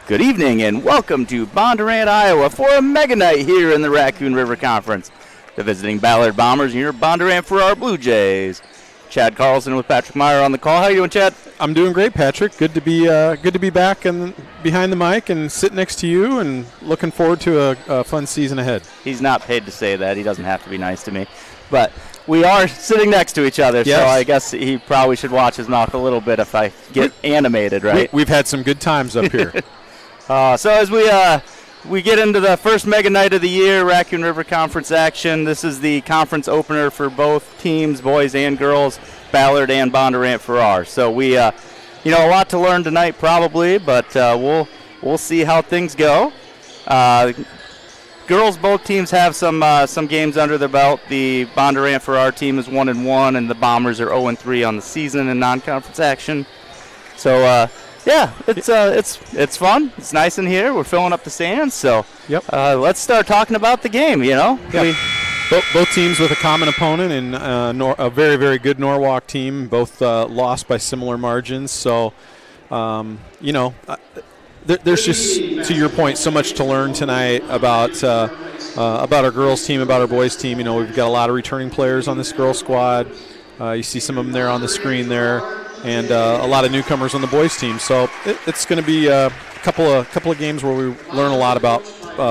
Good evening and welcome to Bondurant, Iowa for a mega night here in the Raccoon River Conference. The visiting Ballard Bombers and your Bondurant for our Bluejays. Chad Carlson with Patrick Meyer on the call. How are you doing, Chad? I'm doing great, Patrick. Good to be back and behind the mic and sit next to you, and looking forward to a fun season ahead. He's not paid to say that. He doesn't have to be nice to me. But we are sitting next to each other, yes. So I guess he probably should watch his mouth a little bit if I get animated, right? We've had some good times up here. So as we get into the first mega night of the year, Raccoon River Conference action. This is the conference opener for both teams, boys and girls, Ballard and Bondurant Farrar. So we, a lot to learn tonight probably, but we'll see how things go. Girls, both teams have some games under their belt. The Bondurant Farrar team is 1-1, and the Bombers are 0-3 on the season in non-conference action. So. Yeah, it's fun. It's nice in here. We're filling up the stands. So let's start talking about the game, Yep. Both teams with a common opponent and a very, very good Norwalk team, both lost by similar margins. So, there's just, to your point, so much to learn tonight about our girls team, about our boys team. We've got a lot of returning players on this girls squad. You see some of them there on the screen there. And a lot of newcomers on the boys team, so it's going to be a couple of games where we learn a lot about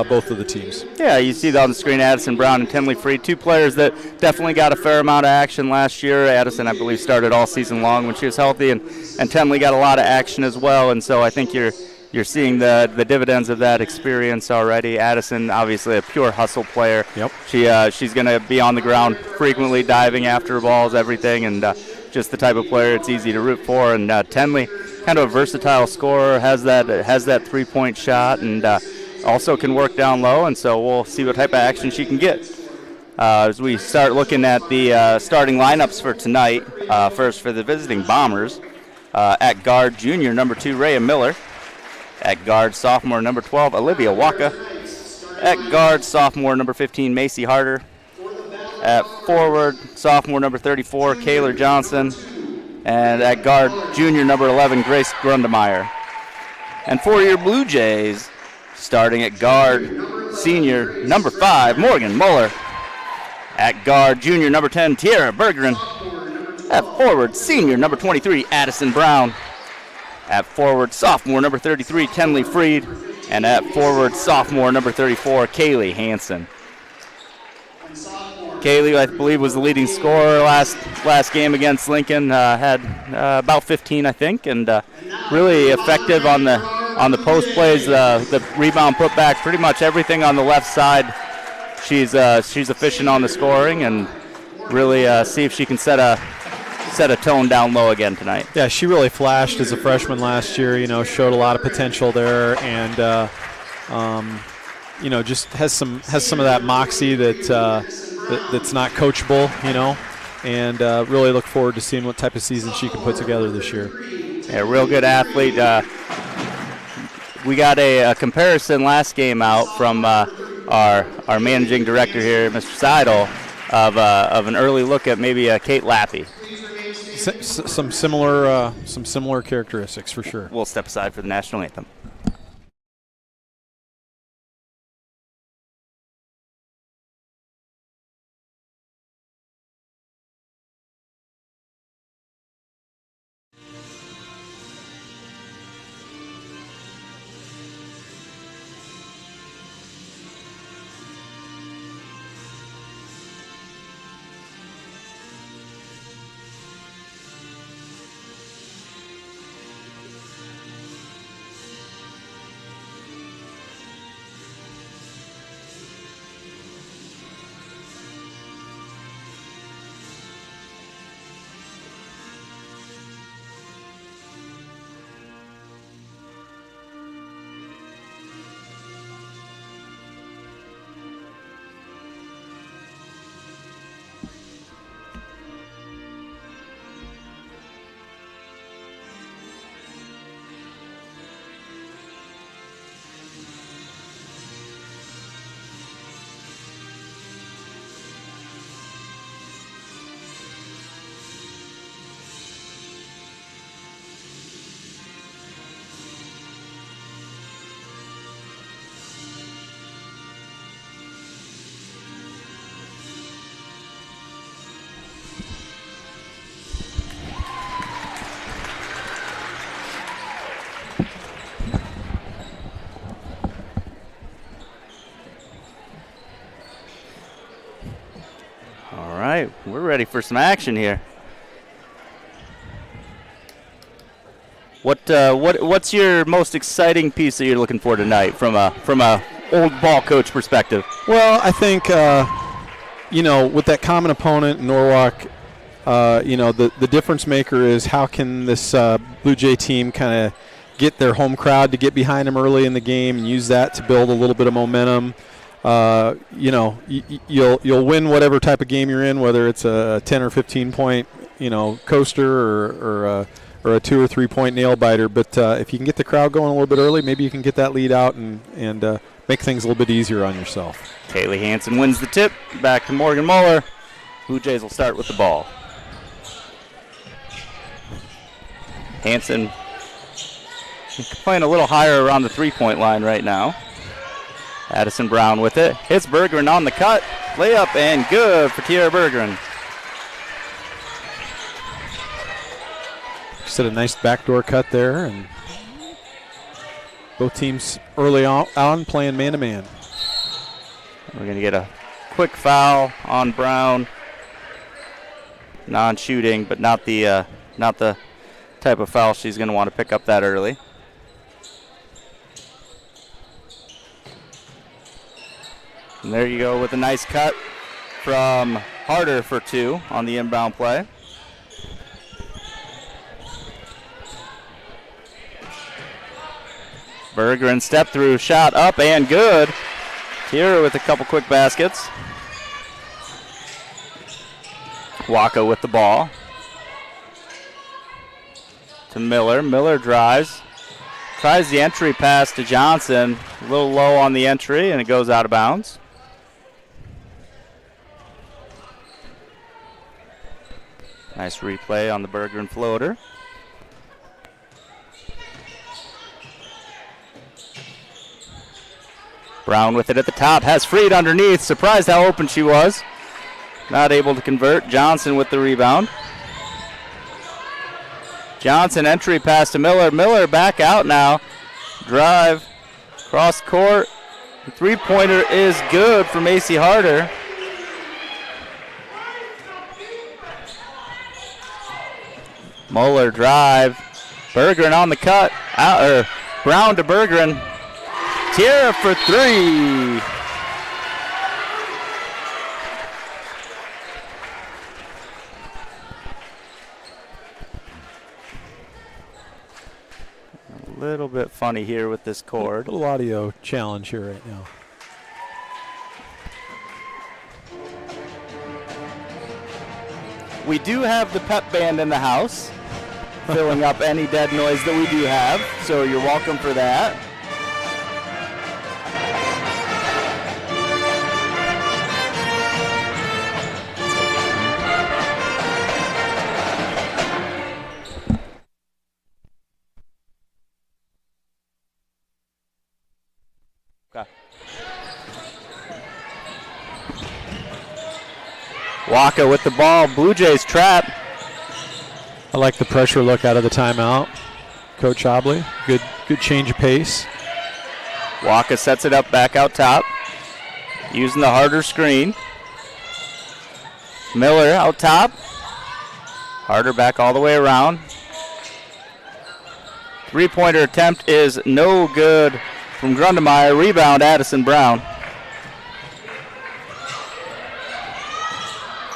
both of the teams. Yeah, you see on the screen Addison Brown and Tenley Freed, two players that definitely got a fair amount of action last year. Addison, I believe, started all season long when she was healthy, and Tenley got a lot of action as well. And so I think you're seeing the dividends of that experience already. Addison, obviously a pure hustle player. Yep. She's going to be on the ground frequently, diving after balls, everything, and just the type of player it's easy to root for. And Tenley, kind of a versatile scorer, has that three-point shot, and also can work down low. And so we'll see what type of action she can get. As we start looking at the starting lineups for tonight, first for the visiting Bombers, at guard, junior number 2, Rhea Miller. At guard, sophomore number 12, Olivia Waka. At guard, sophomore number 15, Macy Harder. At forward, sophomore number 34, Kayler Johnson. And at guard, junior number 11, Grace Grundemeyer. And for your Bluejays, starting at guard, senior number 5, Morgan Muller. At guard, junior number 10, Tiara Bergeron. At forward, senior number 23, Addison Brown. At forward, sophomore number 33, Tenley Freed. And at forward, sophomore number 34, Kaylee Hansen. Kaylee, I believe, was the leading scorer last game against Lincoln. Had about 15, I think, and really effective on the post plays, the rebound putback, pretty much everything on the left side. She's efficient on the scoring, and really see if she can set a tone down low again tonight. Yeah, she really flashed as a freshman last year. Showed a lot of potential there, and just has some of that moxie that's not coachable, and really look forward to seeing what type of season she can put together this year. Yeah, real good athlete. We got a comparison last game out from our managing director here, Mr. Seidel, of an early look at maybe Kate Lappy. Some similar characteristics for sure. We'll step aside for the national anthem. All right, we're ready for some action here. What's your most exciting piece that you're looking for tonight from a old ball coach perspective? Well, I think with that common opponent, Norwalk, the difference maker is how can this Blue Jay team kind of get their home crowd to get behind them early in the game and use that to build a little bit of momentum. You'll win whatever type of game you're in, whether it's a 10 or 15 point coaster or a 2 or 3 point nail biter. But if you can get the crowd going a little bit early, maybe you can get that lead out and make things a little bit easier on yourself. Kaylee Hansen wins the tip. Back to Morgan Muller. Blue Jays will start with the ball. Hansen playing a little higher around the 3-point line right now. Addison Brown with it. Hits Bergeron on the cut. Layup and good for Tiara Bergeron. Just had a nice backdoor cut there, and both teams early on playing man-to-man. We're going to get a quick foul on Brown. Non-shooting, but not the type of foul she's going to want to pick up that early. And there you go with a nice cut from Harder for 2 on the inbound play. Bergeron step through, shot up and good. Tiara with a couple quick baskets. Waka with the ball. To Miller. Miller drives. Tries the entry pass to Johnson. A little low on the entry, and it goes out of bounds. Nice replay on the Bergeron floater. Brown with it at the top. Has Freed underneath. Surprised how open she was. Not able to convert. Johnson with the rebound. Johnson entry pass to Miller. Miller back out now. Drive. Cross court. The three-pointer is good for Macy Harder. Muller drive. Bergeron on the cut. Brown to Bergeron. Tiara for 3. A little bit funny here with this cord. A little audio challenge here right now. We do have the pep band in the house, filling up any dead noise that we do have, so you're welcome for that. Waka with the ball. Blue Jays trap. I like the pressure look out of the timeout. Coach Obley, good change of pace. Waka sets it up back out top. Using the Harder screen. Miller out top. Harder back all the way around. Three-pointer attempt is no good from Grundemeyer. Rebound, Addison Brown.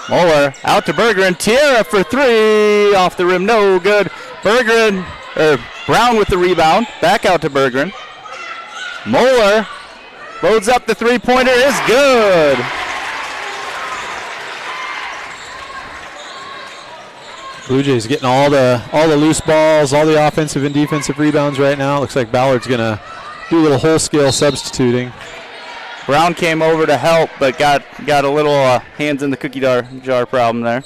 Muller out to Bergeron. Tiara for 3. Off the rim, no good. Brown with the rebound. Back out to Bergeron. Muller loads up the three-pointer. Is good. Blue Jays getting all the loose balls, all the offensive and defensive rebounds right now. Looks like Ballard's going to do a little whole-scale substituting. Brown came over to help, but got a little hands in the cookie jar problem there.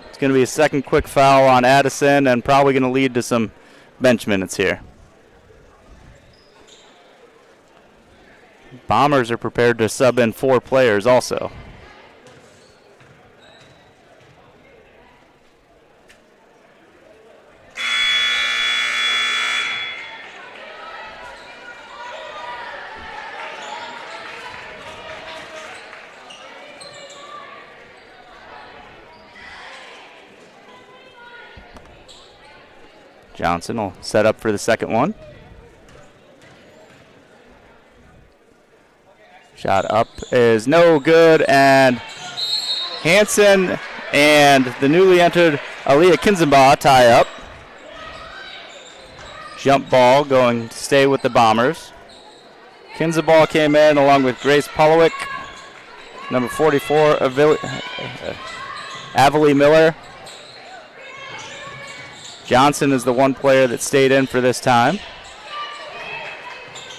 It's going to be a second quick foul on Addison and probably going to lead to some bench minutes here. Bombers are prepared to sub in 4 players also. Johnson will set up for the second one. Shot up is no good, and Hansen and the newly entered Aaliyah Kinzenbaugh tie up. Jump ball going to stay with the Bombers. Kinzenbaugh came in along with Grace Polowick, number 44, Avalie Miller. Johnson is the one player that stayed in for this time.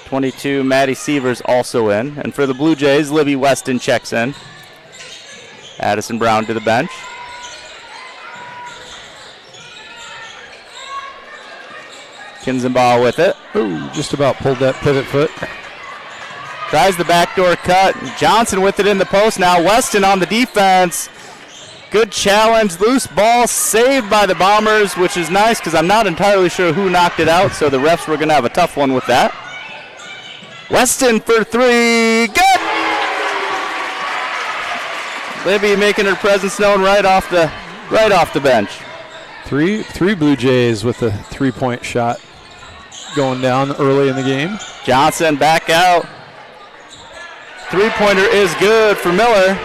22, Maddie Sievers also in. And for the Blue Jays, Libby Weston checks in. Addison Brown to the bench. Kinzenbaugh with it. Ooh, just about pulled that pivot foot. Tries the backdoor cut. Johnson with it in the post. Now Weston on the defense. Good challenge. Loose ball saved by the Bombers, which is nice because I'm not entirely sure who knocked it out, so the refs were going to have a tough one with that. Weston for three. Good! Libby making her presence known right off the bench. Three Blue Jays with a three-point shot going down early in the game. Johnson back out. Three-pointer is good for Miller.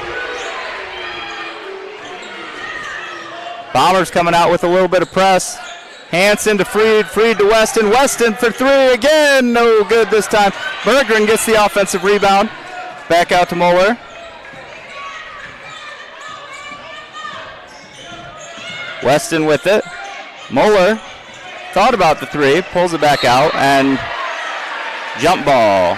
Bombers coming out with a little bit of press. Hansen to Freed, Freed to Weston. Weston for three again. No good this time. Berggren gets the offensive rebound. Back out to Moeller. Weston with it. Moeller thought about the three, pulls it back out, and jump ball.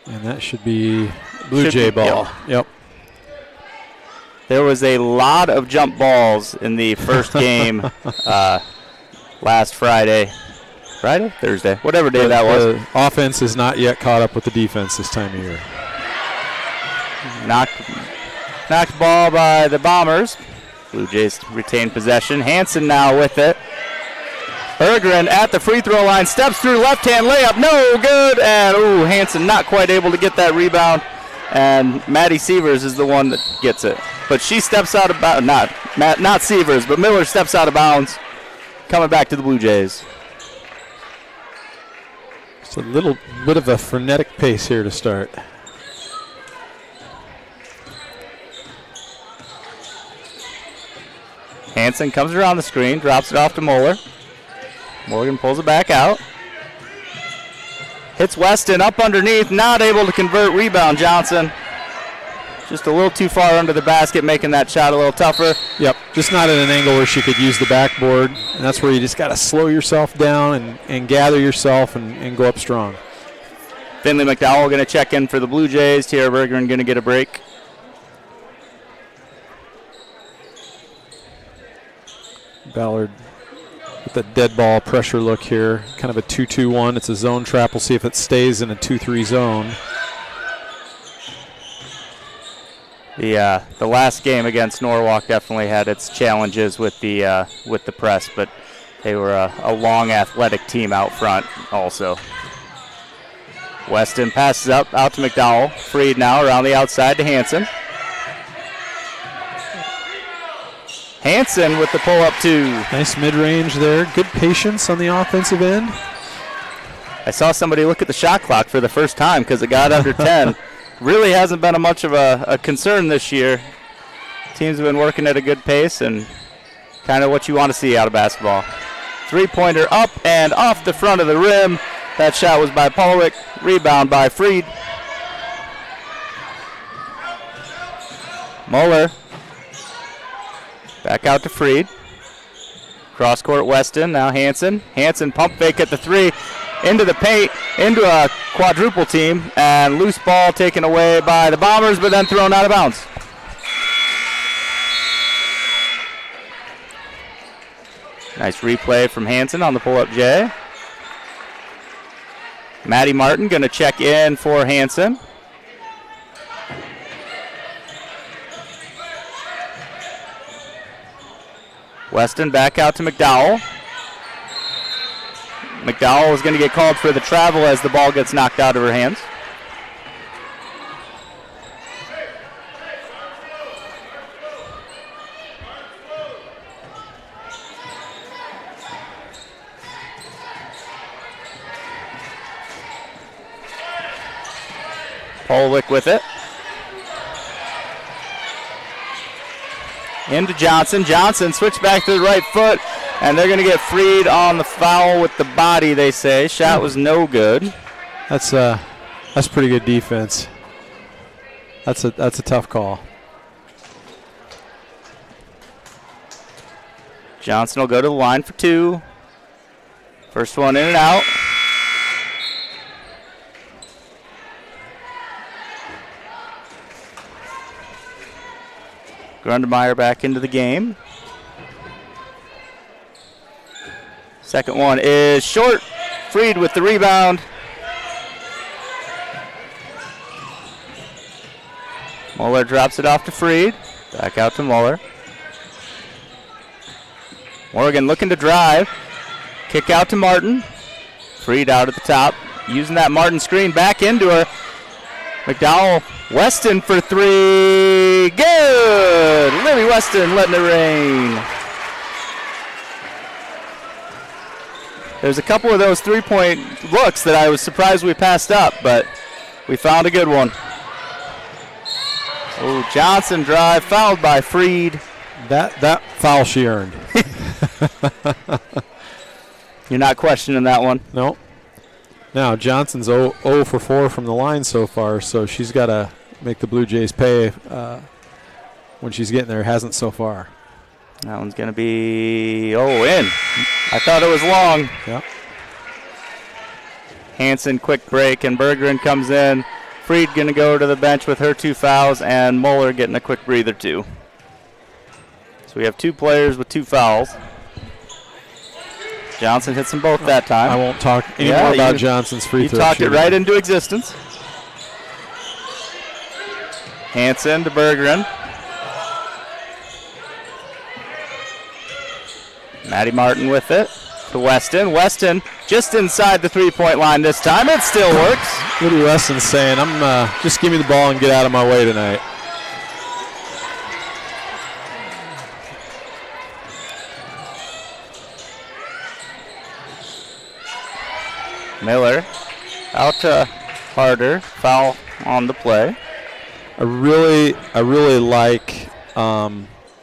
And that should be Blue Jay ball. Yep. There was a lot of jump balls in the first game last Friday. Thursday, whatever day that was. The offense is not yet caught up with the defense this time of year. Knocked ball by the Bombers. Blue Jays retain possession. Hansen now with it. Berggren at the free throw line, steps through, left-hand layup, no good, and Hansen not quite able to get that rebound, and Maddie Sievers is the one that gets it. But she steps out of bounds, not Sievers, but Miller steps out of bounds, coming back to the Blue Jays. It's a little bit of a frenetic pace here to start. Hansen comes around the screen, drops it off to Moeller. Morgan pulls it back out. Hits Weston up underneath, not able to convert. Rebound Johnson. Just a little too far under the basket, making that shot a little tougher. Yep, just not at an angle where she could use the backboard. And that's where you just got to slow yourself down and gather yourself and go up strong. Finley McDowell going to check in for the Blue Jays. Tara Berggren going to get a break. Ballard with the dead ball pressure look here. Kind of a 2-2-1. It's a zone trap. We'll see if it stays in a 2-3 zone. The last game against Norwalk definitely had its challenges with the press, but they were a long athletic team out front also. Weston passes up out to McDowell. Freed now around the outside to Hansen. Hansen with the pull-up two. Nice mid-range there. Good patience on the offensive end. I saw somebody look at the shot clock for the first time because it got under 10. Really hasn't been much of a concern this year. Teams have been working at a good pace and kind of what you want to see out of basketball. Three-pointer up and off the front of the rim. That shot was by Polowick. Rebound by Freed. Moeller. Back out to Freed. Cross court Weston, now Hansen. Hansen pump fake at the three. Into the paint, into a quadruple team, and loose ball taken away by the Bombers, but then thrown out of bounds. Nice replay from Hansen on the pull-up J. Maddie Martin going to check in for Hansen. Weston back out to McDowell. McDowell is going to get called for the travel as the ball gets knocked out of her hands. Polwick with it. Into Johnson. Johnson switch back to the right foot, and they're going to get freed on the foul with the body, they say. Shot was no good. That's pretty good defense. That's a tough call. Johnson will go to the line for 2. First one in and out. Grundemeyer back into the game. Second one is short. Freed with the rebound. Muller drops it off to Freed. Back out to Muller. Morgan looking to drive. Kick out to Martin. Freed out at the top. Using that Martin screen back into her. McDowell. Weston for 3. Good! Libby Weston letting it rain. There's a couple of those three-point looks that I was surprised we passed up, but we found a good one. Oh, Johnson drive, fouled by Freed. That foul she earned. You're not questioning that one? No. Now, Johnson's 0 for 4 from the line so far, so she's got to make the Blue Jays pay when she's getting there. Hasn't so far. That one's going to be, in. I thought it was long. Yep. Hansen, quick break, and Berggren comes in. Freed going to go to the bench with her 2 fouls, and Muller getting a quick breather too. So we have 2 players with 2 fouls. Johnson hits them both that time. I won't talk anymore about Johnson's free throw. You talked it right into existence. Hansen to Berggren. Maddie Martin with it to Weston. Weston just inside the 3-point line this time. It still works. Libby Weston's saying, just give me the ball and get out of my way tonight. Miller out to Harder. Foul on the play. I really like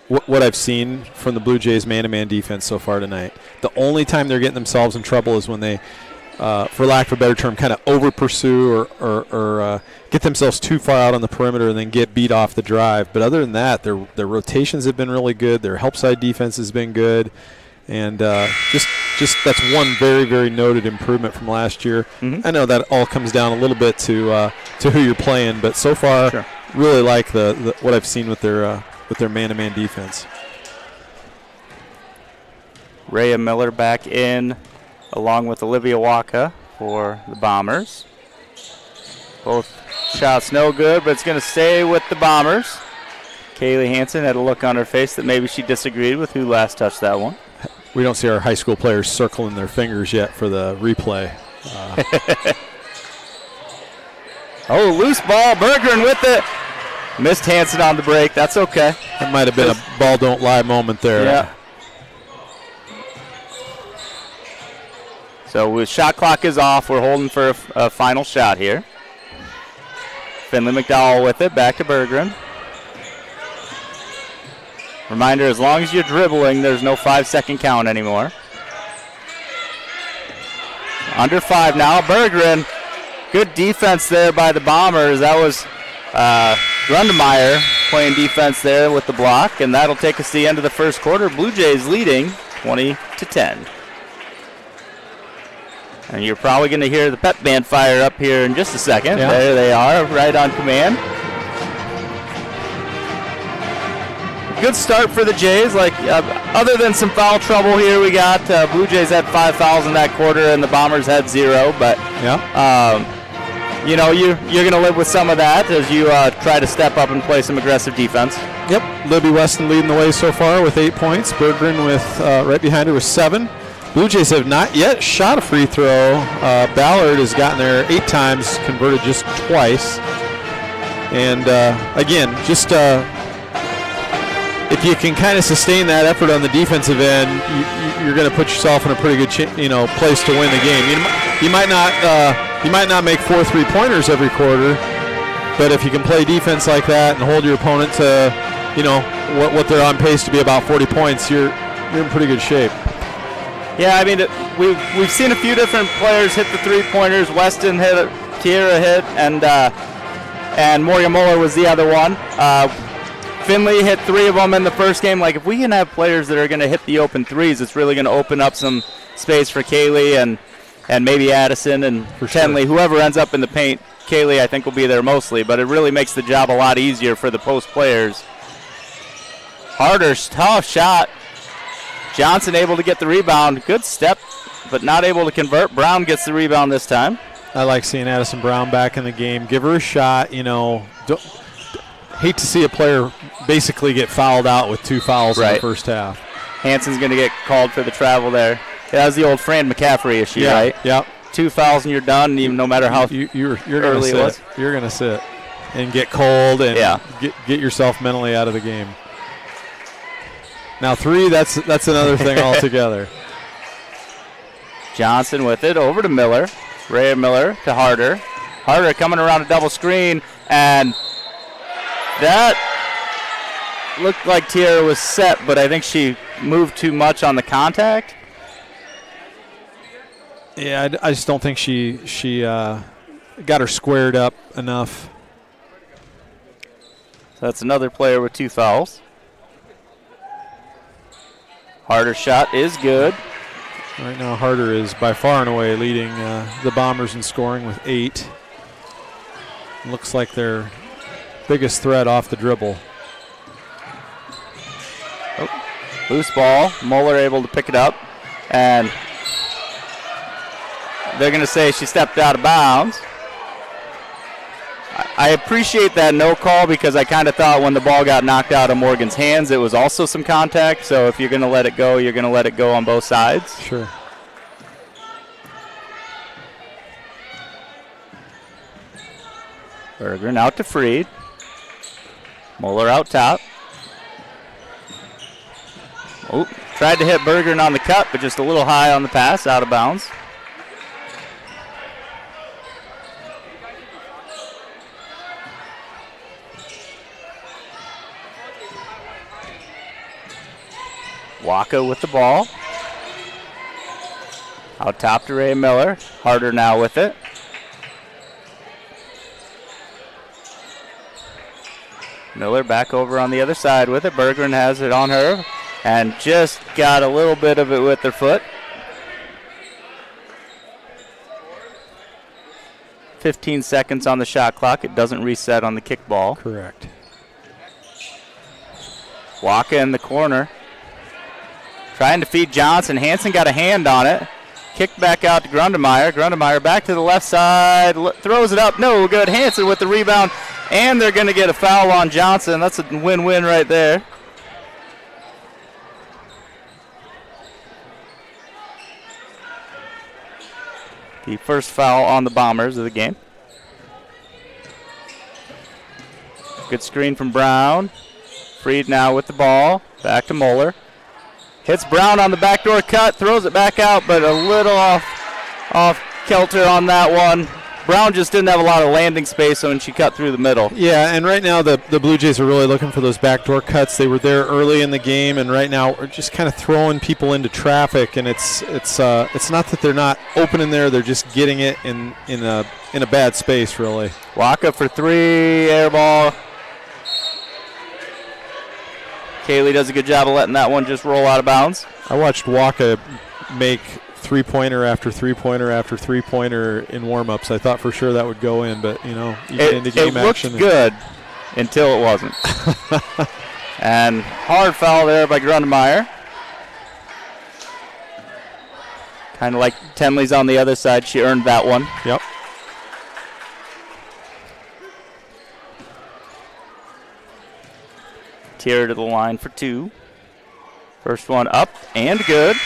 what I've seen from the Blue Jays man-to-man defense so far tonight. The only time they're getting themselves in trouble is when they, for lack of a better term, kind of over-pursue or get themselves too far out on the perimeter and then get beat off the drive. But other than that, their rotations have been really good. Their help side defense has been good. And just that's one very, very noted improvement from last year. Mm-hmm. I know that all comes down a little bit to who you're playing, but so far, really like the what I've seen with their man-to-man defense. Rhea Miller back in, along with Olivia Waka for the Bombers. Both shots no good, but it's going to stay with the Bombers. Kaylee Hansen had a look on her face that maybe she disagreed with who last touched that one. We don't see our high school players circling their fingers yet for the replay. Loose ball. Berggren with it. Missed Hansen on the break. That's okay. That might have been a ball don't lie moment there. Yeah. So shot clock is off. We're holding for a final shot here. Finley McDowell with it. Back to Berggren. Reminder, as long as you're dribbling, there's no 5-second count anymore. Under 5 now. Berggren. Good defense there by the Bombers. That was Grundemeyer playing defense there with the block, and that'll take us to the end of the first quarter. Blue Jays leading 20-10. And you're probably going to hear the pep band fire up here in just a second. Yeah. There they are, right on command. Good start for the Jays. Other than some foul trouble here, we got Blue Jays had 5 fouls in that quarter, and the Bombers had 0. But you're going to live with some of that as you try to step up and play some aggressive defense. Yep. Libby Weston leading the way so far with 8 points. Berggren with right behind her with 7. Blue Jays have not yet shot a free throw. Ballard has gotten there 8 times, converted just twice. And again, just if you can kind of sustain that effort on the defensive end, you're going to put yourself in a pretty good place to win the game. You might not make 4 3-pointers every quarter, But if you can play defense like that and hold your opponent to, what they're on pace to be about 40 points, you're in pretty good shape. Yeah, I mean, we've seen a few different players hit the three-pointers. Weston hit it, Tiara hit, and Moria Muller was the other one. Finley hit 3 of them in the first game. Like, if we can have players that are going to hit the open threes, it's really going to open up some space for Kaylee and maybe Addison and Tenley. Sure. Whoever ends up in the paint, Kaylee I think will be there mostly, but it really makes the job a lot easier for the post players. Harder, tough shot. Johnson able to get the rebound. Good step, but not able to convert. Brown gets the rebound this time. I like seeing Addison Brown back in the game. Give her a shot, Hate to see a player basically get fouled out with 2 fouls in the first half. Hanson's going to get called for the travel there. Yeah, that was the old Fran McCaffrey issue, right? Yeah. 2 fouls and you're done, even no matter how you're early it was. You're going to sit and get cold and get yourself mentally out of the game. Now 3, that's another thing altogether. Johnson with it, over to Miller. Rhea Miller to Harder. Harder coming around a double screen, and that looked like Tiara was set, but I think she moved too much on the contact. Yeah, I just don't think she got her squared up enough. So that's another player with 2 fouls. Harder's shot is good. Right now, Harder is by far and away leading the Bombers in scoring with 8. Looks like their biggest threat off the dribble. Oh, loose ball. Muller able to pick it up. And they're going to say she stepped out of bounds. I appreciate that no call because I kind of thought when the ball got knocked out of Morgan's hands, it was also some contact. So if you're going to let it go, you're going to let it go on both sides. Sure. Berggren out to Freed. Muller out top. Oh, tried to hit Berggren on the cut, but just a little high on the pass, out of bounds. Waka with the ball. Out top to Ray Miller. Harder now with it. Miller back over on the other side with it. Berggren has it on her and just got a little bit of it with her foot. 15 seconds on the shot clock. It doesn't reset on the kickball. Correct. Waka in the corner. Trying to feed Johnson. Hanson got a hand on it. Kicked back out to Grundemeyer. Grundemeyer back to the left side. Throws it up. No good. Hanson with the rebound. And they're going to get a foul on Johnson. That's a win-win right there. The first foul on the Bombers of the game. Good screen from Brown. Freed now with the ball. Back to Muller. Hits Brown on the backdoor cut. Throws it back out, but a little off kilter on that one. Brown just didn't have a lot of landing space when she cut through the middle. Yeah, and right now the Blue Jays are really looking for those backdoor cuts. They were there early in the game, and right now we're just kind of throwing people into traffic. And it's not that they're not open in there; they're just getting it in a bad space, really. Waka for 3, air ball. Kaylee does a good job of letting that one just roll out of bounds. I watched Waka make three-pointer after three-pointer after three-pointer in warm-ups. I thought for sure that would go in, but, you get into game action. It looked good until it wasn't. And hard foul there by Grundemeyer. Kind of like Tenley's on the other side. She earned that one. Yep. Tier to the line for 2. First one up and good.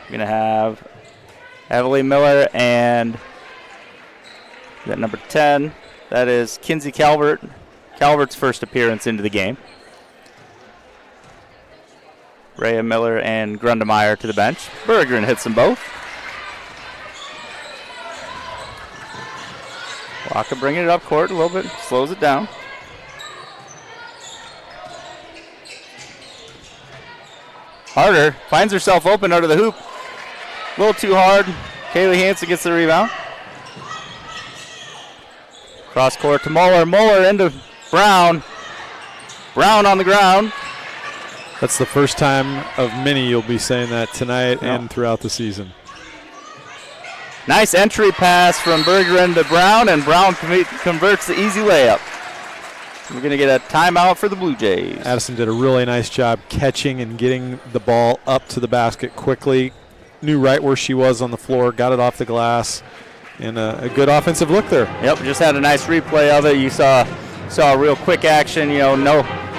We're going to have Evelyn Miller and that number 10. That is Kinsey Calvert. Calvert's first appearance into the game. Rhea Miller and Grundemeyer to the bench. Berggren hits them both. Waka bringing it up court a little bit, slows it down. Harder finds herself open under the hoop. A little too hard. Kaylee Hansen gets the rebound. Cross court to Muller. Muller into Brown. Brown on the ground. That's the first time of many you'll be saying that tonight and throughout the season. Nice entry pass from Berggren to Brown, and Brown converts the easy layup. We're going to get a timeout for the Blue Jays. Addison did a really nice job catching and getting the ball up to the basket quickly. Knew right where she was on the floor, got it off the glass, and a good offensive look there. Yep, just had a nice replay of it. You saw a real quick action. You know,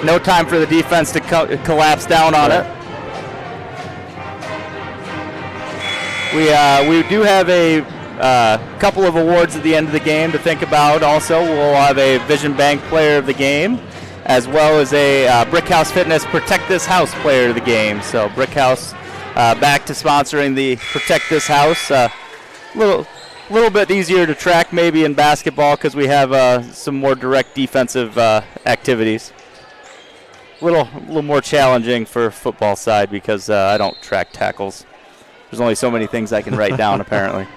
no time for the defense to collapse down on it. We do have a couple of awards at the end of the game to think about. Also, we'll have a Vision Bank Player of the Game, as well as a Brickhouse Fitness Protect This House Player of the Game. So Brickhouse back to sponsoring the Protect This House. Little bit easier to track maybe in basketball because we have some more direct defensive activities. A little more challenging for football side because I don't track tackles. There's only so many things I can write down apparently.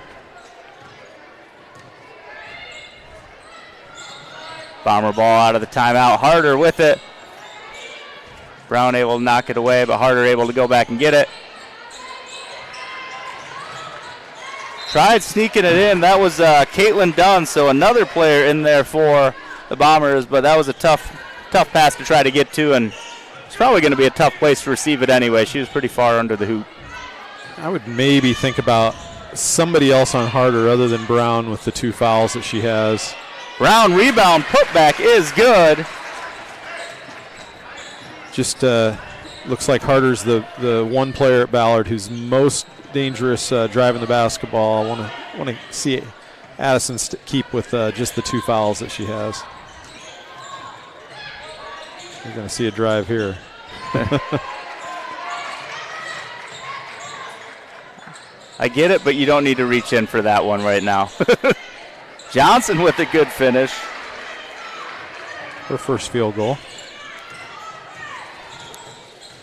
Bomber ball out of the timeout. Harder with it. Brown able to knock it away, but Harder able to go back and get it. Tried sneaking it in. That was Caitlin Dunn, so another player in there for the Bombers, but that was a tough pass to try to get to, and it's probably going to be a tough place to receive it anyway. She was pretty far under the hoop. I would maybe think about somebody else on Harder other than Brown with the 2 fouls that she has. Brown rebound putback is good. Just looks like Harder's the one player at Ballard who's most dangerous driving the basketball. I want to see Addison keep with just the 2 fouls that she has. You're going to see a drive here. I get it, but you don't need to reach in for that one right now. Johnson with a good finish. Her first field goal.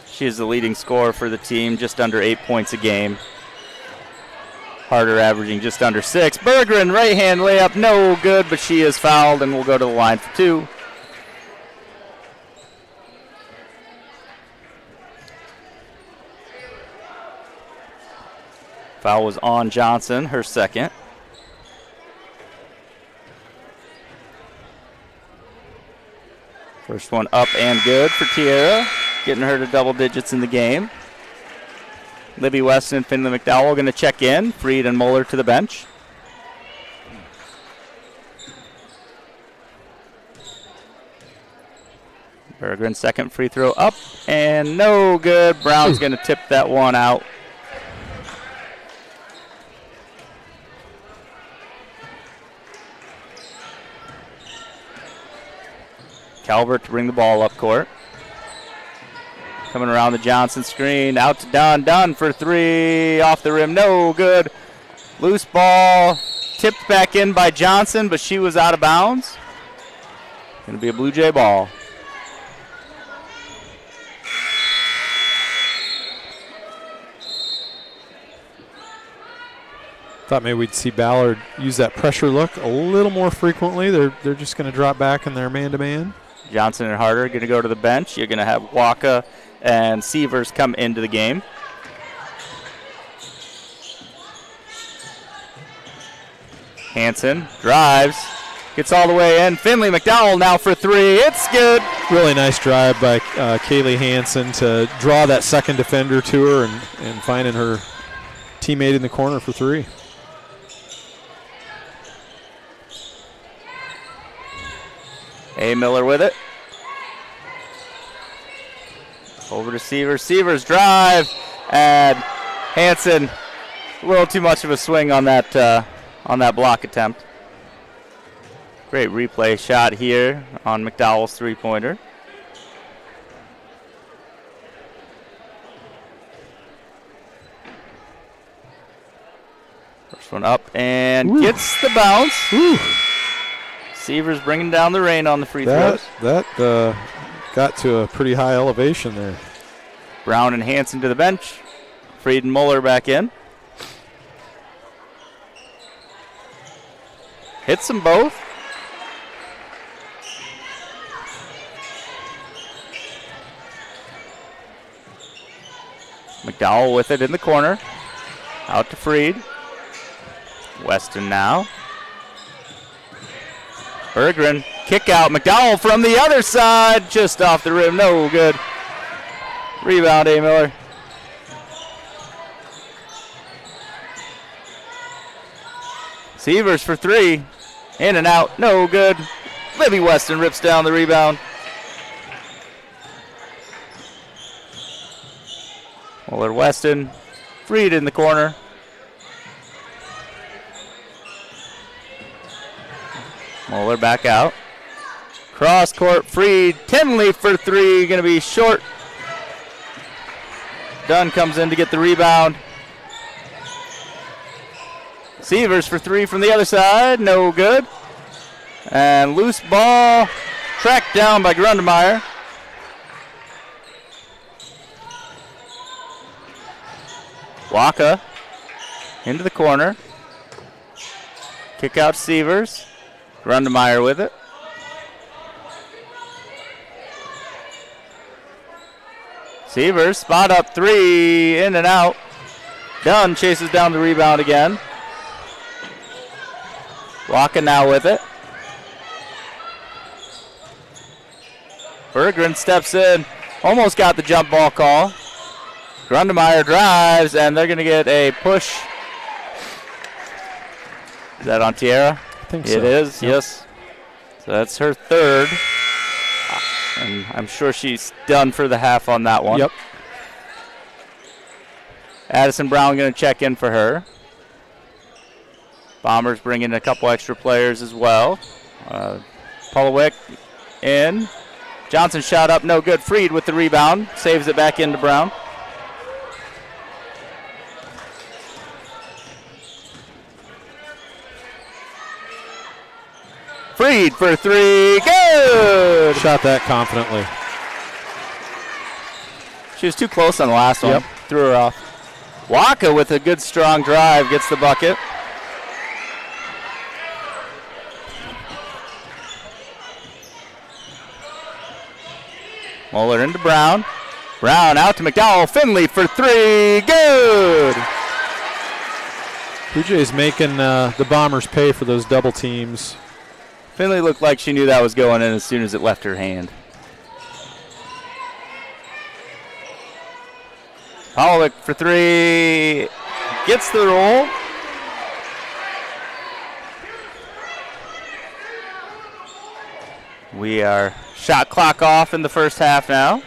She is the leading scorer for the team, just under 8 points a game. Harder averaging just under 6. Berggren, right hand layup, no good, but she is fouled and will go to the line for 2. Foul was on Johnson, her second. First one up and good for Tierra, getting her to double digits in the game. Libby Weston and Finley McDowell going to check in. Freed and Muller to the bench. Berggren second free throw up and no good. Brown's going to tip that one out. Calvert to bring the ball up court. Coming around the Johnson screen, out to Dunn. Dunn for 3, off the rim, no good. Loose ball, tipped back in by Johnson, but she was out of bounds. Going to be a Blue Jay ball. Thought maybe we'd see Ballard use that pressure look a little more frequently. They're just going to drop back in their man-to-man. Johnson and Harder going to go to the bench. You're going to have Waka and Sievers come into the game. Hansen drives, gets all the way in. Finley McDowell now for 3. It's good. Really nice drive by Kaylee Hansen to draw that second defender to her and finding her teammate in the corner for 3. A. Miller with it. Over to Sievers. Sievers drive, and Hansen, a little too much of a swing on that block attempt. Great replay shot here on McDowell's three-pointer. First one up and gets the bounce. Woo. Severs bringing down the rain on the free throws. That got to a pretty high elevation there. Brown and Hansen to the bench. Freed and Muller back in. Hits them both. McDowell with it in the corner. Out to Freed. Weston now. Berggren, kick out. McDowell from the other side. Just off the rim. No good. Rebound, A. Miller. Severs for three. In and out. No good. Libby Weston rips down the rebound. Muller Weston. Freed in the corner. Muller back out. Cross court. Freed. Tinley for three. Going to be short. Dunn comes in to get the rebound. Severs for three from the other side. No good. And loose ball tracked down by Grundemeyer. Waka into the corner. Kick out Severs. Grundemeyer with it. Severs, spot up three, in and out. Dunn chases down the rebound again. Waka now with it. Berggren steps in, almost got the jump ball call. Grundemeyer drives, and they're going to get a push. Is that on Tierra? I think so. It is, yep. Yes. So that's her third. And I'm sure she's done for the half on that one. Yep. Addison Brown going to check in for her. Bombers bring in a couple extra players as well. Polowick in. Johnson shot up, no good. Freed with the rebound. Saves it back into Brown. Freed for three. Good! Shot that confidently. She was too close on the last one. Yep. Threw her off. Waka with a good strong drive gets the bucket. Muller into Brown. Brown out to McDowell. Finley for three. Good! Bluejays making the Bombers pay for those double teams. Finley looked like she knew that was going in as soon as it left her hand. Polowick for three. Gets the roll. We are shot clock off in the first half now.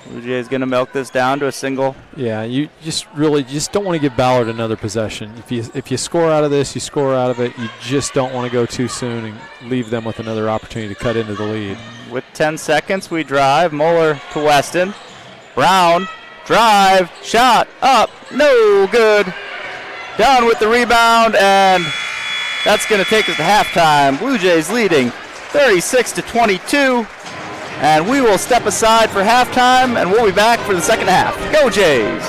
Blue Jays going to milk this down to a single. Yeah, you just don't want to give Ballard another possession. If you score out of this, you score out of it. You just don't want to go too soon and leave them with another opportunity to cut into the lead. With 10 seconds, we drive. Muller to Weston. Brown, drive, shot, up, no good. Down with the rebound, and that's going to take us to halftime. Blue Jays leading 36-22. And we will step aside for halftime, and we'll be back for the second half. Go Jays!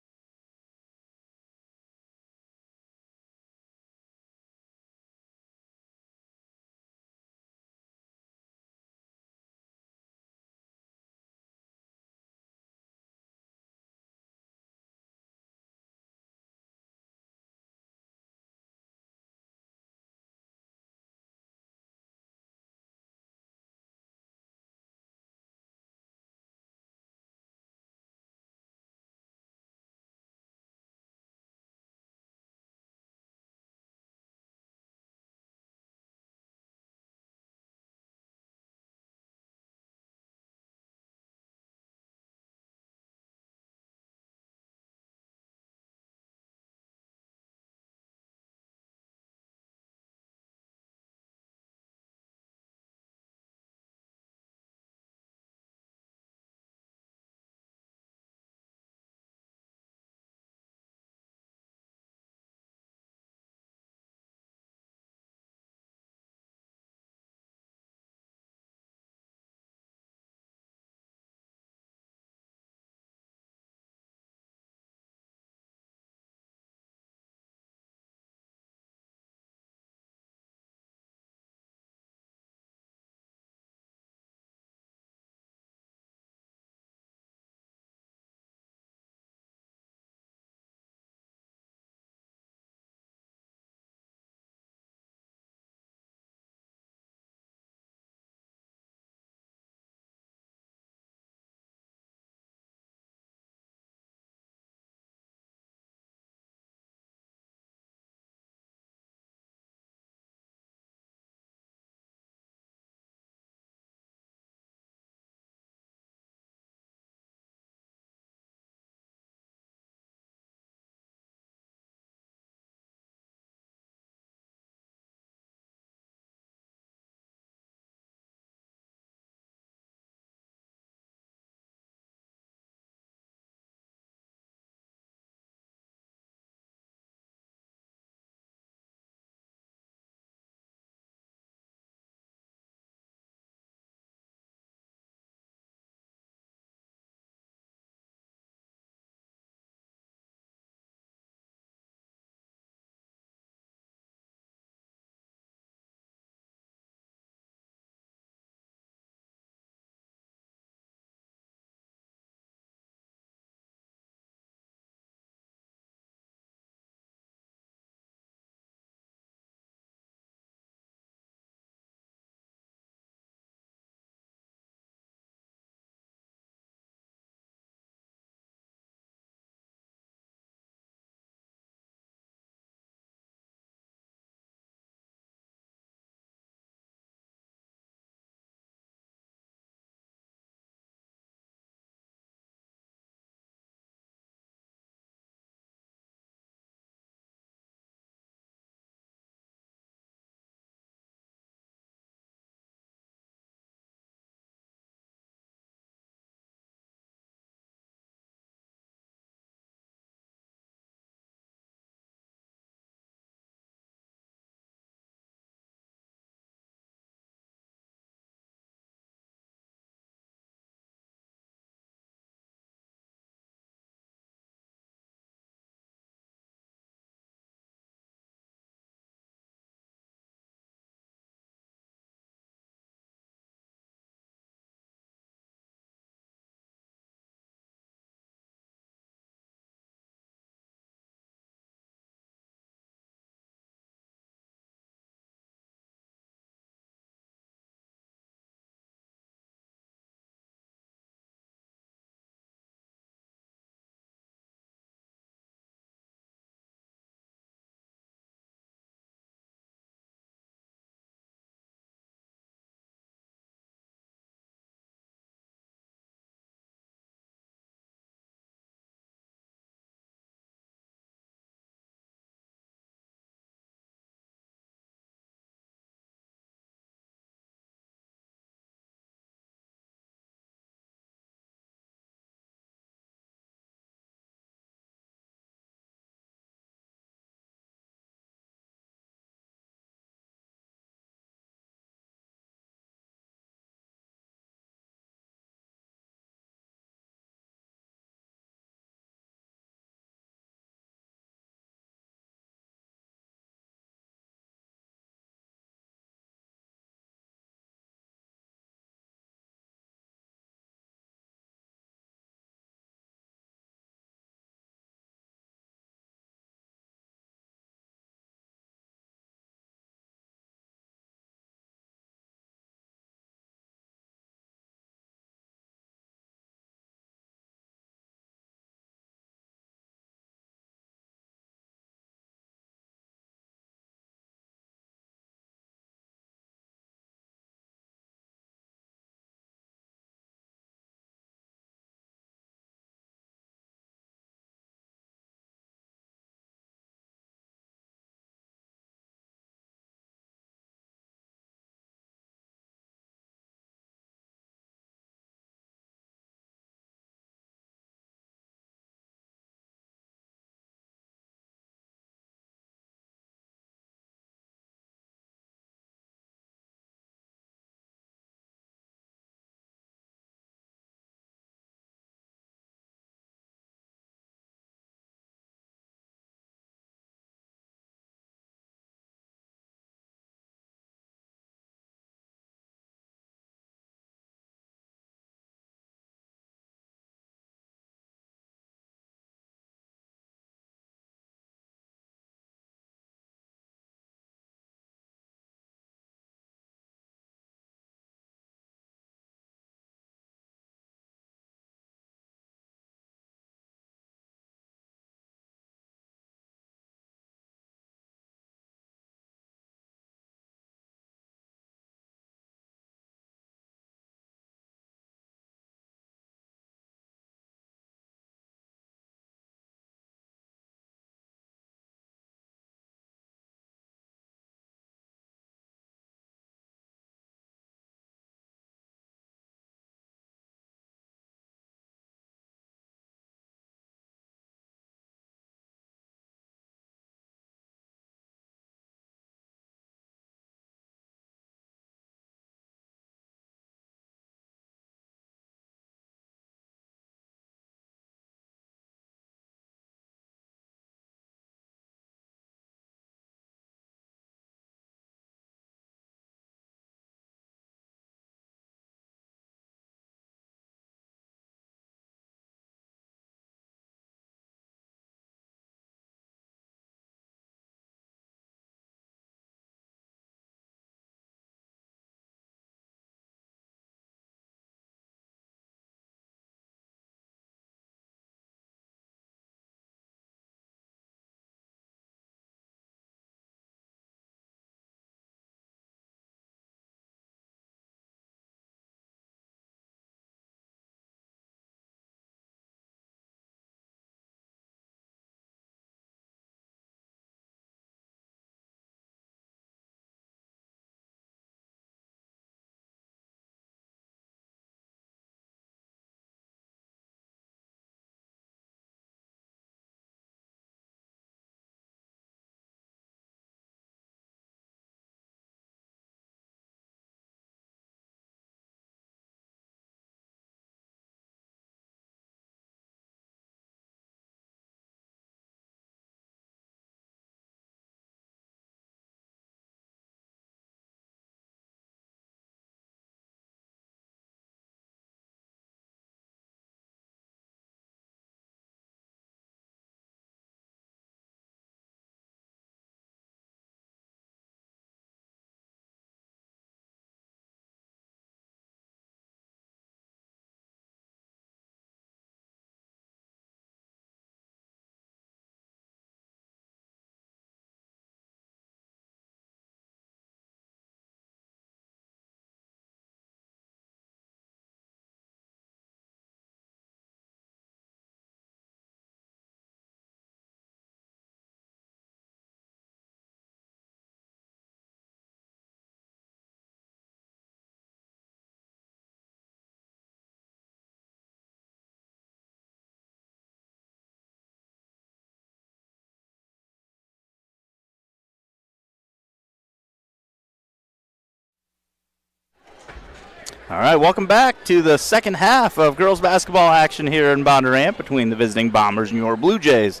All right, welcome back to the second half of girls basketball action here in Bondurant between the visiting Bombers and your Blue Jays.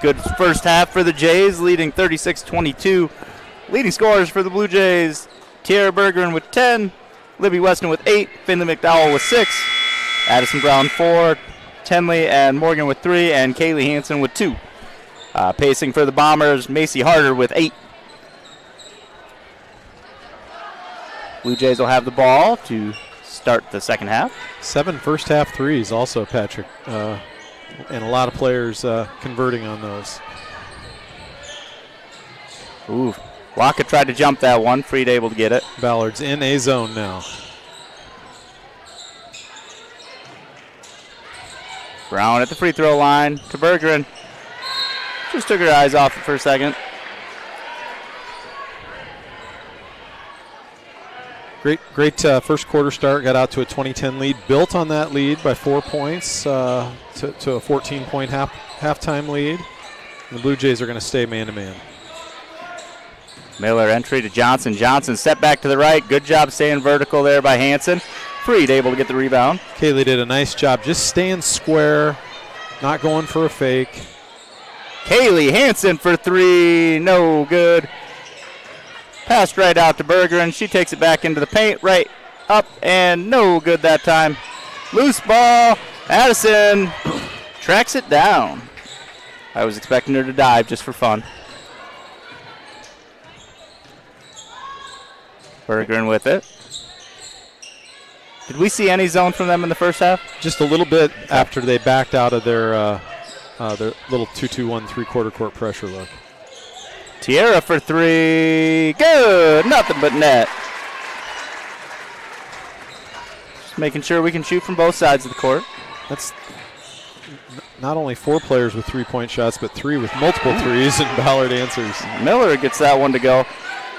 Good first half for the Jays, leading 36-22. Leading scorers for the Blue Jays, Tiara Bergeron with 10, Libby Weston with 8, Finley McDowell with 6, Addison Brown 4, Tenley and Morgan with 3, and Kaylee Hansen with 2. Pacing for the Bombers, Macy Harder with 8. Blue Jays will have the ball to start the second half. 7 first half threes also, Patrick, and a lot of players converting on those. Ooh, Waka tried to jump that one. Freed able to get it. Ballard's in a zone now. Brown at the free throw line to Bergeron. Just took her eyes off it for a second. Great first quarter start. Got out to a 20-10 lead. Built on that lead by 4 points to a 14-point halftime lead. And the Blue Jays are going to stay man-to-man. Miller entry to Johnson. Johnson step back to the right. Good job staying vertical there by Hansen. Freed able to get the rebound. Kaylee did a nice job just staying square, not going for a fake. Kaylee Hansen for 3. No good. Passed right out to Bergeron. She takes it back into the paint. Right up and no good that time. Loose ball. Addison tracks it down. I was expecting her to dive just for fun. Bergeron with it. Did we see any zone from them in the first half? Just a little bit after they backed out of their little 2-2-1 three-quarter court pressure look. Tierra for 3. Good. Nothing but net. Just making sure we can shoot from both sides of the court. That's not only 4 players with 3-point shots, but 3 with multiple threes, and Ballard answers. Miller gets that one to go.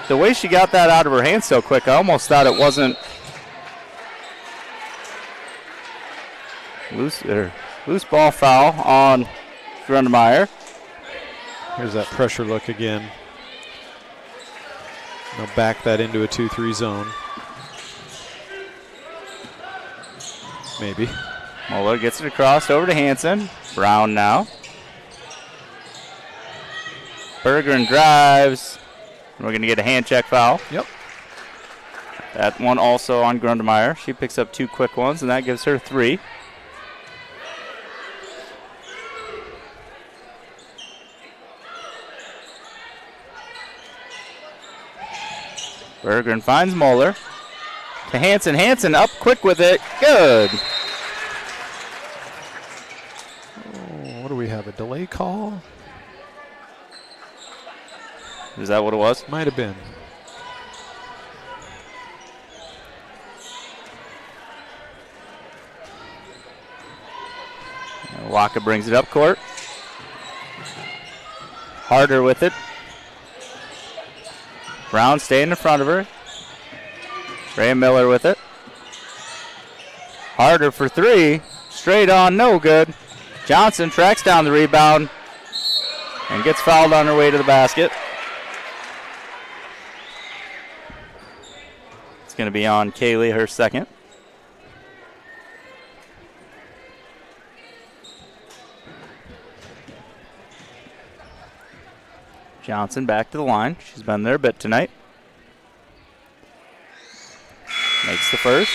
The way she got that out of her hand so quick, I almost thought it wasn't loose ball foul on Grundemeyer. Here's that pressure look again. They'll back that into a 2-3 zone. Maybe. Muller gets it across over to Hansen. Brown now. Bergeron drives. We're going to get a hand check foul. Yep. That one also on Grundemeyer. She picks up 2 quick ones, and that gives her 3. Bergeron finds Moeller. To Hansen. Hansen up quick with it. Good. Oh, what do we have, a delay call? Is that what it was? Might have been. Waka brings it up court. Harder with it. Brown staying in front of her. Ray Miller with it. Harder for 3. Straight on, no good. Johnson tracks down the rebound and gets fouled on her way to the basket. It's going to be on Kaylee, her second. Johnson back to the line. She's been there a bit tonight. Makes the first.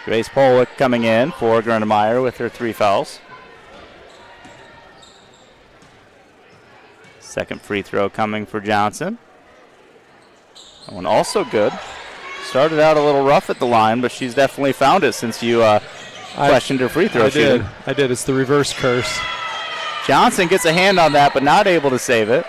Grace Polwick coming in for Grundemeyer with her 3 fouls. Second free throw coming for Johnson. That one also good. Started out a little rough at the line, but she's definitely found it since you questioned her free throw shooting. I did. It's the reverse curse. Johnson gets a hand on that, but not able to save it.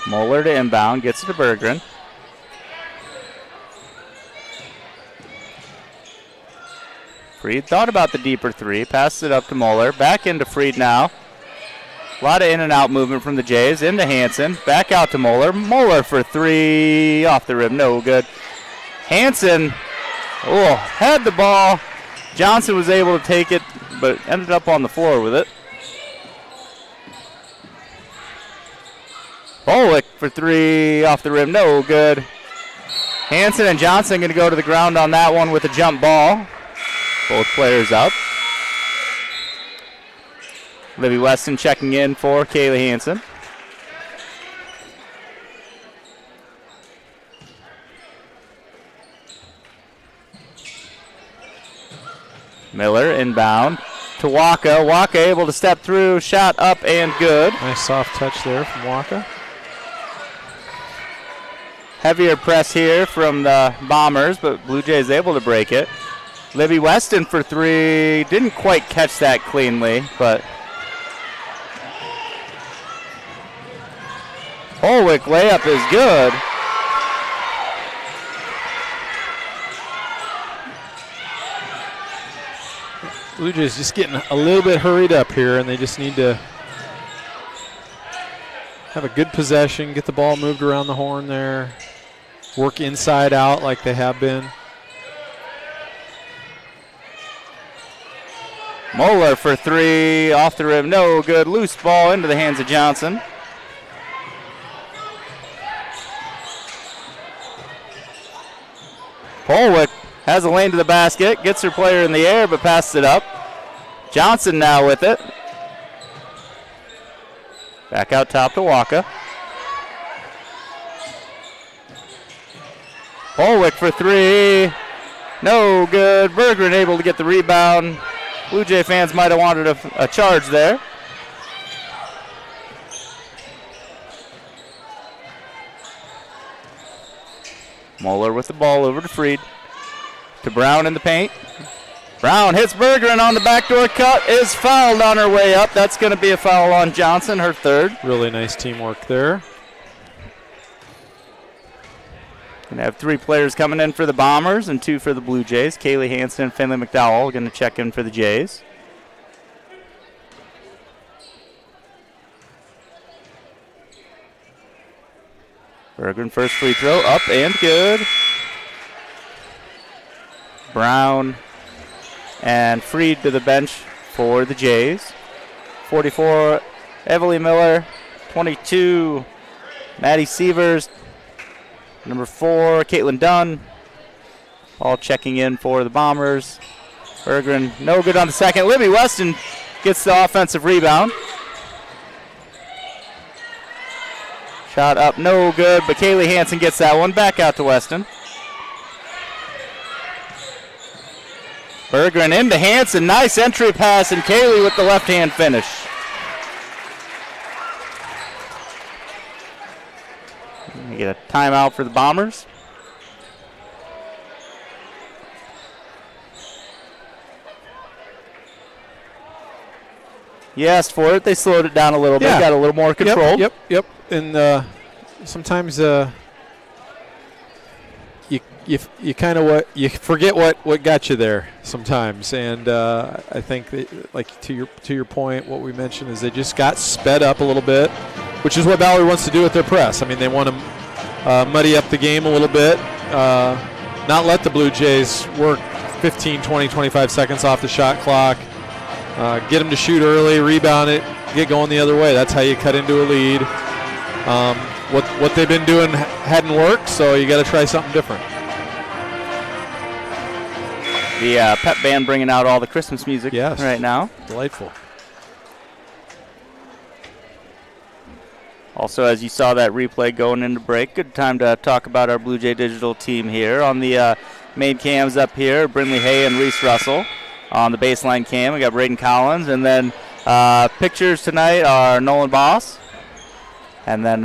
Moeller to inbound, gets it to Bergeron. Freed thought about the deeper 3, passes it up to Moeller. Back into Freed now. A lot of in and out movement from the Jays. Into Hansen. Back out to Moeller. Moeller for 3. Off the rim. No good. Hansen had the ball. Johnson was able to take it but ended up on the floor with it. Bolick for 3 off the rim, no good. Hanson and Johnson going to go to the ground on that one with a jump ball. Both players up. Libby Weston checking in for Kaylee Hanson. Miller inbound to Waka. Waka able to step through, shot up and good. Nice soft touch there from Waka. Heavier press here from the Bombers, but Blue Jays able to break it. Libby Weston for 3. Didn't quite catch that cleanly, but Holwick layup is good. Blue Jays just getting a little bit hurried up here, and they just need to have a good possession, get the ball moved around the horn there, work inside out like they have been. Moeller for 3, off the rim, no good. Loose ball into the hands of Johnson. Polwick has a lane to the basket, gets her player in the air, but passes it up. Johnson now with it. Back out top to Waka. Polwick for 3. No good. Berggren able to get the rebound. Blue Jay fans might have wanted a charge there. Moeller with the ball over to Freed. To Brown in the paint. Brown hits Berggren on the backdoor cut, is fouled on her way up. That's going to be a foul on Johnson, her 3rd. Really nice teamwork there. Going to have 3 players coming in for the Bombers and 2 for the Blue Jays. Kaylee Hanson and Finley McDowell going to check in for the Jays. Berggren first free throw, up and good. Brown and Freed to the bench for the Jays. 44, Everly Miller. 22, Maddie Sievers. Number 4, Caitlin Dunn. All checking in for the Bombers. Berggren, no good on the second. Libby Weston gets the offensive rebound. Shot up, no good, but Kaylee Hanson gets that one. Back out to Weston. Berggren into Hanson. Nice entry pass, and Kaylee with the left-hand finish. We get a timeout for the Bombers. You asked for it. They slowed it down a little bit. Got a little more control. Yep. And sometimes you kind of you forget what got you there sometimes, and I think that, like to your point, what we mentioned is they just got sped up a little bit, which is what Ballard wants to do with their press. I mean, they want to muddy up the game a little bit, not let the Blue Jays work 15, 20, 25 seconds off the shot clock, get them to shoot early, rebound it, get going the other way. That's how you cut into a lead. What they've been doing hadn't worked, so you got to try something different. The pep band bringing out all the Christmas music right now. Delightful. Also, as you saw that replay going into break, good time to talk about our Blue Jay Digital team here. On the main cams up here, Brinley Hay and Reese Russell. On the baseline cam, we got Braden Collins. And then pictures tonight are Nolan Boss. And then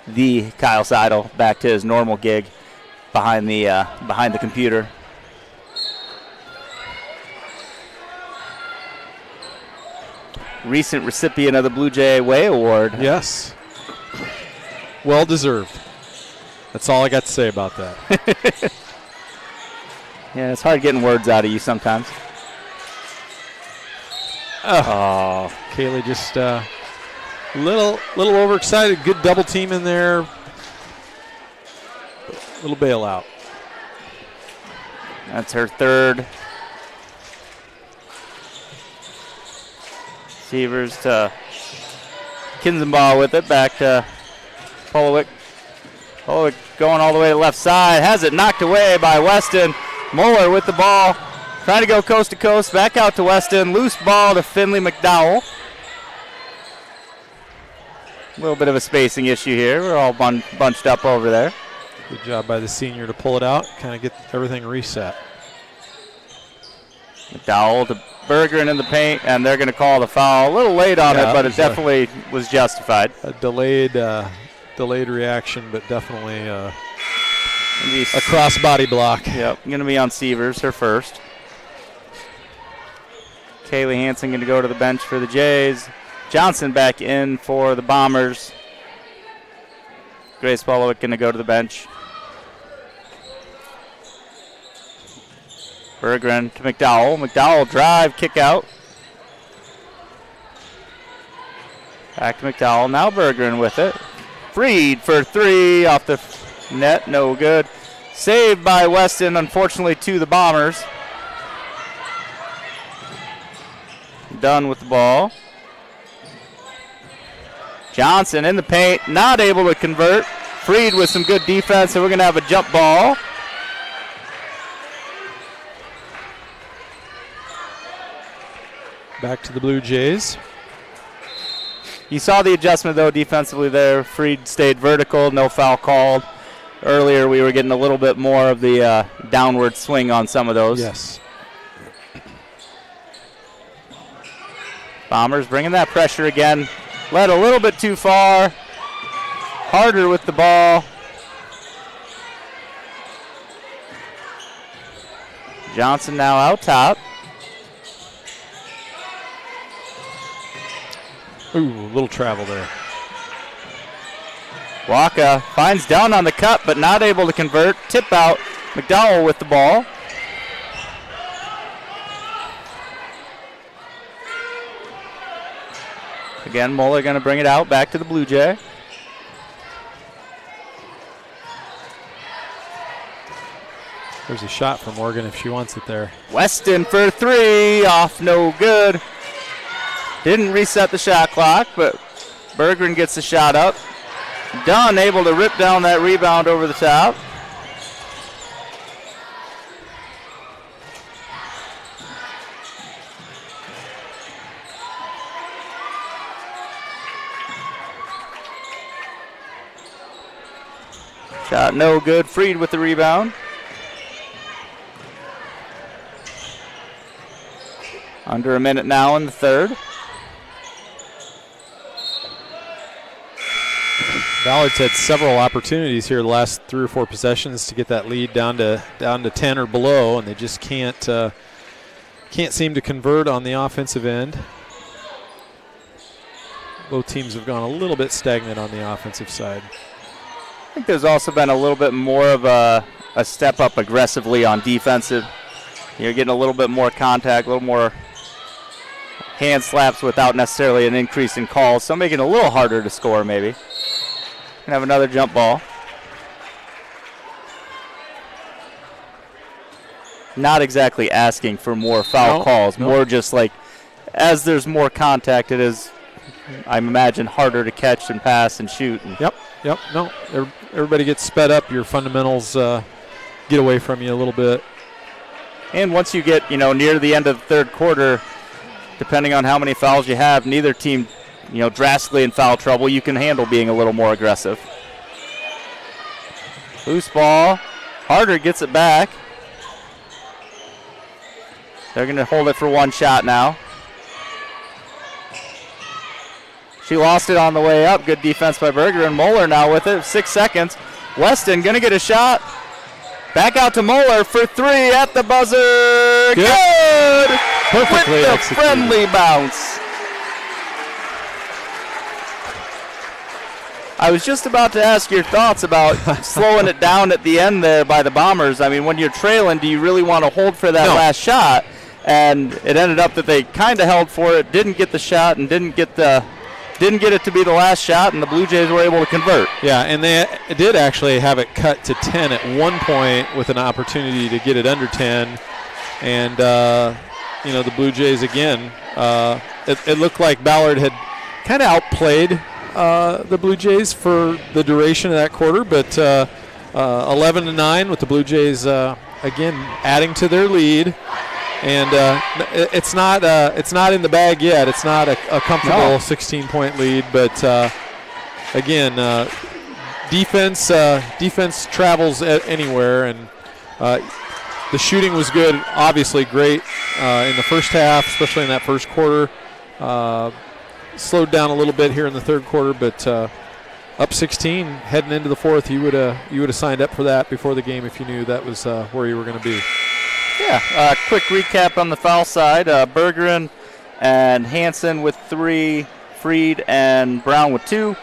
the Kyle Seidel back to his normal gig behind the computer. Recent recipient of the Blue Jay Way Award. Yes. Well deserved. That's all I got to say about that. Yeah, it's hard getting words out of you sometimes. Oh, Kaylee just little overexcited. Good double team in there. Little bailout. That's her 3rd. Receivers to Kinzenbaugh with it. Back to Polowick. Polowick going all the way to the left side. Has it knocked away by Weston. Moeller with the ball. Trying to go coast to coast. Back out to Weston. Loose ball to Finley McDowell. A little bit of a spacing issue here. We're all bunched up over there. Good job by the senior to pull it out, kind of get everything reset. McDowell to Bergeron in the paint, and they're going to call the foul. A little late on it, but it definitely was justified. A delayed reaction, but definitely a cross-body block. Yep, going to be on Sievers, her first. Kaylee Hansen going to go to the bench for the Jays. Johnson back in for the Bombers. Grace Polowick going to go to the bench. Bergeron to McDowell. McDowell drive, kick out. Back to McDowell. Now Bergeron with it. Freed for three off the net. No good. Saved by Weston, unfortunately, to the Bombers. Done with the ball. Johnson in the paint. Not able to convert. Freed with some good defense, and we're going to have a jump ball. Back to the Blue Jays. You saw the adjustment, though, defensively there. Freed stayed vertical, no foul called. Earlier, we were getting a little bit more of the downward swing on some of those. Yes. Bombers bringing that pressure again. Led a little bit too far. Harder with the ball. Johnson now out top. Ooh, a little travel there. Waka finds down on the cut, but not able to convert. Tip out. McDowell with the ball. Again, Moeller going to bring it out back to the Blue Jay. There's a shot for Morgan if she wants it there. Weston for three. Off, no good. Didn't reset the shot clock, but Bergeron gets the shot up. Dunn able to rip down that rebound over the top. Shot no good. Freed with the rebound. Under a minute now in the third. Ballard's had several opportunities here the last 3 or 4 possessions to get that lead down to 10 or below, and they just can't seem to convert on the offensive end. Both teams have gone a little bit stagnant on the offensive side. I think there's also been a little bit more of a step up aggressively on defensive. You're getting a little bit more contact, a little more hand slaps without necessarily an increase in calls, so making it a little harder to score maybe. Gonna have another jump ball. Not exactly asking for more foul calls, more just like as there's more contact, it is, I imagine, harder to catch and pass and shoot. And Yep. No, everybody gets sped up. Your fundamentals get away from you a little bit. And once you get, near the end of the third quarter, depending on how many fouls you have, neither team, drastically in foul trouble. You can handle being a little more aggressive. Loose ball. Harder gets it back. They're going to hold it for one shot now. She lost it on the way up. Good defense by Berger, and Moeller now with it. 6 seconds. Weston going to get a shot. Back out to Moeller for three at the buzzer. Good! Perfectly with the executed. Friendly bounce. I was just about to ask your thoughts about slowing it down at the end there by the Bombers. I mean, when you're trailing, do you really want to hold for that last shot? And it ended up that they kind of held for it, didn't get the shot, and didn't get it to be the last shot, and the Blue Jays were able to convert. Yeah, and they did actually have it cut to 10 at one point with an opportunity to get it under 10. And, the Blue Jays, again, it looked like Ballard had kind of outplayed the Blue Jays for the duration of that quarter, but 11-9 with the Blue Jays again adding to their lead. And it's not in the bag yet. It's not a comfortable 16-point lead, but again, defense travels anywhere, and the shooting was good. Obviously, great in the first half, especially in that first quarter. Slowed down a little bit here in the third quarter, but up 16 heading into the fourth. You would have signed up for that before the game if you knew that was where you were going to be. Yeah, quick recap on the foul side. Bergeron and Hansen with 3, Fried and Brown with 2.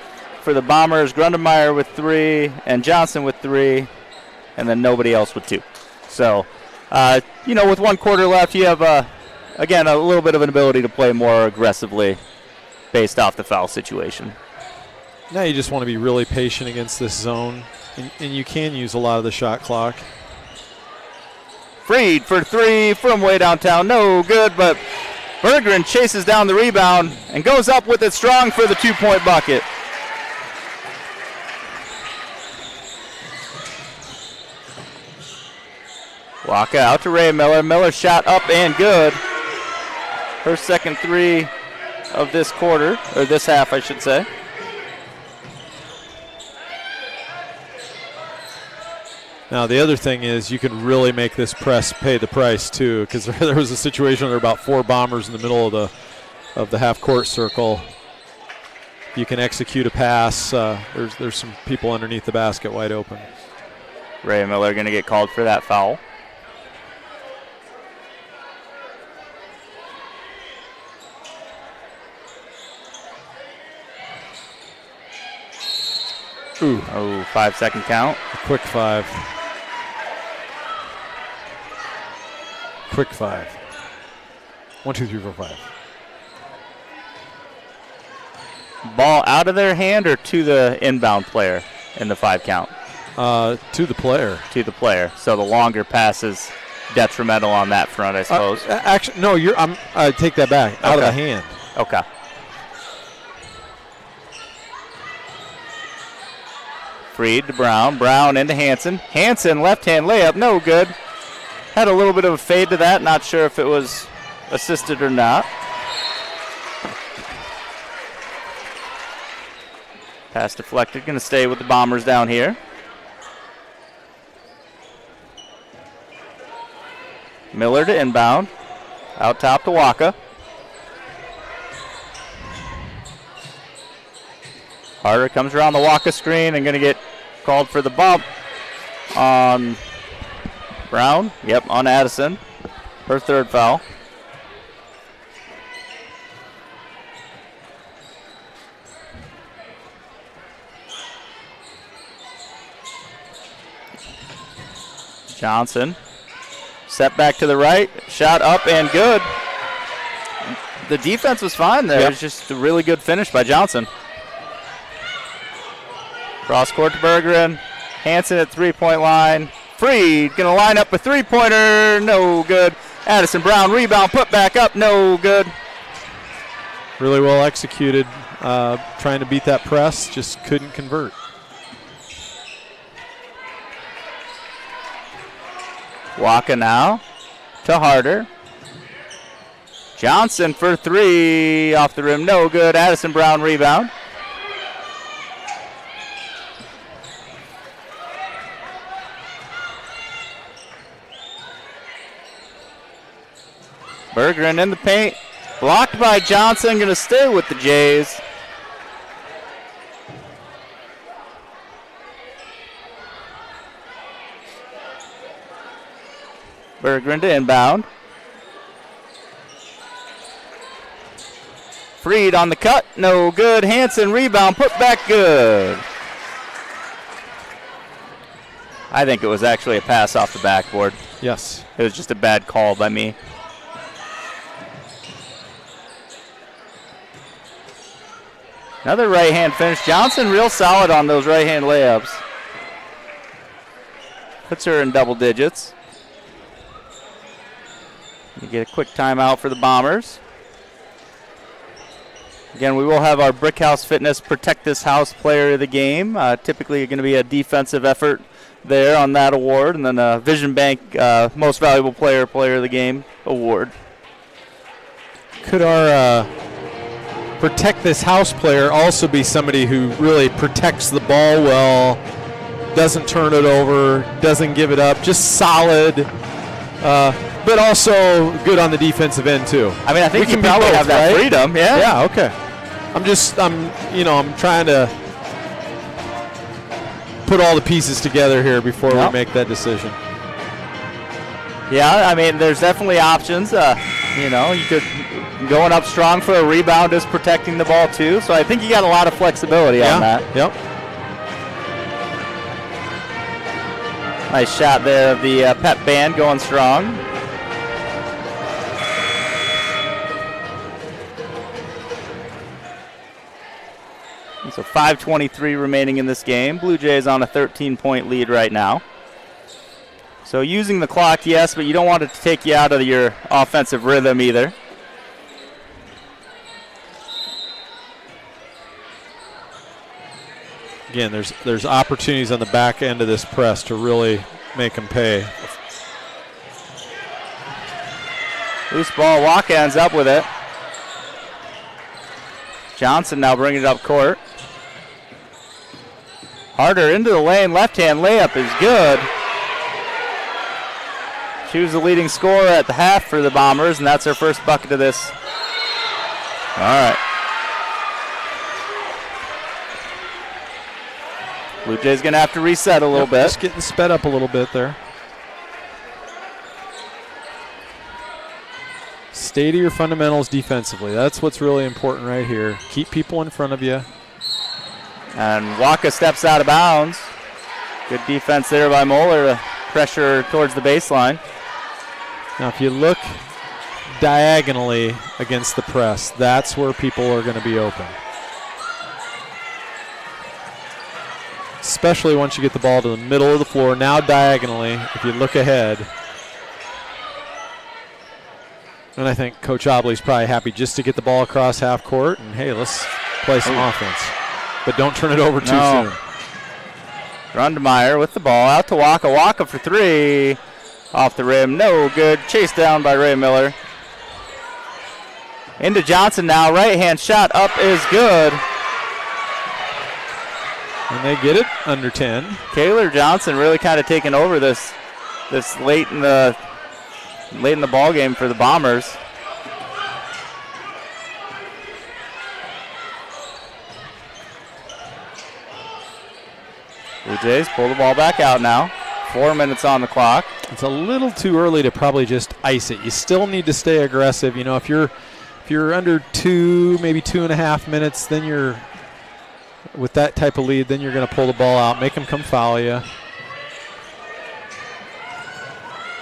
For the Bombers, Grundemeyer with 3 and Johnson with 3, and then nobody else with 2. So, with 1 quarter left, you have, again, a little bit of an ability to play more aggressively based off the foul situation. Now you just want to be really patient against this zone, and you can use a lot of the shot clock. Fried for 3 from way downtown. No good, but Bergeron chases down the rebound and goes up with it strong for the 2-point bucket. Waka out to Ray Miller. Miller shot up and good. Her second 3 of this quarter, or this half, I should say. Now, the other thing is you can really make this press pay the price, too, because there was a situation where there were about 4 Bombers in the middle of the half-court circle. You can execute a pass. There's some people underneath the basket wide open. Ray Miller going to get called for that foul. Ooh. Oh, 5-second count. A quick 5. Quick 5. 1, 2, 3, 4, 5. Ball out of their hand or to the inbound player in the 5 count? To the player. To the player. So the longer pass is detrimental on that front, I suppose. Actually, no. I take that back. Out of the hand. Okay. Fried to Brown. Brown into Hansen. Hansen, left-hand layup, no good. Had a little bit of a fade to that. Not sure if it was assisted or not. Pass deflected. Going to stay with the Bombers down here. Miller to inbound. Out top to Waka. Harder comes around the Waka screen and going to get called for the bump on Brown. Yep, on Addison. Her 3rd foul. Johnson. Set back to the right. Shot up and good. The defense was fine there. Yep. It was just a really good finish by Johnson. Cross court to Bergeron. Hansen at 3-point line. Fried going to line up a 3-pointer. No good. Addison Brown rebound. Put back up. No good. Really well executed. Trying to beat that press. Just couldn't convert. Waka now to Harder. Johnson for 3. Off the rim. No good. Addison Brown rebound. Bergeron in the paint. Blocked by Johnson. Going to stay with the Jays. Bergeron to inbound. Fried on the cut. No good. Hansen rebound. Put back good. I think it was actually a pass off the backboard. Yes. It was just a bad call by me. Another right-hand finish. Johnson real solid on those right-hand layups. Puts her in double digits. You get a quick timeout for the Bombers. Again, we will have our Brickhouse Fitness Protect This House Player of the Game. Typically going to be a defensive effort there on that award, and then a Vision Bank Most Valuable Player of the Game award. Could our Protect This House player also be somebody who really protects the ball well, doesn't turn it over, doesn't give it up, just solid, but also good on the defensive end too? I mean, I think you probably have that freedom. Yeah. Yeah. Okay. I'm trying to put all the pieces together here before we make that decision. Yeah, I mean, there's definitely options. You could going up strong for a rebound is protecting the ball too. So I think you got a lot of flexibility on that. Yep. Nice shot there of the pep band going strong. So 5:23 remaining in this game. Blue Jays on a 13-point lead right now. So using the clock, yes, but you don't want it to take you out of your offensive rhythm either. Again, there's opportunities on the back end of this press to really make them pay. Loose ball, Walk ends up with it. Johnson now bringing it up court. Harder into the lane, left-hand layup is good. She was the leading scorer at the half for the Bombers, and that's her first bucket of this. All right. Blue Jays going to have to reset a little bit. Just getting sped up a little bit there. Stay to your fundamentals defensively. That's what's really important right here. Keep people in front of you. And Waka steps out of bounds. Good defense there by Moeller to pressure towards the baseline. Now, if you look diagonally against the press, that's where people are going to be open. Especially once you get the ball to the middle of the floor. Now diagonally, if you look ahead. And I think Coach Obley's probably happy just to get the ball across half court. And, hey, let's play some offense. But don't turn it over too soon. Grundmeyer with the ball out to Waka. Waka for three. Off the rim. No good. Chased down by Ray Miller. Into Johnson now. Right-hand shot up is good. And they get it under 10. Kaylor Johnson really kind of taking over this late in the ball game for the Bombers. Blue Jays pull the ball back out now. 4 minutes on the clock. It's a little too early to probably just ice it. You still need to stay aggressive. You know, if you're under 2, maybe 2.5 minutes, then you're with that type of lead, then you're going to pull the ball out, make them come foul you.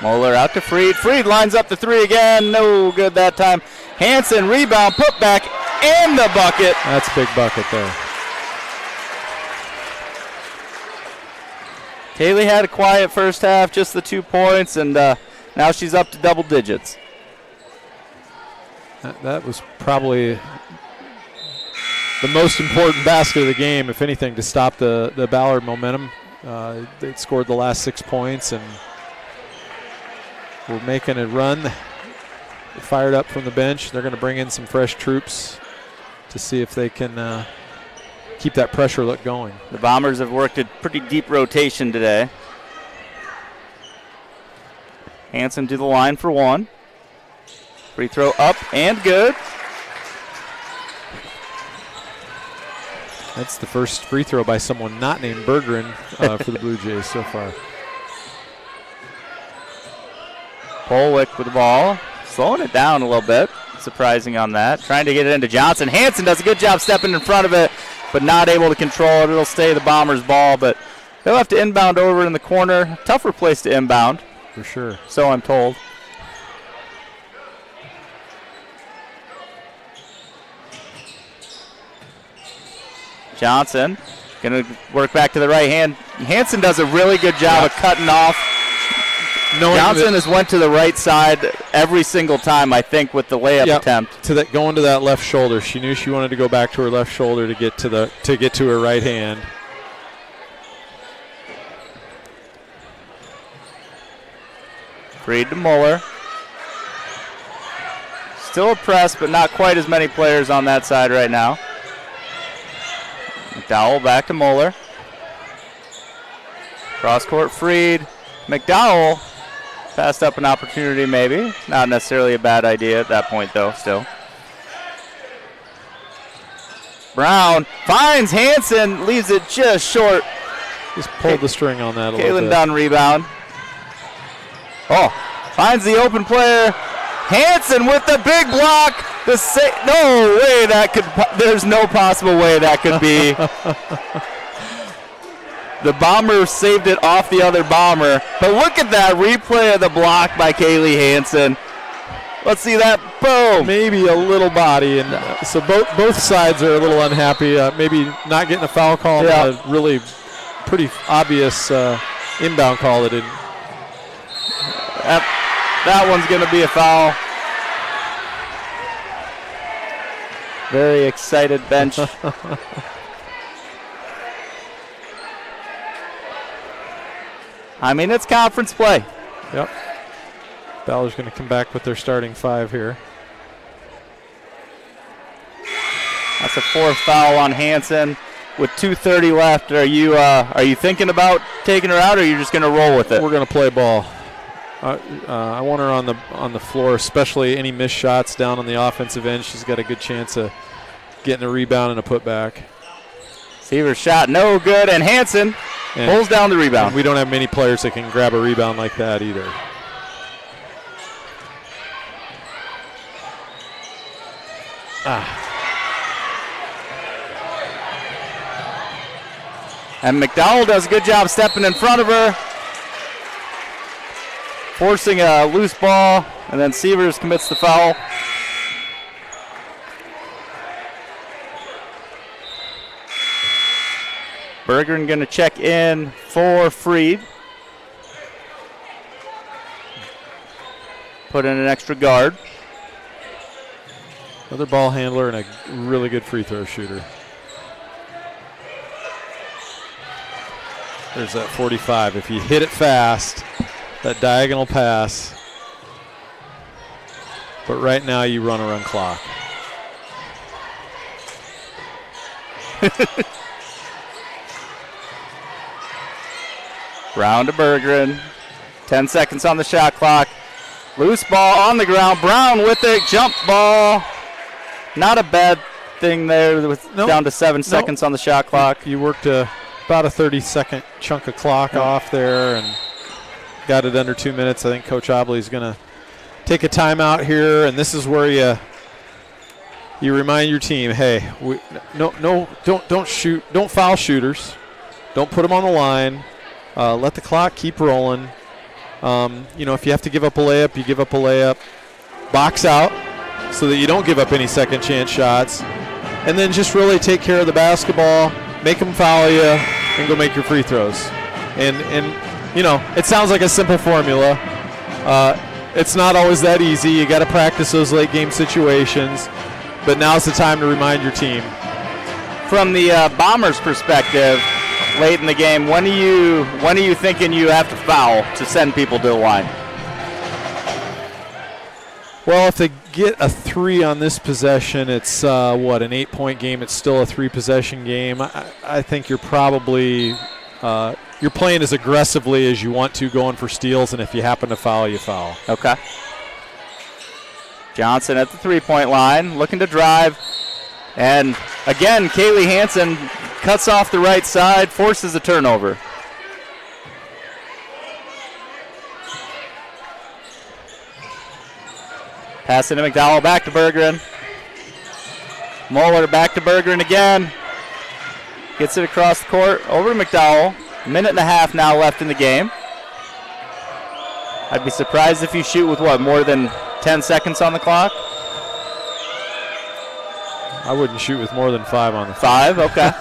Moeller out to Freed. Freed lines up the three again. No good that time. Hanson rebound, put back in the bucket. That's a big bucket there. Kaylee had a quiet first half, just the 2 points, and now she's up to double digits. That was probably the most important basket of the game, if anything, to stop the Ballard momentum. They scored the last 6 points, and we're making a run. They're fired up from the bench. They're going to bring in some fresh troops to see if they can keep that pressure look going. The Bombers have worked a pretty deep rotation today. Hanson to the line for one. Free throw up and good. That's the first free throw by someone not named Bergeron for the Blue Jays so far. Polwick with the ball. Slowing it down a little bit. Surprising on that. Trying to get it into Johnson. Hanson does a good job stepping in front of it, but not able to control it. It'll stay the Bombers' ball, but they'll have to inbound over in the corner. Tougher place to inbound. For sure. So I'm told. Johnson going to work back to the right hand. Hanson does a really good job of cutting off Johnson has went to the right side every single time, I think, with the layup attempt. Going to that left shoulder. She knew she wanted to go back to her left shoulder to get to her right hand. Freed to Muller. Still a press, but not quite as many players on that side right now. McDowell back to Muller. Cross court Freed. McDowell passed up an opportunity maybe. Not necessarily a bad idea at that point though, still. Brown finds Hanson, leaves it just short. Just pulled the string on that a little bit. Kaylin Dunn rebound. Oh, finds the open player. Hanson with the big block. No way that could. There's no possible way that could be. The Bomber saved it off the other Bomber. But look at that replay of the block by Kaylee Hanson. Let's see that. Boom. Maybe a little body, and so both sides are a little unhappy. Maybe not getting a foul call. Yeah. A really pretty obvious inbound call that didn't. That one's going to be a foul. Very excited bench. I mean, it's conference play. Yep. Ballard's going to come back with their starting five here. That's a fourth foul on Hanson with 2:30 left. Are you thinking about taking her out, or are you just going to roll with it? We're going to play ball. I want her on the floor, especially any missed shots down on the offensive end. She's got a good chance of getting a rebound and a putback. Seaver's shot no good, and Hanson pulls down the rebound. We don't have many players that can grab a rebound like that either. And McDowell does a good job stepping in front of her, forcing a loose ball, and then Seavers commits the foul. Bergeron going to check in for Freed. Put in an extra guard. Another ball handler and a really good free throw shooter. There's that 45. If you hit it fast, that diagonal pass. But right now you run a run clock. Brown to Bergeron. 10 seconds on the shot clock. Loose ball on the ground. Brown with it. Jump ball. Not a bad thing there with down to 7 seconds on the shot clock. You worked about a 30-second chunk of clock off there and got it under 2 minutes. I think Coach Obley's going to take a timeout here, and this is where you remind your team, hey, don't shoot, don't foul shooters, don't put them on the line. Let the clock keep rolling. If you have to give up a layup, you give up a layup. Box out so that you don't give up any second chance shots. And then just really take care of the basketball, make them foul you, and go make your free throws. And it sounds like a simple formula. It's not always that easy. You got to practice those late game situations. But now's the time to remind your team. From the Bombers' perspective, late in the game, when are you thinking you have to foul to send people to the line? Well, if they get a 3 on this possession, it's an 8-point game. It's still a 3-possession game. I think you're probably you're playing as aggressively as you want to, going for steals, and if you happen to foul, you foul. Okay. Johnson at the 3-point line, looking to drive. And again, Kaylee Hanson cuts off the right side, forces a turnover. Passing to McDowell, back to Bergeron. Muller back to Bergeron again. Gets it across the court, over to McDowell. 1.5 minutes now left in the game. I'd be surprised if you shoot with more than 10 seconds on the clock? I wouldn't shoot with more than 5 on the clock. 5, okay.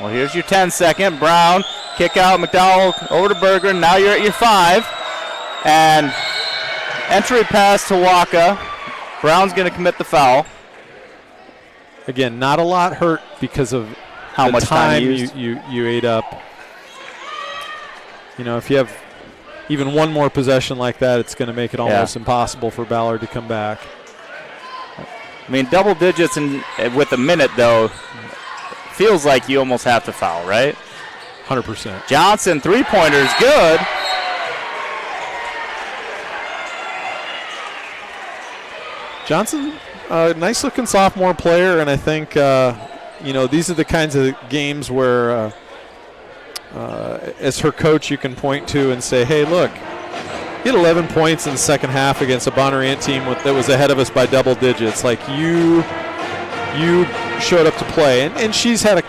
Well, here's your 10-second. Brown, kick out, McDowell over to Berggren. Now you're at your 5. And entry pass to Waka. Brown's going to commit the foul. Again, not a lot hurt because of how much time you ate up. You know, if you have even one more possession like that, it's going to make it almost impossible for Ballard to come back. I mean, double digits with a minute, though, feels like you almost have to foul, right? 100%. Johnson, three-pointer's good. Johnson, nice-looking sophomore player, and I think, you know, these are the kinds of games where, as her coach, you can point to and say, hey, look, he had 11 points in the second half against a Bonner-Ant team that was ahead of us by double digits. Like, you showed up to play. And she's had a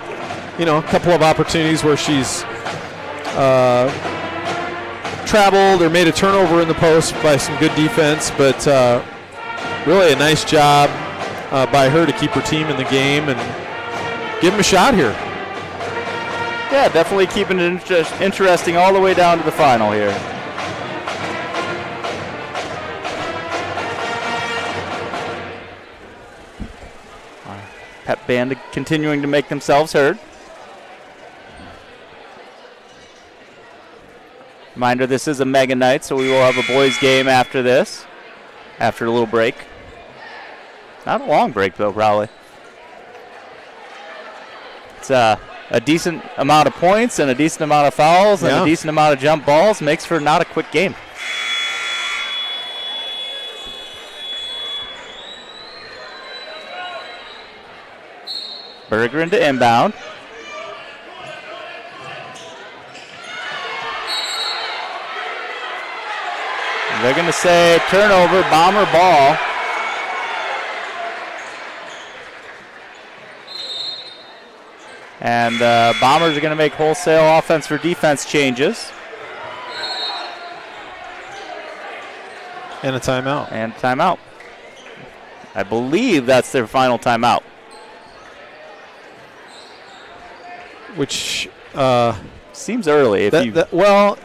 couple of opportunities where she's traveled or made a turnover in the post by some good defense, but really a nice job by her to keep her team in the game and give them a shot here. Yeah, definitely keeping it interesting all the way down to the final here. Pep Band continuing to make themselves heard. Reminder, this is a mega night, so we will have a boys game after this, after a little break. Not a long break, though, probably. It's a decent amount of points and a decent amount of fouls and a decent amount of jump balls. Makes for not a quick game. Berggren to inbound. They're going to say turnover, Bomber ball. And Bombers are going to make wholesale offense for defense changes. And a timeout. And a timeout. I believe that's their final timeout. Which seems early. Well,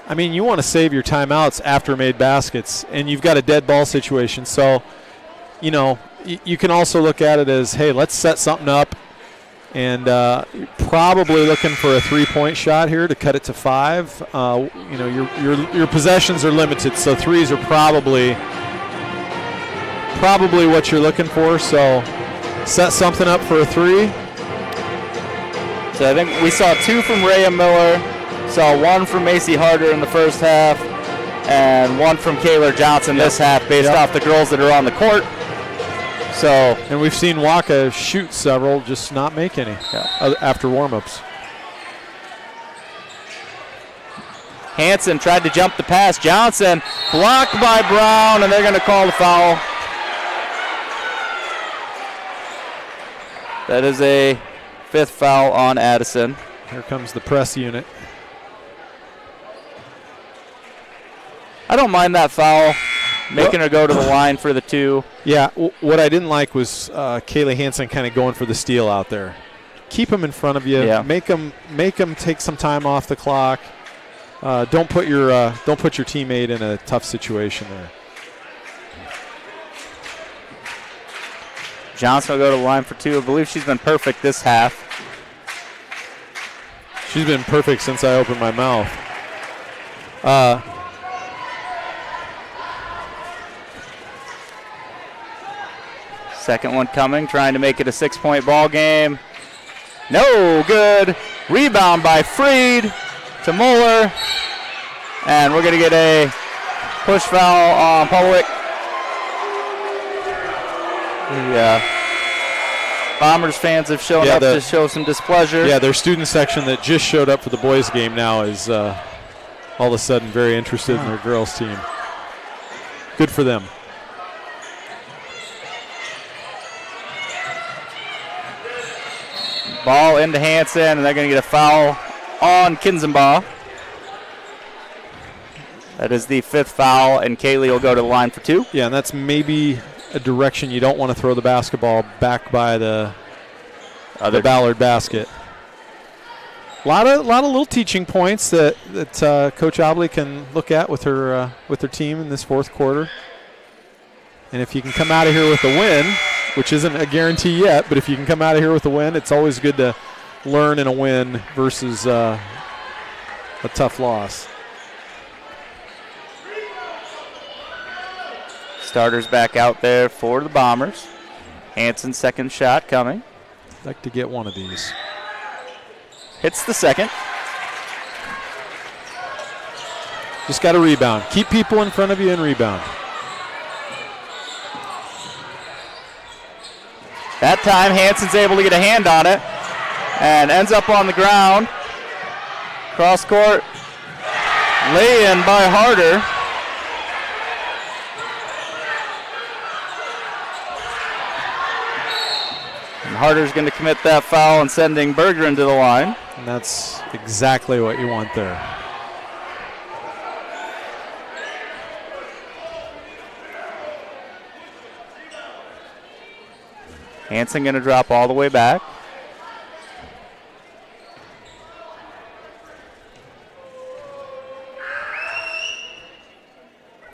I mean, you want to save your timeouts after made baskets, and you've got a dead ball situation. So, you know, you can also look at it as, hey, let's set something up, and probably looking for a three-point shot here to cut it to 5. You know, your possessions are limited, so threes are probably what you're looking for. So, set something up for a 3. So I think we saw 2 from Rhea Miller, saw 1 from Macy Harder in the first half, and 1 from Kayla Johnson this half based off the girls that are on the court. So, and we've seen Waka shoot several, just not make any after warm-ups. Hanson tried to jump the pass. Johnson blocked by Brown, and they're going to call the foul. That is a 5th foul on Addison. Here comes the press unit. I don't mind that foul, making her go to the line for the 2. Yeah, what I didn't like was Kaylee Hanson kind of going for the steal out there. Keep them in front of you. Yeah. Make them take some time off the clock. Don't put your teammate in a tough situation there. Johnson will go to the line for 2. I believe she's been perfect this half. She's been perfect since I opened my mouth. Second one coming, trying to make it a 6-point ball game. No good. Rebound by Freed to Mueller. And we're going to get a push foul on Public. Bombers fans have shown up to show some displeasure. Yeah, their student section that just showed up for the boys game now is all of a sudden very interested in their girls team. Good for them. Ball into Hanson, and they're going to get a foul on Kinzenbaugh. That is the 5th foul, and Kaylee will go to the line for 2. Yeah, and that's maybe a direction you don't want to throw the basketball back by the Ballard basket. A lot of little teaching points that Coach Obley can look at with her team in this fourth quarter. And if you can come out of here with a win, which isn't a guarantee yet, but if you can come out of here with a win, it's always good to learn in a win versus a tough loss. Starters back out there for the Bombers. Hansen, second shot coming. I'd like to get one of these. Hits the second. Just got to rebound. Keep people in front of you and rebound. That time, Hansen's able to get a hand on it and ends up on the ground. Cross court. Lay-in by Harder. And Harder's going to commit that foul and sending Bergeron to the line. And that's exactly what you want there. Hansen going to drop all the way back.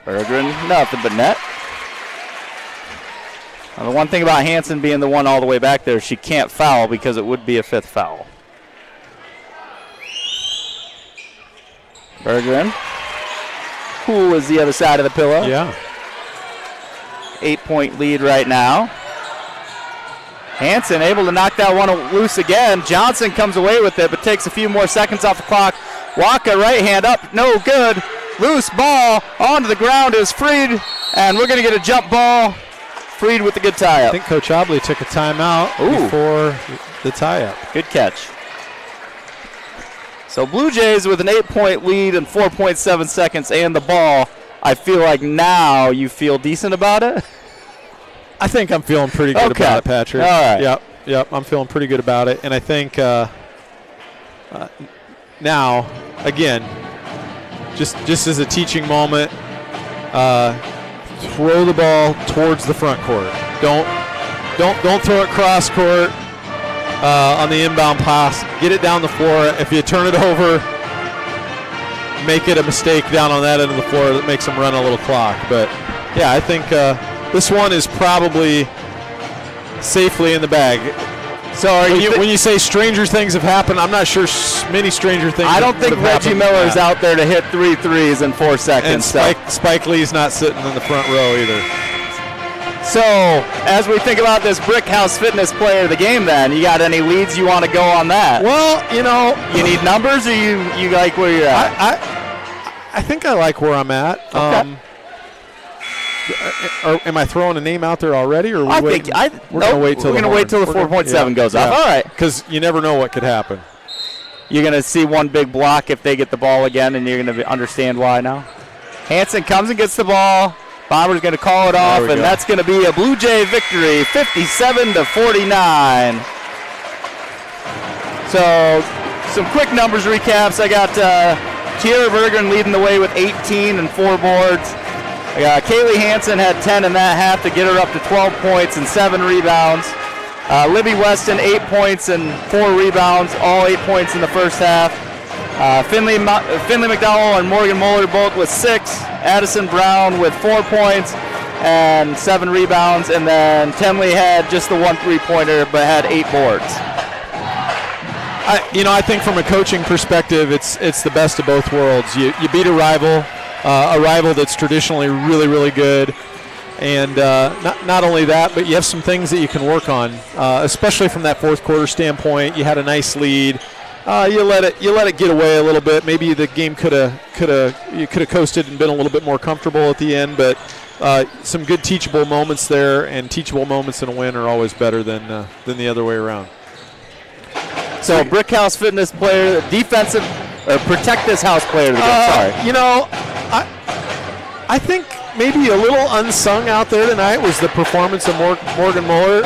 Bergeron, nothing but net. Now, the one thing about Hansen being the one all the way back there, she can't foul because it would be a fifth foul. Bergeron. Who is the other side of the pillow? Yeah. 8-point lead right now. Hansen able to knock that one loose again. Johnson comes away with it, but takes a few more seconds off the clock. Waka right hand up, no good. Loose ball onto the ground is Freed, and we're going to get a jump ball. Freed with the good tie-up. I think Coach Obley took a timeout before the tie-up. Good catch. So Blue Jays with an 8-point lead and 4.7 seconds and the ball. I feel like now you feel decent about it? I think I'm feeling pretty good about it, Patrick. All right. Yep, I'm feeling pretty good about it. And I think now, again, just as a teaching moment, throw the ball towards the front court. Don't throw it cross court on the inbound pass. Get it down the floor. If you turn it over, make it a mistake down on that end of the floor that makes them run a little clock. But, yeah, I think this one is probably safely in the bag. So when you say stranger things have happened, I'm not sure many stranger things. I don't think Reggie Miller is out there to hit 3 threes in 4 seconds. And Spike Lee's not sitting in the front row either. So as we think about this Brickhouse Fitness player of the game, then you got any leads you want to go on that? Well, you need numbers, or you like where you're at? I think I like where I'm at. Okay. Am I throwing a name out there already, or we're going to wait till the 4.7 goes off. All right, because you never know what could happen. You're going to see one big block if they get the ball again, and you're going to understand why now. Hansen comes and gets the ball. Bomber's going to call it off, and that's going to be a Blue Jay victory, 57-49. So some quick numbers recaps. I got Kiera Bergeron leading the way with 18 and 4 boards. Kaylee Hansen had 10 in that half to get her up to 12 points and 7 rebounds. Libby Weston, 8 points and 4 rebounds, all 8 points in the first half. Finley McDowell and Morgan Muller both with 6. Addison Brown with 4 points and 7 rebounds. And then Tenley had just the 1 3-pointer but had 8 boards. I think from a coaching perspective, it's the best of both worlds. You beat a rival that's traditionally really, really good. And not only that, but you have some things that you can work on, especially from that fourth quarter standpoint. You had a nice lead. You let it get away a little bit. Maybe the game could have coasted and been a little bit more comfortable at the end. But some good teachable moments there, and teachable moments in a win are always better than the other way around. So Brickhouse Fitness player, defensive, or protect this house player. Sorry. I think maybe a little unsung out there tonight was the performance of Morgan Muller.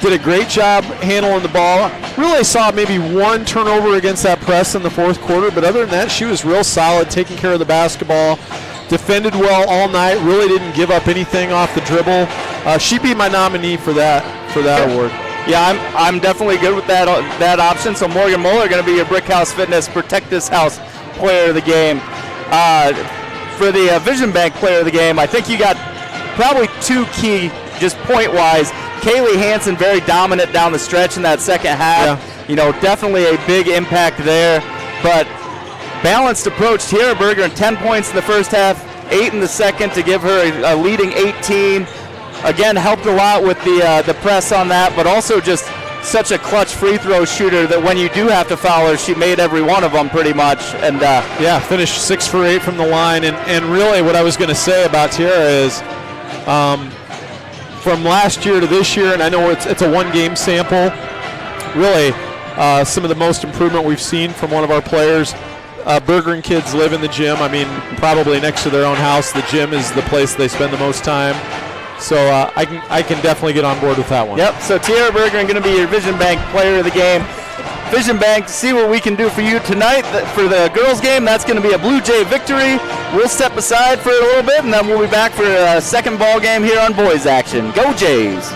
Did a great job handling the ball. Really saw maybe 1 turnover against that press in the fourth quarter, but other than that, she was real solid, taking care of the basketball. Defended well all night. Really didn't give up anything off the dribble. She'd be my nominee for that award. Yeah, I'm definitely good with that option. So Morgan Muller going to be your Brickhouse Fitness Protect This House player of the game. For the Vision Bank player of the game, I think you got probably two key, just point-wise. Kaylee Hansen very dominant down the stretch in that second half. Yeah. Definitely a big impact there. But balanced approach. Tierra Berger, 10 points in the first half, 8 in the second to give her a leading 18. Again, helped a lot with the press on that, but also just such a clutch free throw shooter that when you do have to foul her, she made every one of them pretty much. And finished 6 for 8 from the line. And really what I was going to say about Tierra is from last year to this year, and I know it's a one-game sample, really some of the most improvement we've seen from one of our players. Berger and kids live in the gym. I mean, probably next to their own house. The gym is the place they spend the most time. So I can definitely get on board with that one. Yep, so Tierra Berger going to be your Vision Bank player of the game. Vision Bank, see what we can do for you tonight. For the girls game, that's going to be a Blue Jay victory. We'll step aside for a little bit, and then we'll be back for a second ball game here on Boys Action. Go Jays!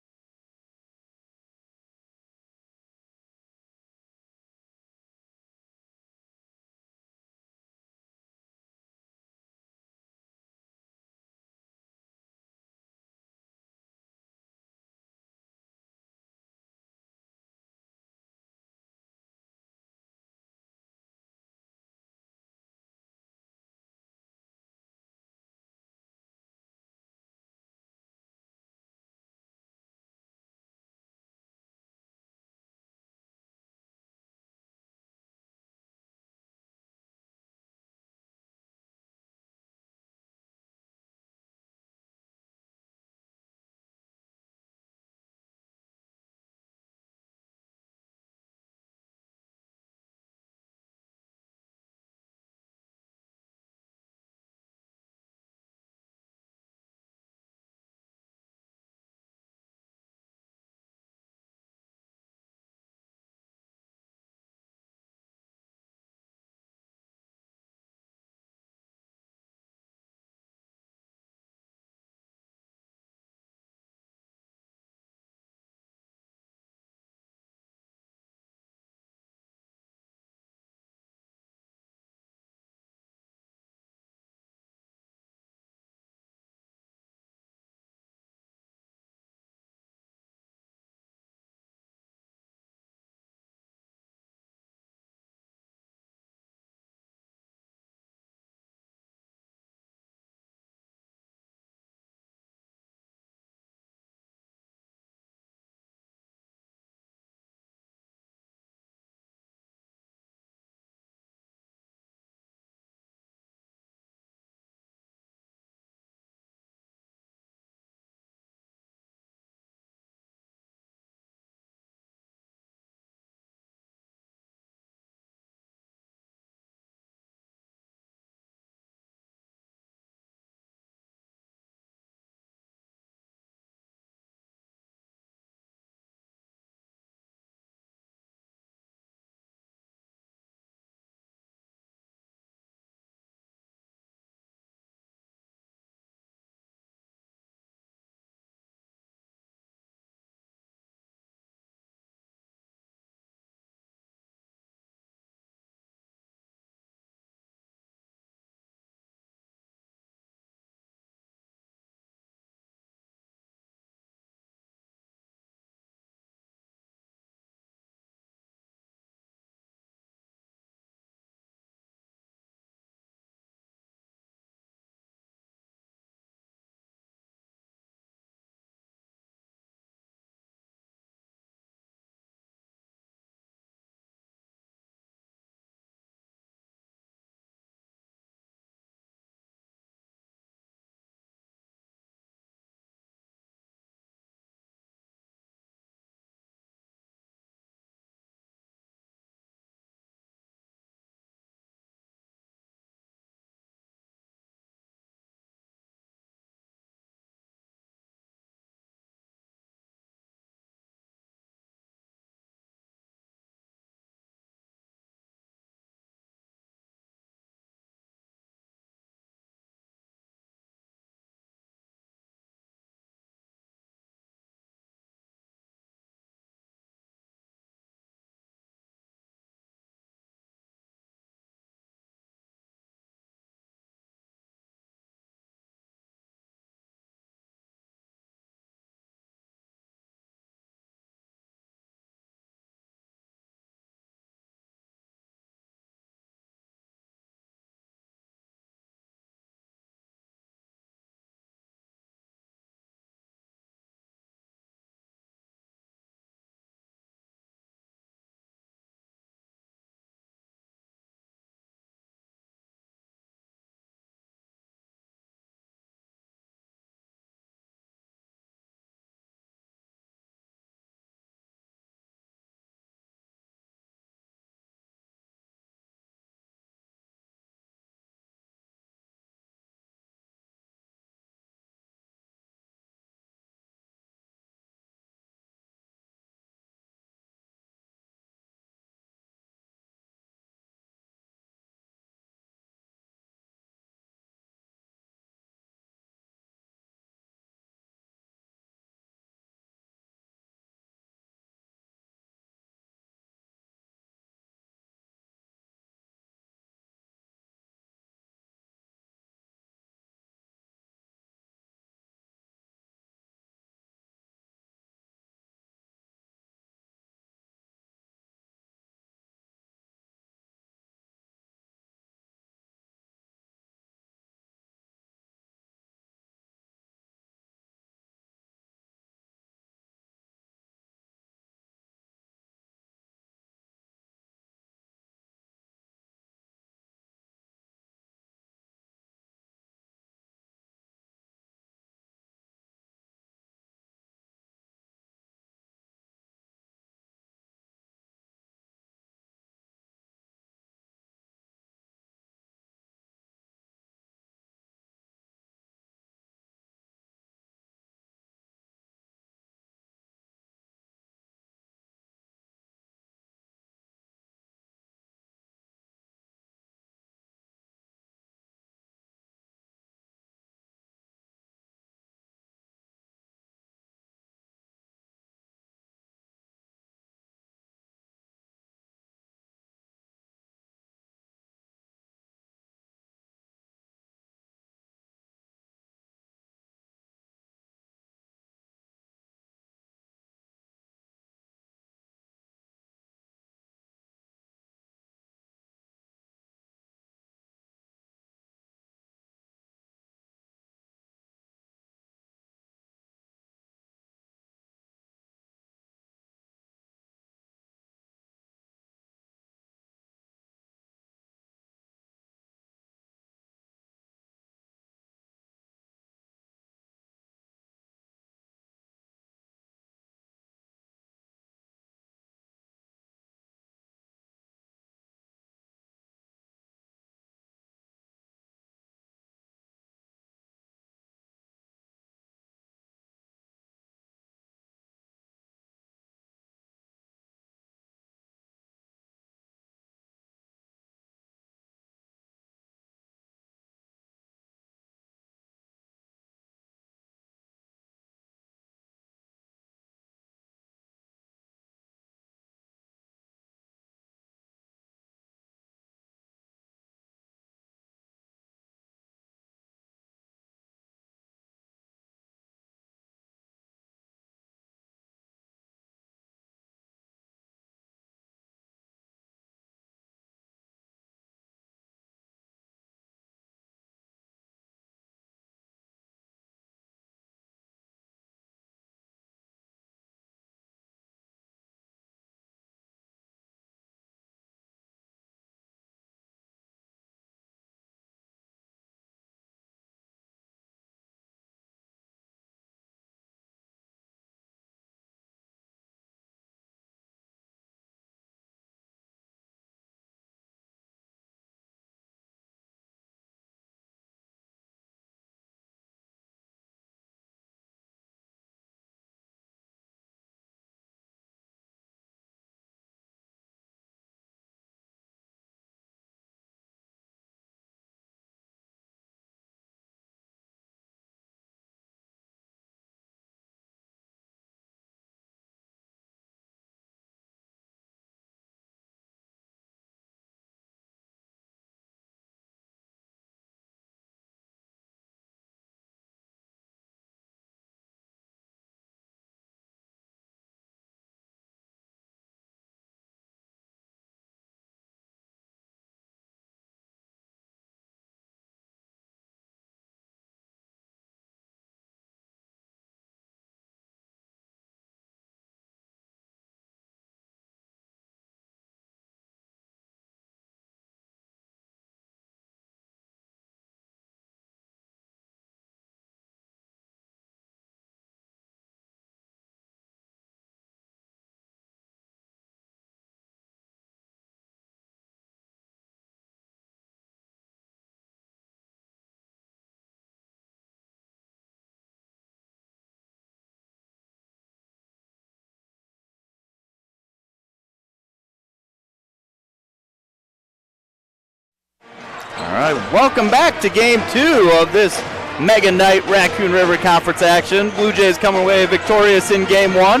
right, welcome back to Game 2 of this Mega Night Raccoon River Conference action. Blue Jays coming away victorious in Game 1.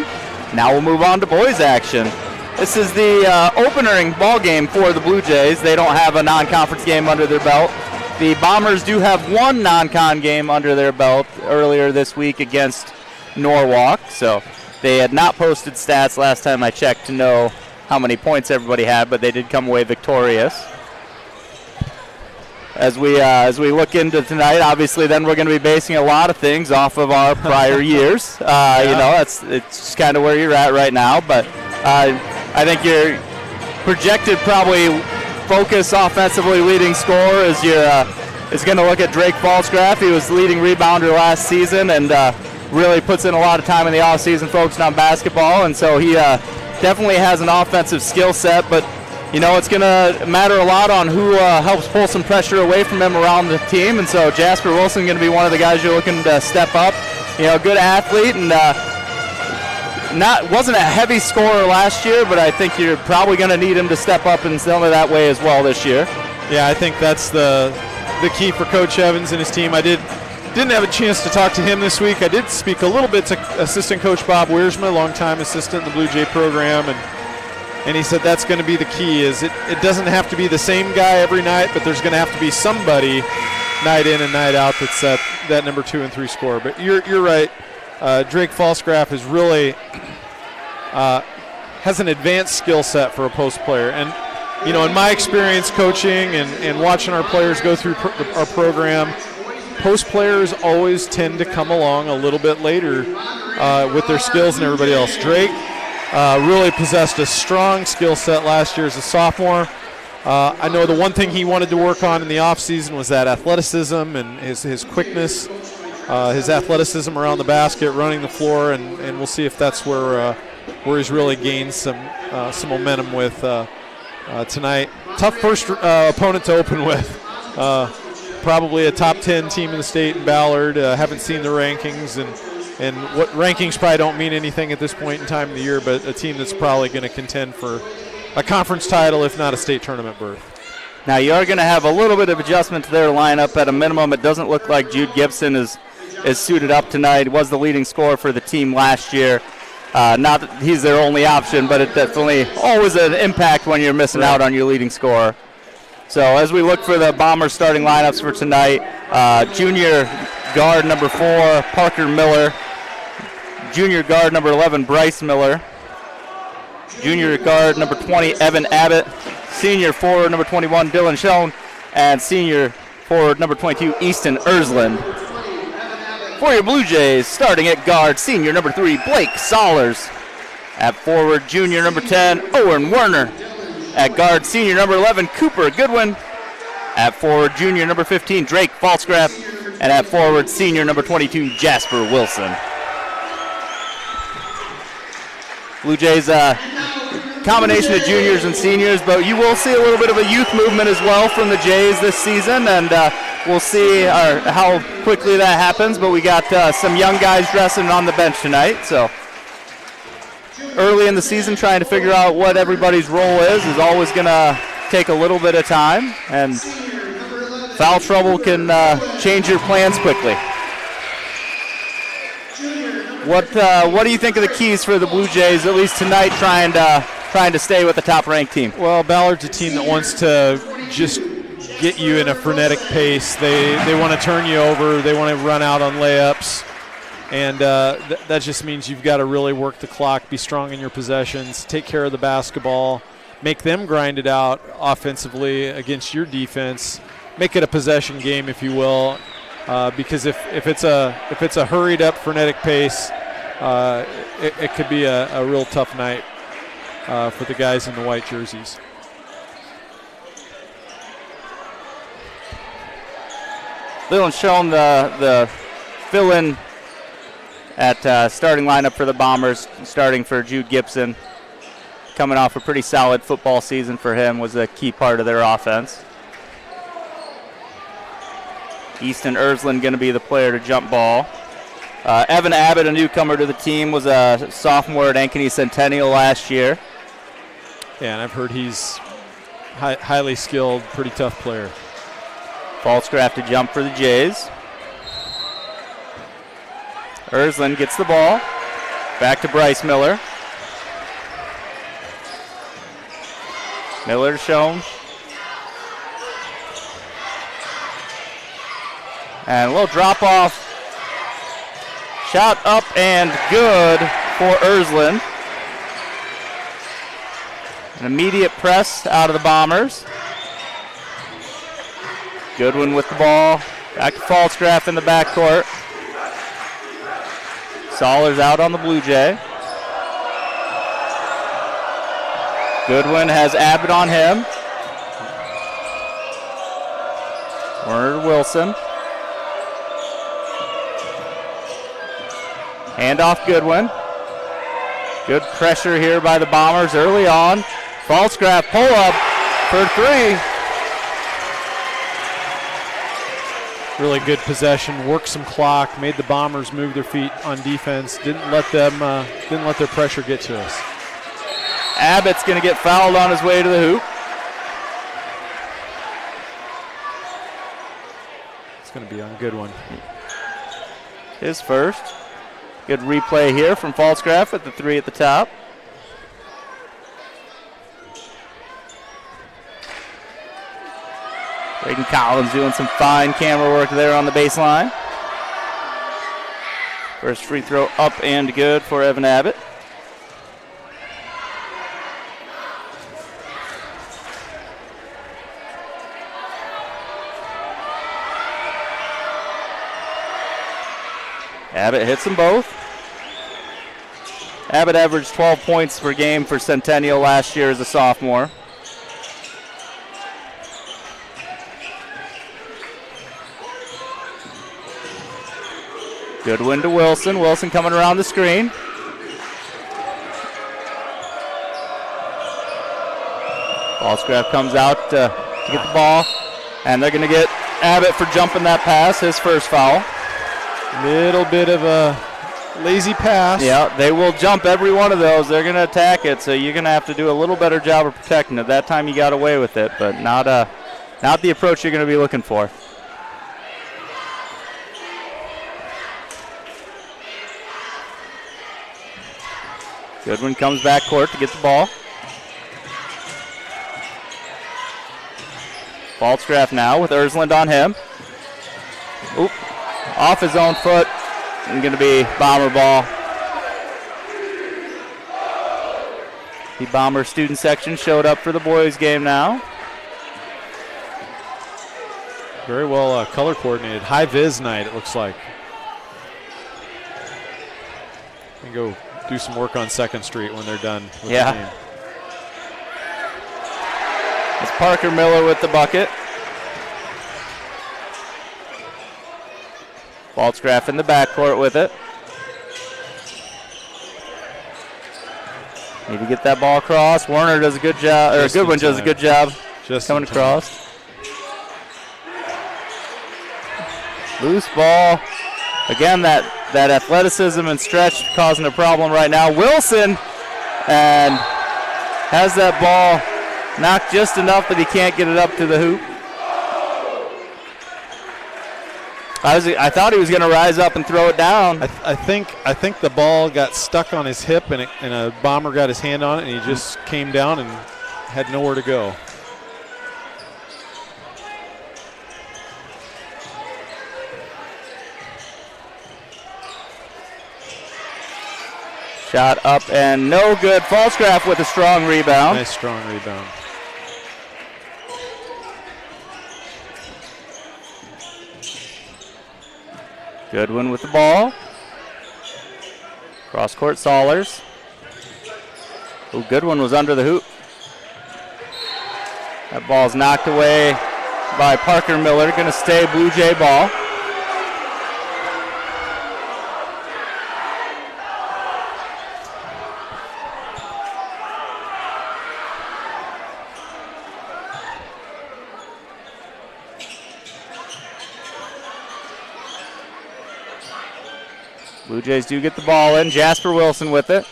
Now we'll move on to boys action. This is the opening ball game for the Blue Jays. They don't have a non-conference game under their belt. The Bombers do have one non-con game under their belt earlier this week against Norwalk. So they had not posted stats last time I checked to know how many points everybody had, but they did come away victorious. As we look into tonight, obviously, then we're going to be basing a lot of things off of our prior years. You know, it's just kind of where you're at right now. But I think your projected probably focus offensively leading scorer is going to look at Drake Falsgraf. He was the leading rebounder last season and really puts in a lot of time in the offseason focusing on basketball. And so he definitely has an offensive skill set, but you know, it's going to matter a lot on who helps pull some pressure away from him around the team. And so Jasper Wilson going to be one of the guys you're looking to step up. You know, good athlete and wasn't a heavy scorer last year, but I think you're probably going to need him to step up in some of that way as well this year. Yeah, I think that's the key for Coach Evans and his team. I didn't have a chance to talk to him this week. I did speak a little bit to assistant coach Bob Wiersma, longtime assistant in the Blue Jay program, and he said that's going to be the key. Is it doesn't have to be the same guy every night, but there's going to have to be somebody night in and night out that's that number 2 and 3 scorer. But you're right. Drake Falsgraf is really has an advanced skill set for a post player. And, you know, in my experience coaching and watching our players go through our program, post players always tend to come along a little bit later with their skills than everybody else. Drake really possessed a strong skill set last year as a sophomore. I know the one thing he wanted to work on in the offseason was that athleticism and his quickness, his athleticism around the basket, running the floor, and we'll see if that's where he's really gained some momentum with tonight. Tough first opponent to open with. Probably a top 10 team in the state in Ballard. Haven't seen the rankings, and what rankings probably don't mean anything at this point in time of the year, but a team that's probably going to contend for a conference title, if not a state tournament berth. Now you are going to have a little bit of adjustment to their lineup. At a minimum, it doesn't look like Jude Gibson is suited up tonight. He was the leading scorer for the team last year. Not that he's their only option, but it definitely always an impact when you're missing out on your leading scorer. So as we look for the Bombers starting lineups for tonight, junior guard number 4, Parker Miller. Junior guard number 11, Bryce Miller. Junior guard number 20, Evan Abbott. Senior forward number 21, Dylan Schoen. And senior forward number 22, Easton Ersland. For your Blue Jays, starting at guard, senior number 3, Blake Sollers. At forward, junior number 10, Owen Werner. At guard, senior number 11, Cooper Goodwin. At forward, junior number 15, Drake Falsgraf. And at forward, senior number 22, Jasper Wilson. Blue Jays, combination of juniors and seniors, but you will see a little bit of a youth movement as well from the Jays this season, and we'll see how quickly that happens. But we got some young guys dressing on the bench tonight, so early in the season trying to figure out what everybody's role is always going to take a little bit of time, and foul trouble can change your plans quickly. What do you think of the keys for the Blue Jays, at least tonight, trying to stay with the top-ranked team? Well, Ballard's a team that wants to just get you in a frenetic pace. They want to turn you over. They want to run out on layups. And that just means you've got to really work the clock, be strong in your possessions, take care of the basketball, make them grind it out offensively against your defense, make it a possession game, if you will. Because if it's a hurried up frenetic pace, it could be a real tough night for the guys in the white jerseys. Dylan Schoen, the fill-in at starting lineup for the Bombers, starting for Jude Gibson. Coming off a pretty solid football season for him, was a key part of their offense. Easton Ersland going to be the player to jump ball. Evan Abbott, a newcomer to the team, was a sophomore at Ankeny Centennial last year. Yeah, and I've heard he's highly skilled, pretty tough player. Falscraft to jump for the Jays. Ersland gets the ball. Back to Bryce Miller. Miller shown. And a little drop off. Shot up and good for Ersland. An immediate press out of the Bombers. Goodwin with the ball. Back to Falscraft in the backcourt. Sollers out on the Blue Jay. Goodwin has Abbott on him. Werner to Wilson. Handoff Goodwin. Good pressure here by the Bombers early on. Falscraft pull up for three. Really good possession, worked some clock, made the Bombers move their feet on defense. Didn't let their pressure get to us. Abbott's going to get fouled on his way to the hoop. It's going to be on a good one. His first. Good replay here from Falscraft with the three at the top. Braden Collins doing some fine camera work there on the baseline. First free throw up and good for Evan Abbott. Abbott hits them both. Abbott averaged 12 points per game for Centennial last year as a sophomore. Goodwin to Wilson. Wilson coming around the screen. Falscraft comes out to get the ball. And they're going to get Abbott for jumping that pass, his first foul. Little bit of a lazy pass. Yeah, they will jump every one of those. They're going to attack it, so you're going to have to do a little better job of protecting it. That time you got away with it, but not the approach you're going to be looking for. Goodwin comes back court to get the ball. Falscraft now with Ersland on him. Oop. Off his own foot, and going to be Bomber ball. The Bomber student section showed up for the boys game now. Very well color coordinated. High vis night, it looks like. And go do some work on 2nd Street when they're done with the game. It's Parker Miller with the bucket. Falscraft in the backcourt with it. Need to get that ball across. Werner does a good job, or Goodwin does a good job coming across. Loose ball. Again, that athleticism and stretch causing a problem right now. Wilson and has that ball knocked just enough that he can't get it up to the hoop. I thought he was going to rise up and throw it down. I think the ball got stuck on his hip, and a Bomber got his hand on it, and he just came down and had nowhere to go. Shot up and no good. Falscraft with a strong rebound. Nice strong rebound. Goodwin with the ball. Cross court Sollers. Oh, Goodwin was under the hoop. That ball's knocked away by Parker Miller. Going to stay Blue Jay ball. Blue Jays do get the ball in. Jasper Wilson with it.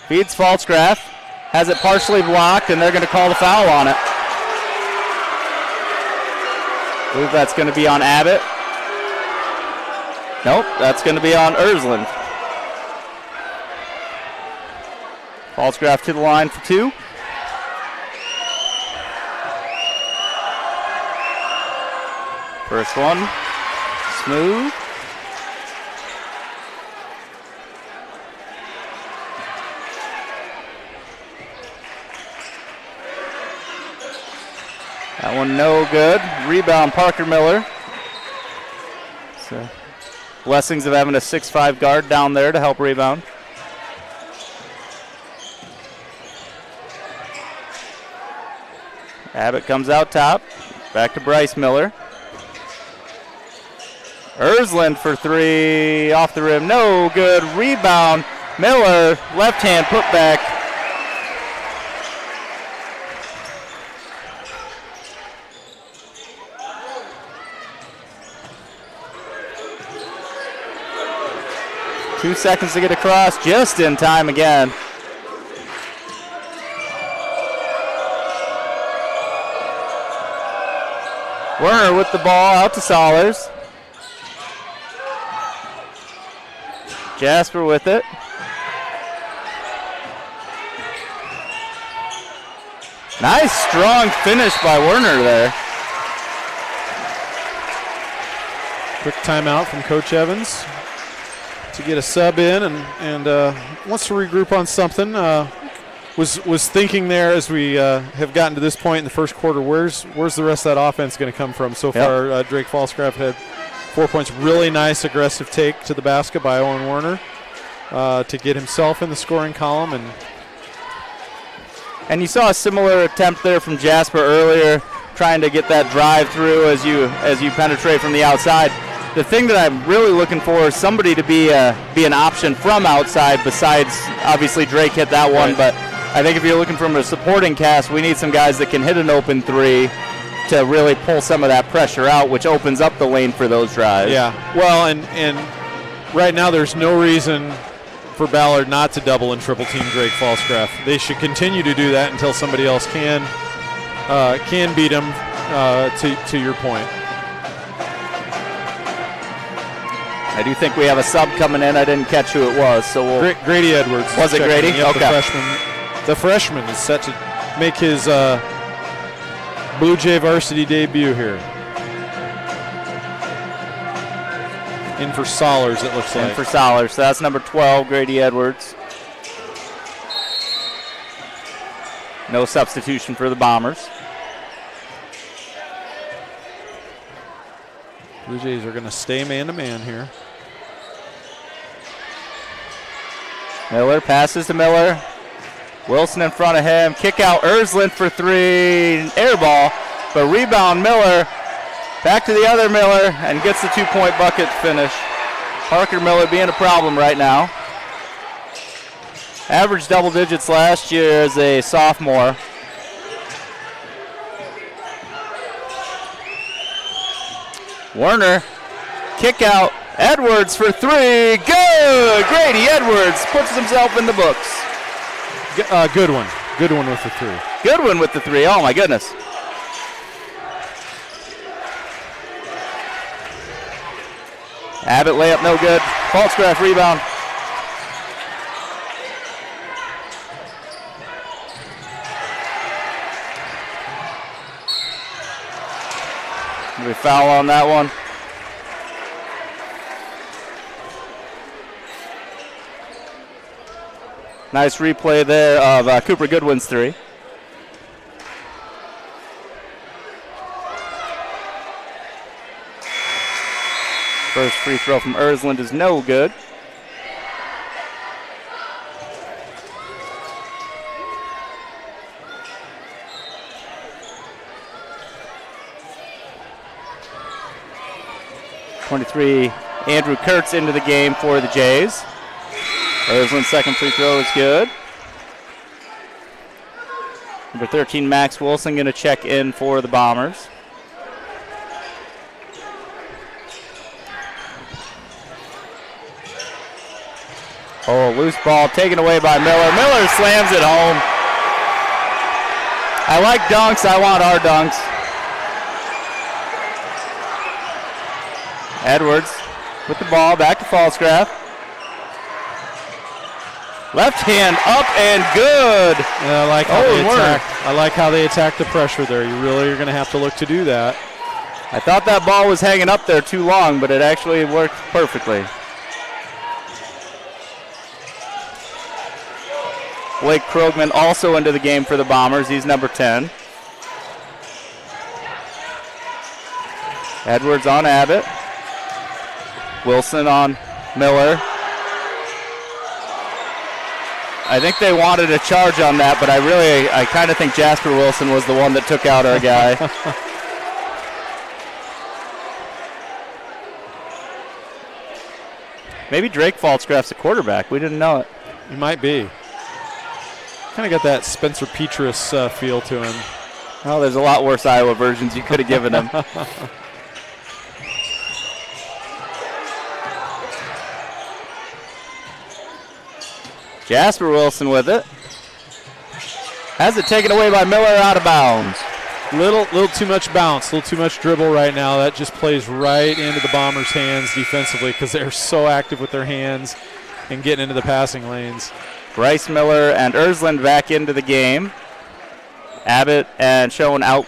Feeds Falscraft. Has it partially blocked, and they're going to call the foul on it. I believe that's going to be on Abbott. Nope, that's going to be on Ersland. Falsgraf to the line for 2. First one, smooth. That one no good. Rebound, Parker Miller. So, blessings of having a 6'5" guard down there to help rebound. Abbott comes out top. Back to Bryce Miller. Ersland for 3. Off the rim. No good. Rebound. Miller. Left hand put back. Two seconds to get across, just in time again. Werner with the ball out to Sollers. Jasper with it. Nice strong finish by Werner there. Quick timeout from Coach Evans to get a sub in and wants to regroup on something. Was thinking there as we have gotten to this point in the first quarter, where's the rest of that offense going to come from? So far, Drake Falsgraf had 4 points. Really nice aggressive take to the basket by Owen Werner to get himself in the scoring column. And you saw a similar attempt there from Jasper earlier, trying to get that drive through as you penetrate from the outside. The thing that I'm really looking for is somebody to be an option from outside besides, obviously, Drake hit that one, but I think if you're looking from a supporting cast, we need some guys that can hit an open 3 to really pull some of that pressure out, which opens up the lane for those drives. Yeah, well, and right now there's no reason for Ballard not to double and triple team Drake Falsgraf. They should continue to do that until somebody else can beat him, to your point. I do think we have a sub coming in. I didn't catch who it was, so we'll. Grady Edwards. Was it Grady? Yep, okay. The freshman is set to make his Bluejay varsity debut here. In for Sollers, it looks like. In for Sollers. So that's number 12, Grady Edwards. No substitution for the Bombers. Bluejays are going to stay man-to-man here. Miller passes to Miller. Wilson in front of him. Kick out Ersland for 3. Air ball. But rebound Miller. Back to the other Miller and gets the 2-point bucket finish. Parker Miller being a problem right now. Averaged double digits last year as a sophomore. Werner, kick out, Edwards for 3, good! Grady Edwards puts himself in the books. Good one with the 3. Good one with the 3, oh my goodness. Abbott layup no good, Falsgraf rebound. We foul on that one. Nice replay there of Cooper Goodwin's 3. First free throw from Ersland is no good. .23 Andrew Kurtz into the game for the Jays. Ersland's second free throw is good. Number 13 Max Wilson going to check in for the Bombers. Oh, loose ball taken away by Miller. Miller slams it home. I like dunks. I want our dunks. Edwards with the ball, back to Falsgraf. Left hand up and good. Yeah, I like how they attack the pressure there. You really are going to have to look to do that. I thought that ball was hanging up there too long, but it actually worked perfectly. Blake Krogman also into the game for the Bombers. He's number 10. Edwards on Abbott. Wilson on Miller. I think they wanted a charge on that, but I kind of think Jasper Wilson was the one that took out our guy. Maybe Drake Falsgraf's a quarterback. We didn't know it. He might be. Kind of got that Spencer Petrus feel to him. Well, there's a lot worse Iowa versions you could have given him. Jasper Wilson with it. Has it taken away by Miller, out of bounds. Little too much bounce, little too much dribble right now. That just plays right into the Bombers' hands defensively because they're so active with their hands and getting into the passing lanes. Bryce Miller and Ersland back into the game. Abbott and Schoen out.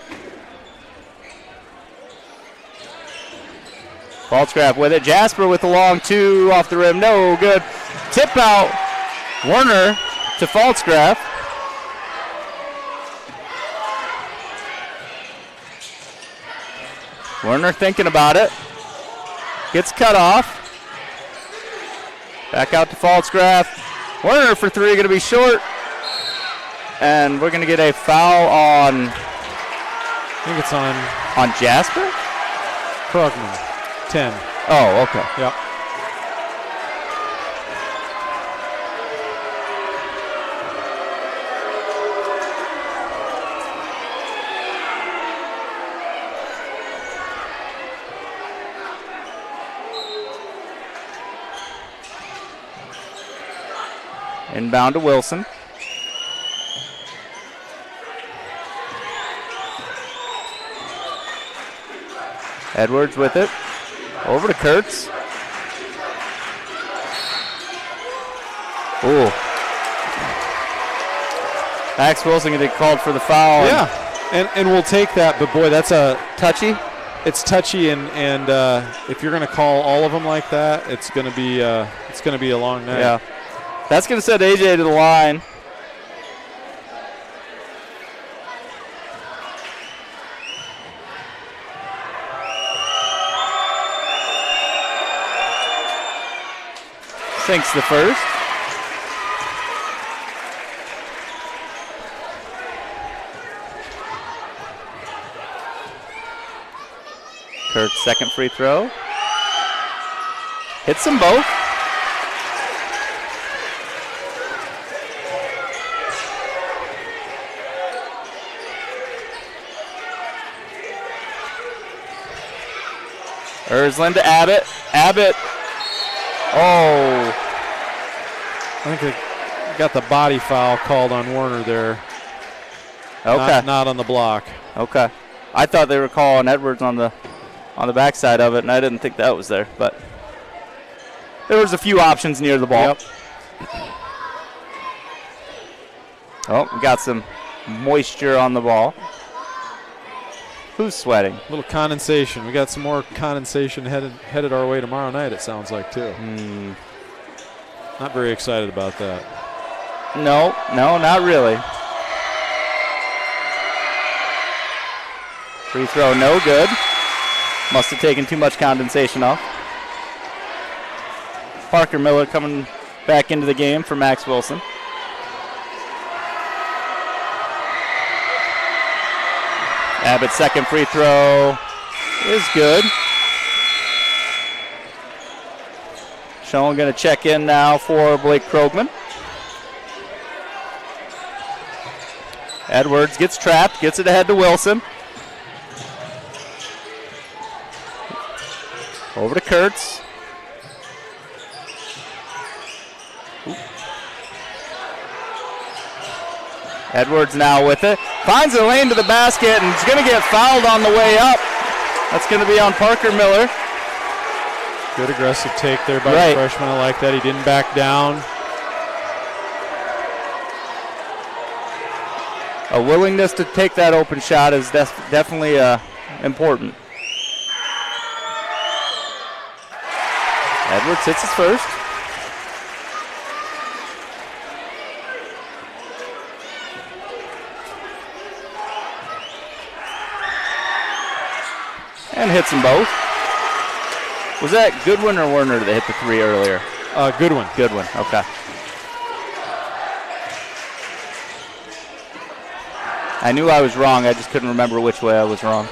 Falsgraf with it. Jasper with the long two off the rim. No good. Tip out. Werner to Falsgraf. Werner thinking about it. Gets cut off. Back out to Falsgraf. Werner for three, going to be short. And we're going to get a foul on... I think it's on Jasper? Krogman, 10. Oh, okay. Yep. Inbound to Wilson. Edwards with it. Over to Kurtz. Ooh. Max Wilson going to get called for the foul. Yeah, and we'll take that, but boy, that's a touchy. It's touchy, and if you're going to call all of them like that, it's going to be a long night. Yeah, that's going to send AJ to the line. Sinks the first. Kurt's second free throw. Hits them both. Ersland to Abbott. Abbott. Oh. I think they got the body foul called on Werner there. Okay. Not on the block. Okay. I thought they were calling Edwards on the backside of it, and I didn't think that was there. But there was a few options near the ball. Yep. Oh, we got some moisture on the ball. Who's sweating? A little condensation. We got some more condensation headed our way tomorrow night, it sounds like, too. Not very excited about that. No, not really. Free throw, no good. Must have taken too much condensation off. Parker Miller coming back into the game for Max Wilson. Abbott's second free throw is good. Schoen going to check in now for Blake Krogman. Edwards gets trapped, gets it ahead to Wilson. Over to Kurtz. Edwards now with it. Finds a lane to the basket and is going to get fouled on the way up. That's going to be on Parker Miller. Good aggressive take there by the freshman. I like that. He didn't back down. A willingness to take that open shot is definitely important. Edwards hits his first. And hits them both. Was that Goodwin or Werner that hit the three earlier? Goodwin. Goodwin, okay. I knew I was wrong. I just couldn't remember which way I was wrong.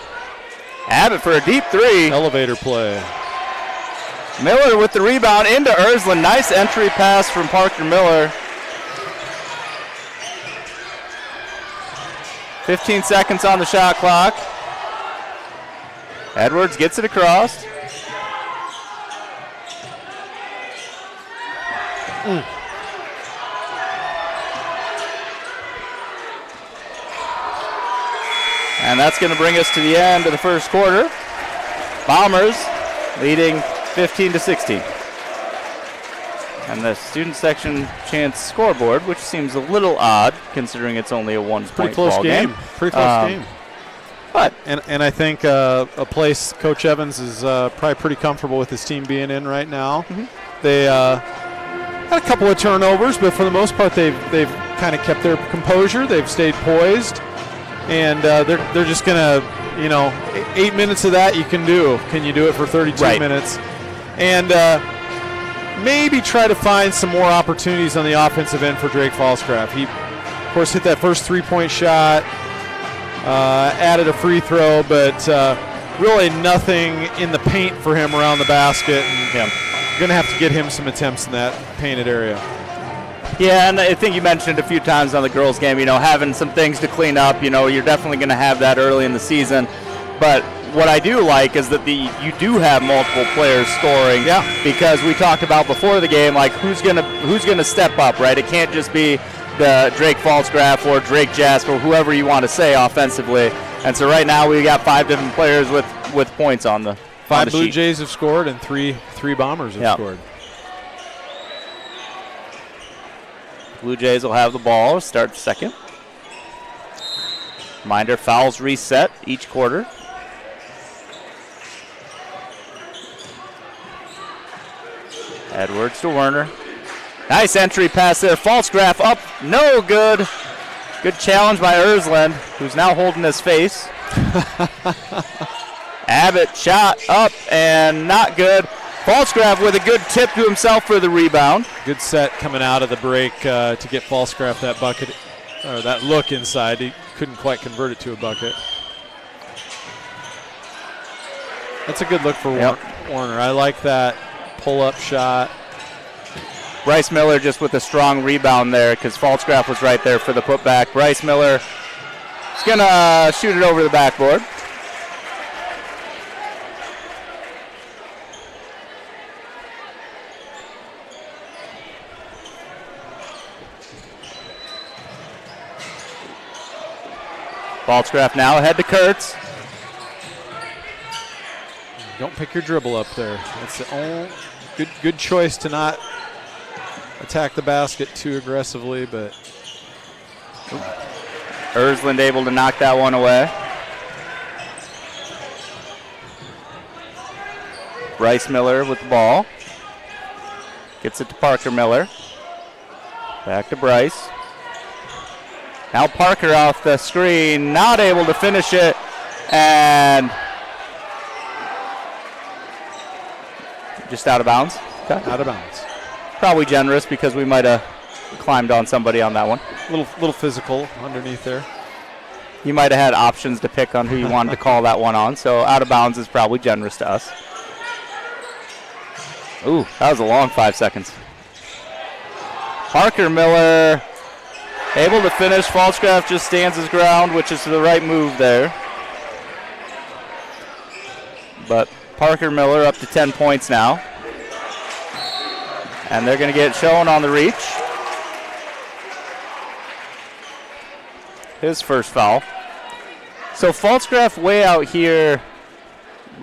Abbott for a deep three. Elevator play. Miller with the rebound into Ersland. Nice entry pass from Parker Miller. 15 seconds on the shot clock. Edwards gets it across. And that's going to bring us to the end of the first quarter. Bombers leading 15-16. And the student section chants scoreboard, which seems a little odd considering it's only a one-point ball game. Pretty close game. But and I think a place Coach Evans is probably pretty comfortable with his team being in right now. Mm-hmm. They had a couple of turnovers, but for the most part they've kind of kept their composure. They've stayed poised, and they're just gonna, 8 minutes of that you can do. Can you do it for 32 minutes? And maybe try to find some more opportunities on the offensive end for Drake Falscraft. He, of course, hit that first three-point shot. Added a free throw, but really nothing in the paint for him around the basket. And going to have to get him some attempts in that painted area. Yeah, and I think you mentioned a few times on the girls' game, having some things to clean up. You're definitely going to have that early in the season. But what I do like is that you do have multiple players scoring. Yeah. Because we talked about before the game, like who's gonna step up, right? It can't just be the Drake Falsgraf or Drake Jasper, whoever you want to say offensively. And so right now we got 5 different players with points on the 5 Blue Jays have scored and three Bombers have scored. Blue Jays will have the ball, start second. Reminder, fouls reset each quarter. Edwards to Werner. Nice entry pass there. Falsgraf up, no good. Good challenge by Ersland, who's now holding his face. Abbott shot up and not good. Falsgraf with a good tip to himself for the rebound. Good set coming out of the break to get Falsgraf that bucket, or that look inside. He couldn't quite convert it to a bucket. That's a good look for Warner. I like that pull-up shot. Bryce Miller just with a strong rebound there because Falsgraf was right there for the putback. Bryce Miller is going to shoot it over the backboard. Falsgraf now ahead to Kurtz. Don't pick your dribble up there. That's the only good choice to not attack the basket too aggressively, but Ersland able to knock that one away. Bryce Miller with the ball. Gets it to Parker Miller. Back to Bryce. Now Parker off the screen, not able to finish it, and just out of bounds. Okay. Out of bounds. Probably generous because we might have climbed on somebody on that one. Little physical underneath there. You might have had options to pick on who you wanted to call that one on, so out of bounds is probably generous to us. Ooh, that was a long 5 seconds. Parker Miller able to finish. Falsgraf just stands his ground, which is the right move there. But Parker Miller up to 10 points now. And they're going to get shown on the reach. His first foul. So Falsgraf way out here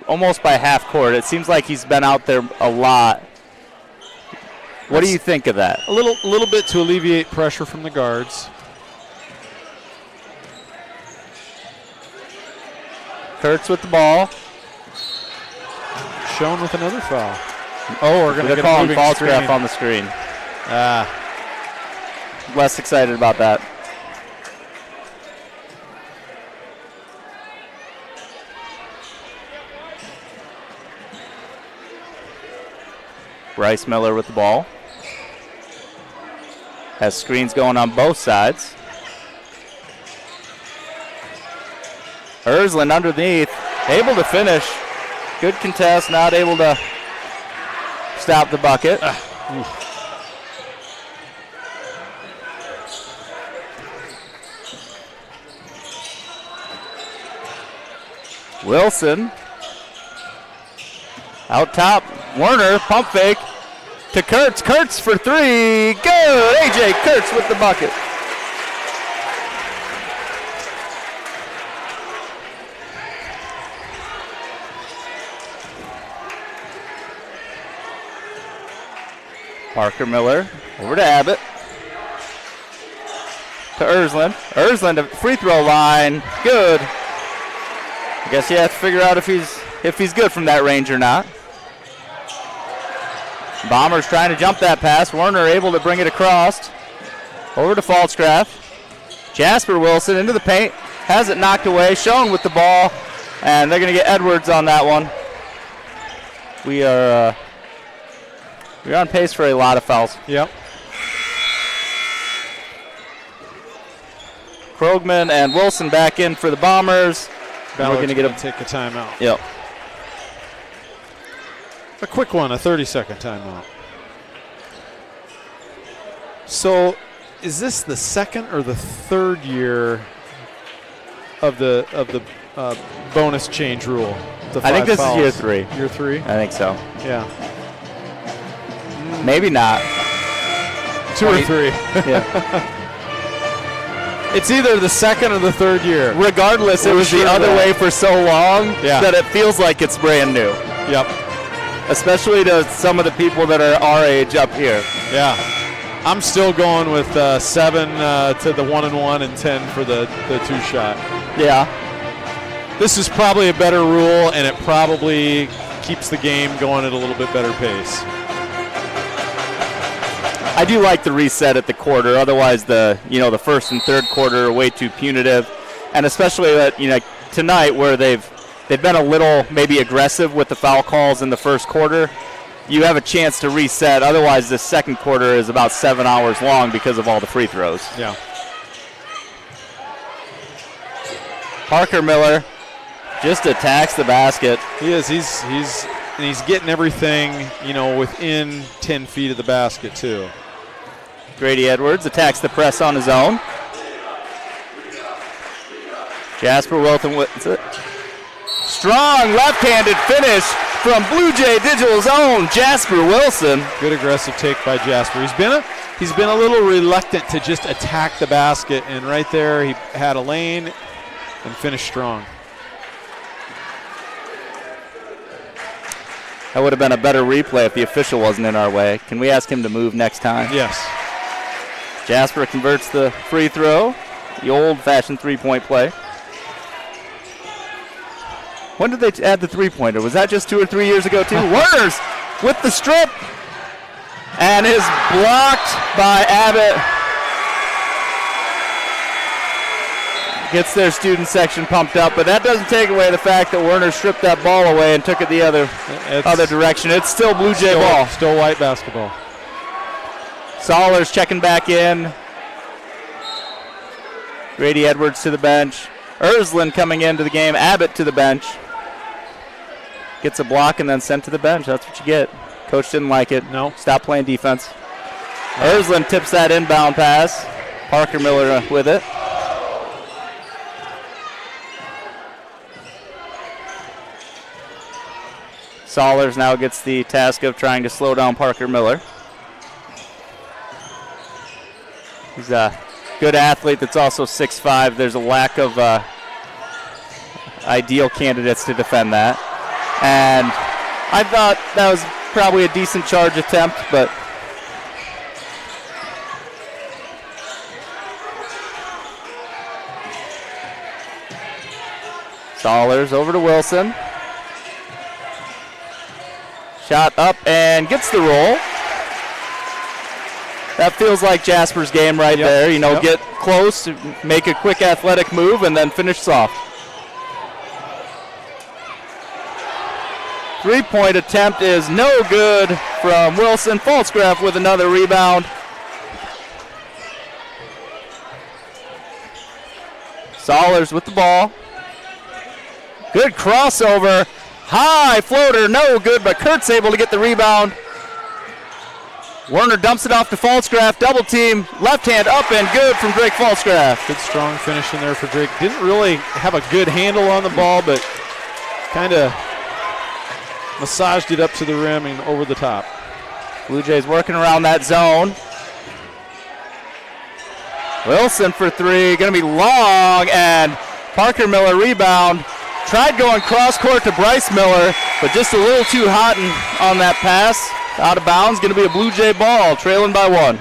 almost by half court. It seems like he's been out there a lot. What do you think of that? A little bit to alleviate pressure from the guards. Kurtz with the ball. Shown with another foul. Oh, we're going to get calling Falstaff on the screen. Less excited about that. Bryce Miller with the ball. Has screens going on both sides. Ersland underneath, able to finish. Good contest, not able to stop the bucket. Wilson. Out top, Werner, pump fake to Kurtz. Kurtz for three. Good. AJ Kurtz with the bucket. Parker Miller over to Abbott. To Ersland. Ersland at free throw line. Good. I guess you have to figure out if he's good from that range or not. Bombers trying to jump that pass. Werner able to bring it across. Over to Falstaff. Jasper Wilson into the paint. Has it knocked away. Schoen with the ball. And they're going to get Edwards on that one. We're on pace for a lot of fouls. Yep. Krogman and Wilson back in for the Bombers. Ballard's we're going to take a timeout. Yep. A quick one, a 30-second timeout. So, is this the second or the third year of the bonus change rule? I think this is year 3. Year 3? I think so. Yeah. Maybe not. 2 or 3. Yeah. It's either the second or the third year. Regardless, it was the other way for so long that it feels like it's brand new. Yep. Especially to some of the people that are our age up here. Yeah. I'm still going with 7 to the 1-and-1 and 10 for the 2-shot. Yeah. This is probably a better rule, and it probably keeps the game going at a little bit better pace. I do like the reset at the quarter. Otherwise, the first and third quarter are way too punitive, and especially that tonight where they've been a little maybe aggressive with the foul calls in the first quarter. You have a chance to reset. Otherwise, the second quarter is about 7 hours long because of all the free throws. Yeah. Parker Miller just attacks the basket. He is. He's getting everything within 10 feet of the basket too. Grady Edwards attacks the press on his own. Jasper Wilson with it. Strong left-handed finish from Blue Jay Digital's own Jasper Wilson. Good aggressive take by Jasper. He's been a little reluctant to just attack the basket, and right there he had a lane and finished strong. That would have been a better replay if the official wasn't in our way. Can we ask him to move next time? Yes. Jasper converts the free throw, the old-fashioned three-point play. When did they add the three-pointer? Was that just 2 or 3 years ago, too? Werner's with the strip and is blocked by Abbott. Gets their student section pumped up, but that doesn't take away the fact that Werner stripped that ball away and took it the other direction. It's still Blue Jay ball. Still white basketball. Sollers checking back in. Grady Edwards to the bench. Ersland coming into the game. Abbott to the bench. Gets a block and then sent to the bench. That's what you get. Coach didn't like it. No. Stop playing defense. Ersland tips that inbound pass. Parker Miller with it. Sollers now gets the task of trying to slow down Parker Miller. He's a good athlete that's also 6'5". There's a lack of ideal candidates to defend that. And I thought that was probably a decent charge attempt, but Dollars over to Wilson. Shot up and gets the roll. That feels like Jasper's game right there. You know, get close, make a quick athletic move, and then finish soft. 3-point attempt is no good from Wilson. Falsgraf with another rebound. Sollers with the ball. Good crossover. High floater, no good, but Kurt's able to get the rebound. Werner dumps it off to Falsgraf. Double team, left hand up and good from Drake Falsgraf. Good strong finish in there for Drake. Didn't really have a good handle on the ball, but kind of massaged it up to the rim and over the top. Blue Jays working around that zone. Wilson for three, going to be long, and Parker Miller rebound. Tried going cross court to Bryce Miller, but just a little too hot on that pass. Out of bounds, going to be a Blue Jay ball, trailing by one.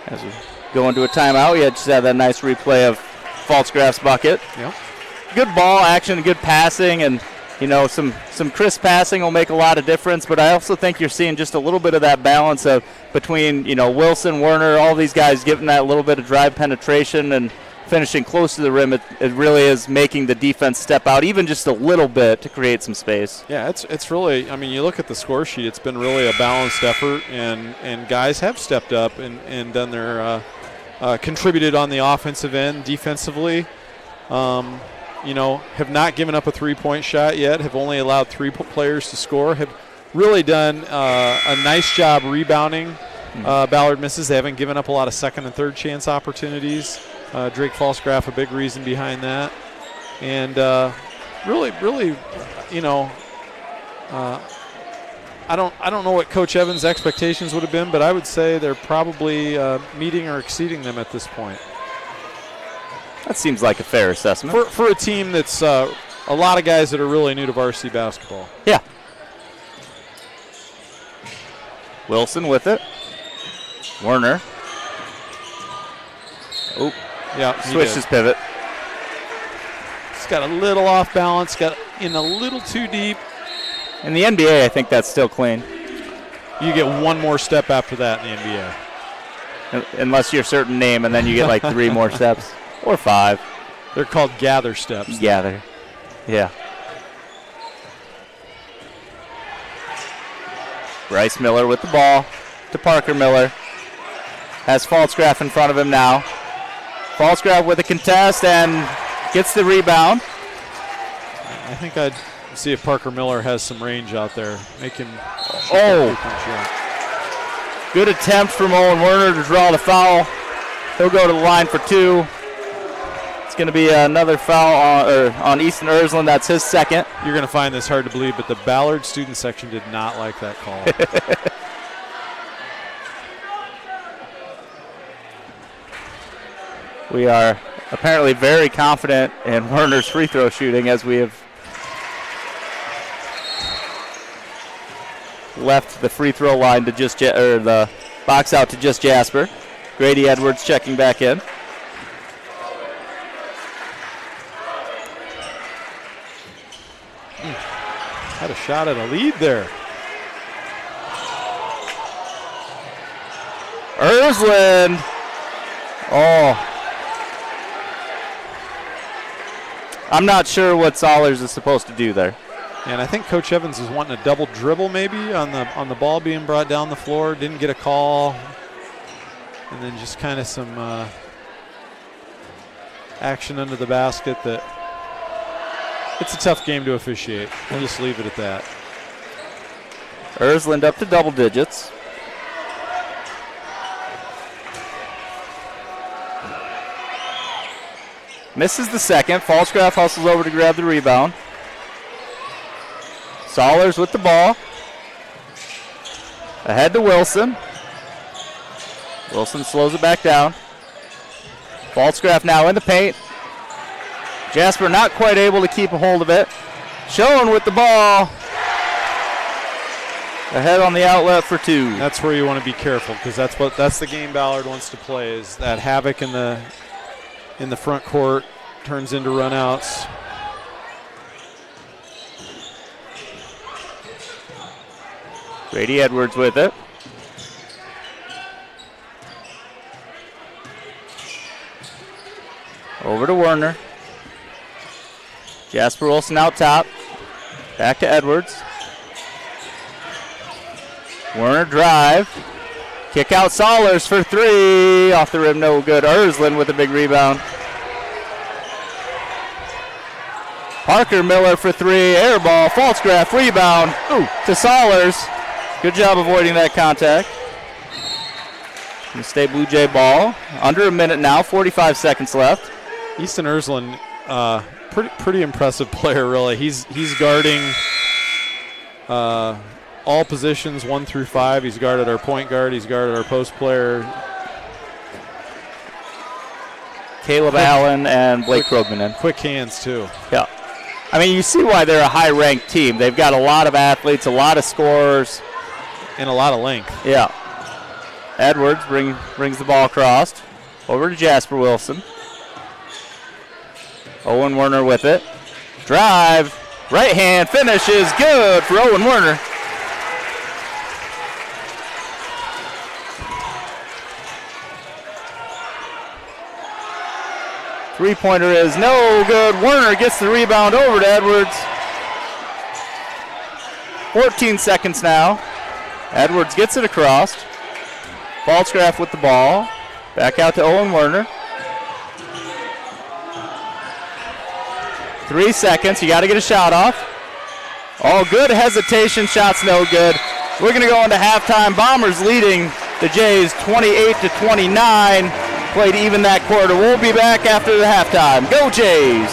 As we go into a timeout, we just had that nice replay of Falsgraf's bucket. Yep. Good ball action, good passing, and you know, some crisp passing will make a lot of difference, but I also think you're seeing just a little bit of that balance of between, you know, Wilson, Werner, all these guys giving that little bit of drive penetration and finishing close to the rim. It really is making the defense step out even just a little bit to create some space. Yeah, it's really, I mean, you look at the score sheet, it's been really a balanced effort, and guys have stepped up and done their contributed on the offensive end defensively. You know, have not given up a three-point shot yet, have only allowed three players to score, have really done a nice job rebounding. Ballard misses. They haven't given up a lot of second and third chance opportunities. Drake Falsgraf a big reason behind that. And really, you know, I don't know what Coach Evans' expectations would have been, but I would say they're probably meeting or exceeding them at this point. That seems like a fair assessment. For a team that's a lot of guys that are really new to varsity basketball. Yeah. Wilson with it. Werner. Oh, yeah, switched his pivot. He's got a little off balance, got in a little too deep. In the NBA, I think that's still clean. You get one more step after that in the NBA. Unless you're a certain name, and then you get like 3 more steps. Or 5. They're called gather steps. Gather. Yeah. Bryce Miller with the ball to Parker Miller. Has Falsgraf in front of him now. Falsgraf with a contest and gets the rebound. I think I'd see if Parker Miller has some range out there. Make him. Good attempt from Owen Werner to draw the foul. He'll go to the line for 2. Going to be another foul on Easton Ersland. That's his second. You're going to find this hard to believe, but the Ballard student section did not like that call. We are apparently very confident in Werner's free throw shooting as we have left the free throw line to the box out to just Jasper. Grady Edwards checking back in. Had a shot at a lead there. Ersland. Oh. I'm not sure what Sollers is supposed to do there. And I think Coach Evans is wanting a double dribble maybe on the ball being brought down the floor. Didn't get a call. And then just kind of some action under the basket that it's a tough game to officiate. We'll just leave it at that. Ersland up to double digits. Misses the second. Falsgraf hustles over to grab the rebound. Sollers with the ball. Ahead to Wilson. Wilson slows it back down. Falsgraf now in the paint. Jasper not quite able to keep a hold of it. Schoen with the ball. Ahead on the outlet for 2. That's where you want to be careful, because that's the game Ballard wants to play, is that havoc in the front court turns into runouts. Grady Edwards with it. Over to Werner. Jasper Wilson out top. Back to Edwards. Werner drive. Kick out Sahlers for 3. Off the rim, no good. Ersland with a big rebound. Parker Miller for 3. Air ball. Falsgraf rebound. To Sahlers. Good job avoiding that contact. State Blue Jay ball. Under a minute now. 45 seconds left. Easton Ersland, pretty impressive player, really. He's guarding all positions 1 through 5. He's guarded our point guard. He's guarded our post player. Caleb Allen and Blake Krogman. Quick hands, too. Yeah. I mean, you see why they're a high-ranked team. They've got a lot of athletes, a lot of scorers. And a lot of length. Yeah. Edwards brings the ball across. Over to Jasper Wilson. Owen Werner with it. Drive. Right hand finish is good for Owen Werner. Three-pointer is no good. Werner gets the rebound over to Edwards. 14 seconds now. Edwards gets it across. Falsgraf with the ball. Back out to Owen Werner. 3 seconds. You got to get a shot off. Oh, good hesitation. Shot's no good. We're going to go into halftime. Bombers leading the Jays 28-29. Played even that quarter. We'll be back after the halftime. Go Jays!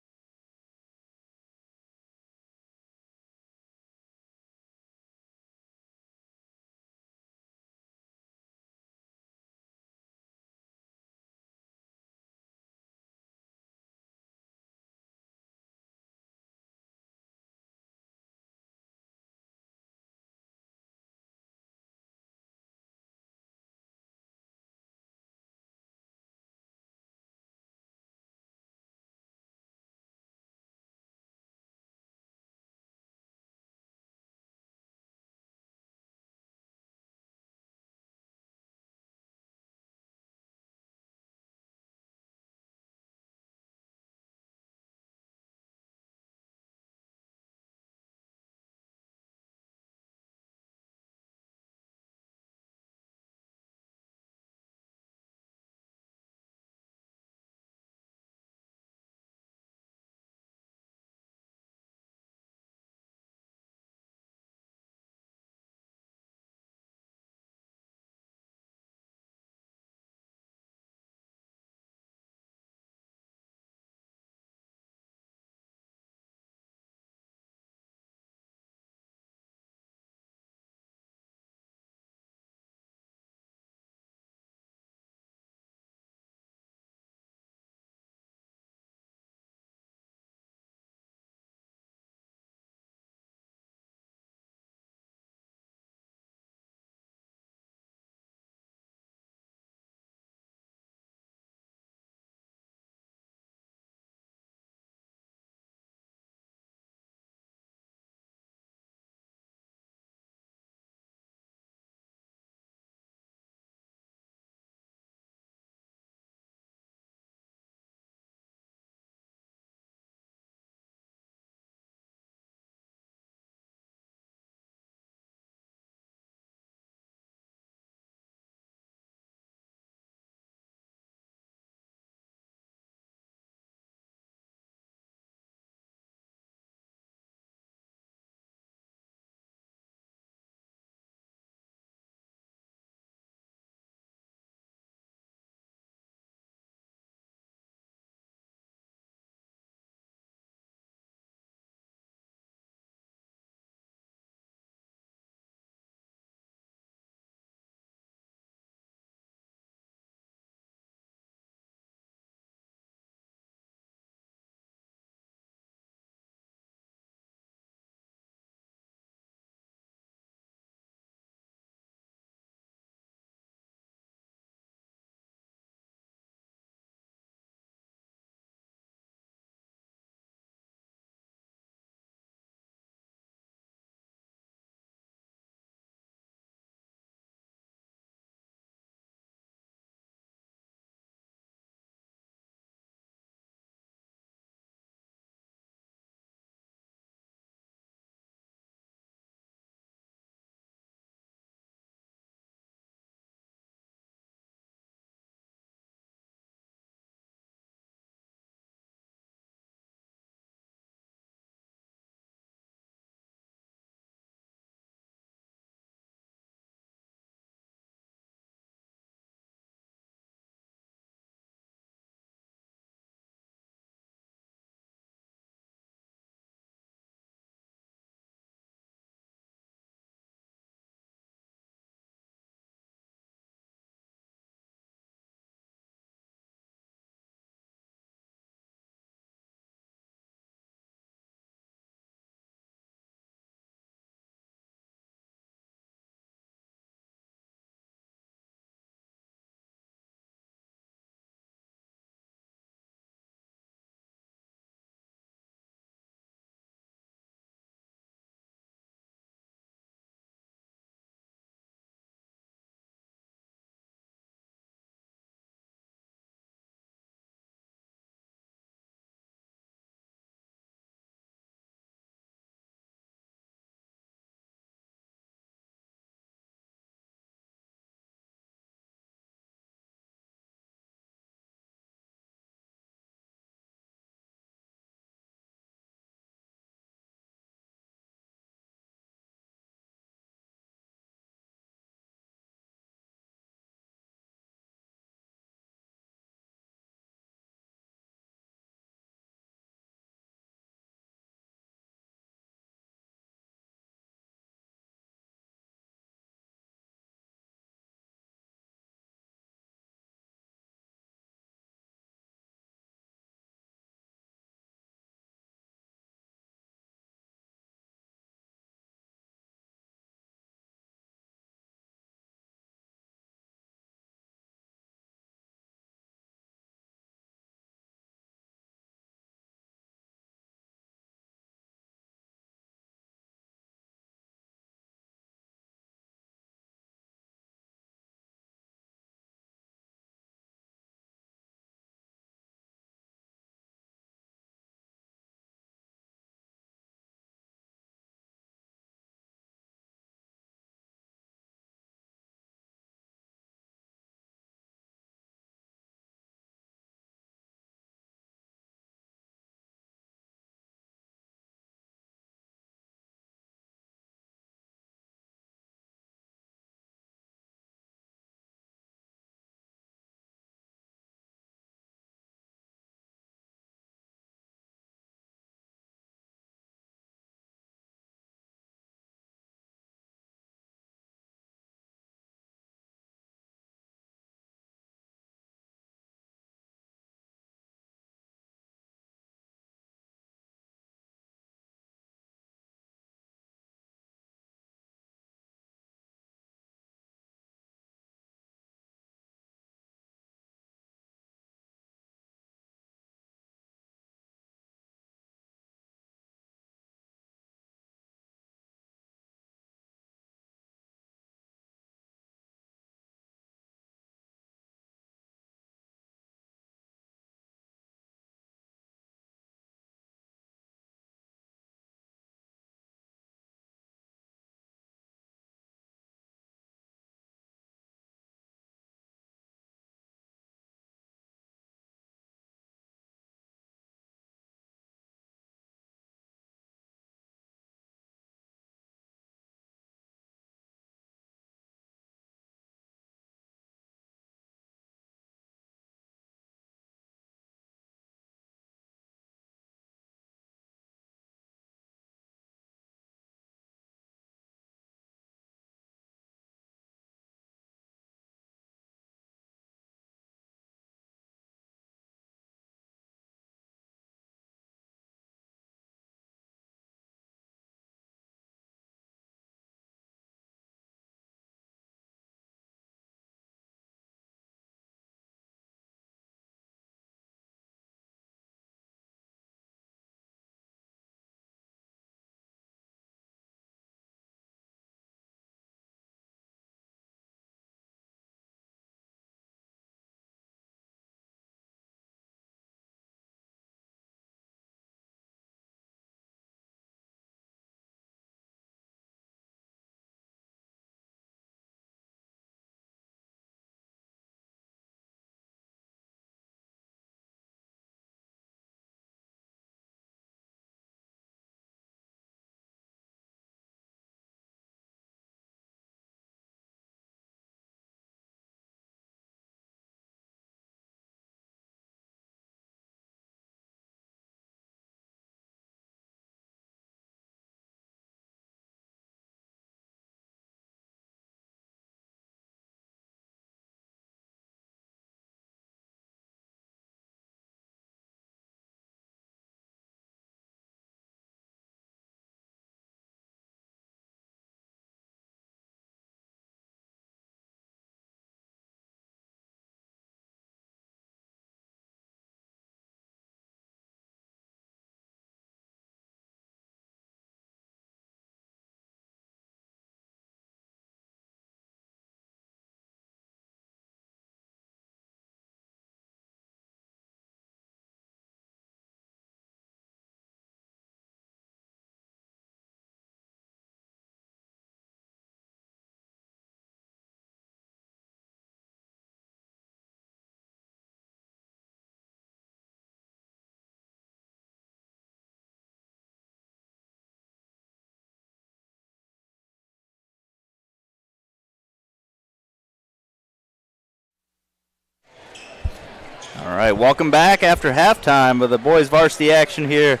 All right, welcome back after halftime of the boys varsity action here.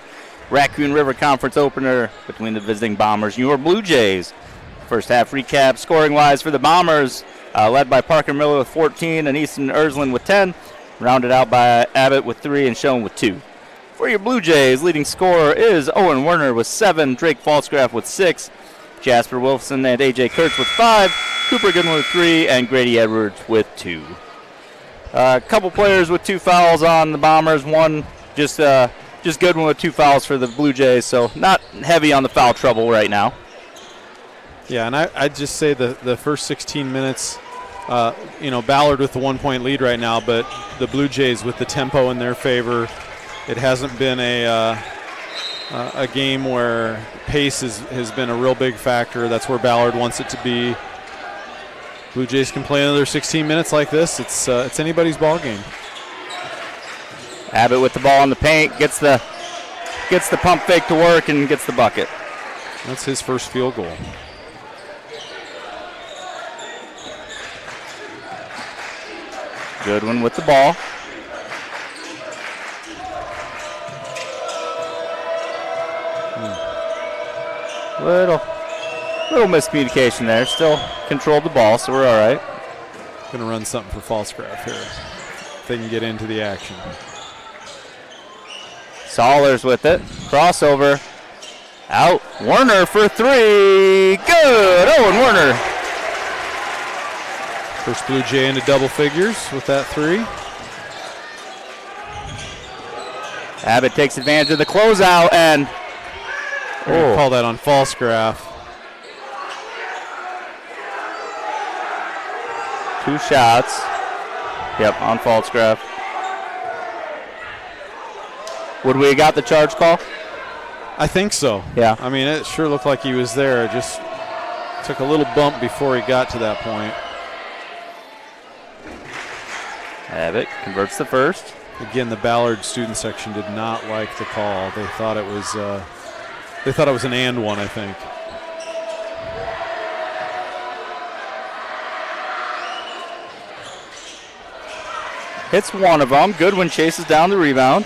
Raccoon River Conference opener between the visiting Bombers and your Bluejays. First half recap scoring-wise for the Bombers, led by Parker Miller with 14 and Easton Ersland with 10, rounded out by Abbott with 3 and Schoen with 2. For your Bluejays, leading scorer is Owen Werner with 7, Drake Falsgraf with 6, Jasper Wilson and A.J. Kurtz with 5, Cooper Goodwin with 3, and Grady Edwards with 2. A couple players with 2 fouls on the Bombers, one just Goodwin with 2 fouls for the Bluejays, so not heavy on the foul trouble right now. Yeah, and I'd just say the first 16 minutes, Ballard with the 1-point lead right now, but the Bluejays with the tempo in their favor. It hasn't been a game where pace has been a real big factor. That's where Ballard wants it to be. Bluejays can play another 16 minutes like this. It's anybody's ball game. Abbott with the ball in the paint, gets the pump fake to work and gets the bucket. That's his first field goal. Goodwin with the ball. Little miscommunication there. Still controlled the ball, so we're all right. Going to run something for Falsgraf here. If they can get into the action. Sahlers with it. Crossover. Out. Werner for 3. Good. Owen Werner. First Blue Jay into double figures with that 3. Abbott takes advantage of the closeout and call that on Falsgraf. 2 shots. Yep, on Falsgraf. Would we have got the charge call? I think so. Yeah. I mean, it sure looked like he was there. It just took a little bump before he got to that point. Abbott converts the first. Again, the Ballard student section did not like the call. They thought it was an and one, I think. Hits one of them. Goodwin chases down the rebound.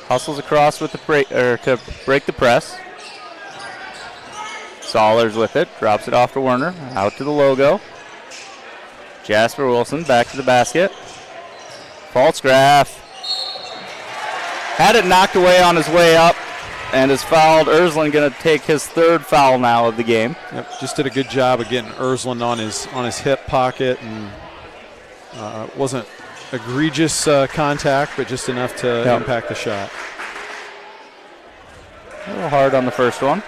Hustles across with to break the press. Sahlers with it. Drops it off to Werner. Out to the logo. Jasper Wilson back to the basket. Falsgraf had it knocked away on his way up and is fouled. Ersland going to take his 3rd foul now of the game. Yep, just did a good job of getting Ersland on his hip pocket, and wasn't egregious contact, but just enough to impact the shot. A little hard on the first one.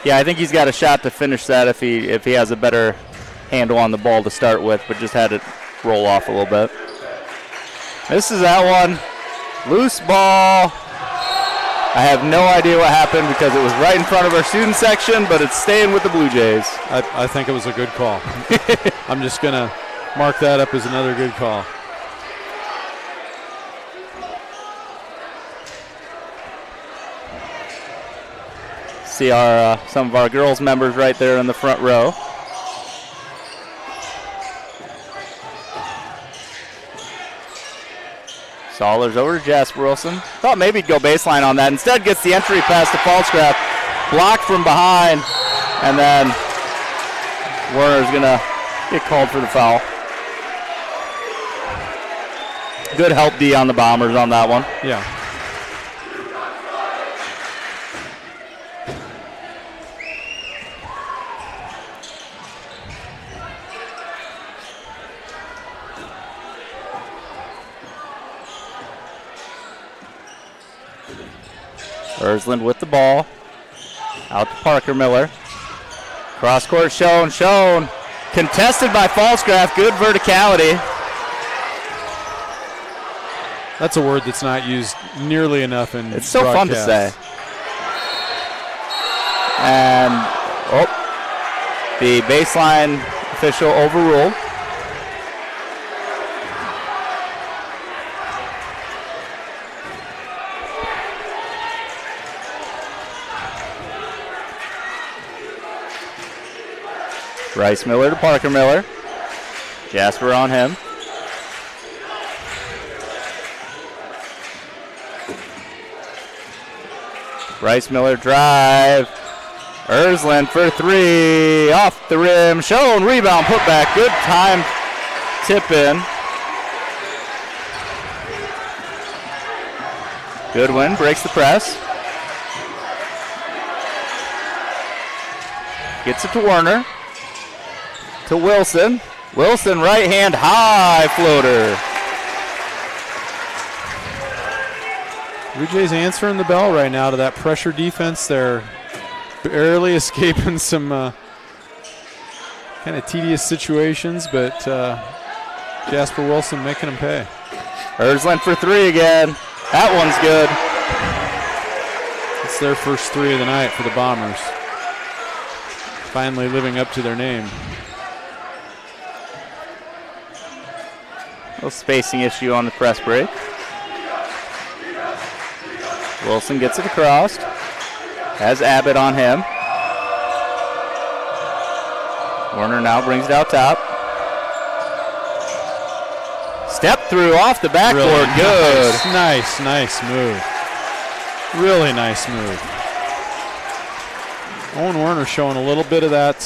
Yeah, I think he's got a shot to finish that if he has a better handle on the ball to start with, but just had it roll off a little bit. This is that one. Loose ball. I have no idea what happened because it was right in front of our student section, but it's staying with the Bluejays. I think it was a good call. I'm just going to mark that up as another good call. See some of our girls members right there in the front row. Sahlers over to Jasper Wilson. Thought maybe he'd go baseline on that. Instead gets the entry pass to Falsgraf. Blocked from behind. And then Werner's going to get called for the foul. Good help D on the Bombers on that one. Yeah. Ersland with the ball. Out to Parker Miller. Cross court Schoen. Contested by Falsgraf. Good verticality. That's a word that's not used nearly enough in It's so fun to say. And the baseline official overruled. Bryce Miller to Parker Miller. Jasper on him. Bryce Miller drive. Ersland for three. Off the rim. Shown. Rebound. Put back. Good time. Tip in. Goodwin breaks the press. Gets it to Werner. To Wilson. Wilson right hand high floater. Bluejays answering the bell right now to that pressure defense. They're barely escaping some kind of tedious situations, but Jasper Wilson making them pay. Ersland for three again. That one's good. It's their first three of the night for the Bombers. Finally living up to their name. Little spacing issue on the press break. Wilson gets it across. Has Abbott on him. Werner now brings it out top. Step through off the backboard. Really Good. Nice move. Really nice move. Owen Werner showing a little bit of that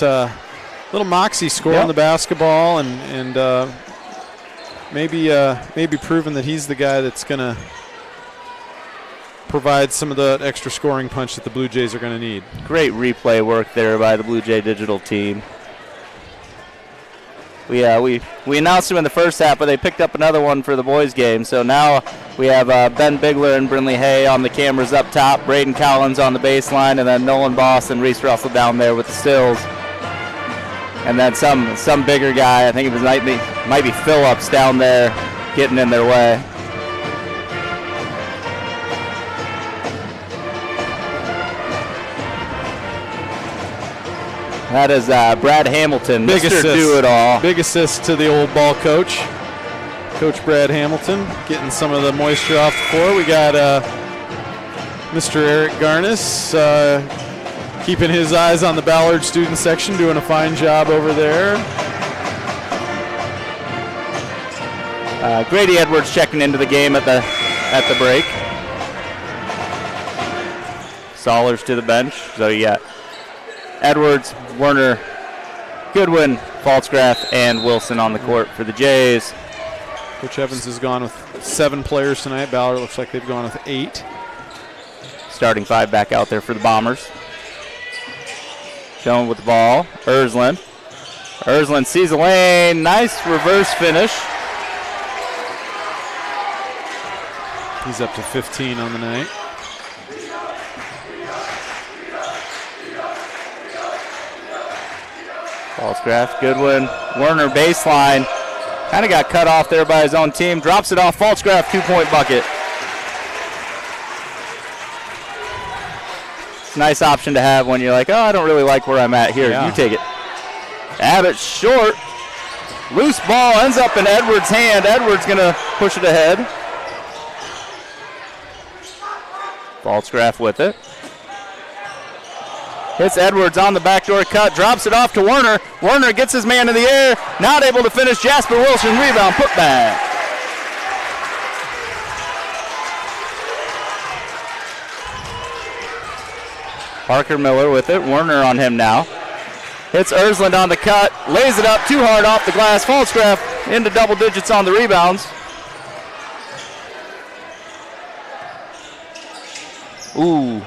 little moxie score on the basketball, and maybe proving that he's the guy that's going to provide some of the extra scoring punch that the Blue Jays are going to need. Great replay work there by the Blue Jay digital team. We announced him in the first half, but they picked up another one for the boys' game. So now we have Ben Bigler and Brinley Hay on the cameras up top, Braden Collins on the baseline, and then Nolan Boss and Reese Russell down there with the stills. And then some bigger guy, I think it might be Phillips down there getting in their way. That is Brad Hamilton, Big Mr. assist. Do-It-All. Big assist to the old ball coach. Coach Brad Hamilton getting some of the moisture off the floor. We got Mr. Eric Garnis keeping his eyes on the Ballard student section, doing a fine job over there. Grady Edwards checking into the game at the break. Sollers to the bench. So you got Edwards, Werner, Goodwin, Falsgraf, and Wilson on the court for the Jays. Coach Evans has gone with 7 players tonight. Ballard looks like they've gone with 8. Starting 5 back out there for the Bombers. Showing with the ball, Ersland. Ersland sees the lane. Nice reverse finish. He's up to 15 on the night. Falsgraf, Goodwin, Werner baseline. Kind of got cut off there by his own team. Drops it off. Falsgraf, 2-point bucket. It's a nice option to have when you're like, oh, I don't really like where I'm at. Here, you take it. Abbott short. Loose ball ends up in Edwards' hand. Edwards going to push it ahead. Falsgraf with it. Hits Edwards on the backdoor cut, drops it off to Werner. Werner gets his man in the air, not able to finish. Jasper Wilson, rebound, put back. Parker Miller with it, Werner on him now. Hits Ersland on the cut, lays it up too hard off the glass. Falsgraf into double digits on the rebounds. Ooh.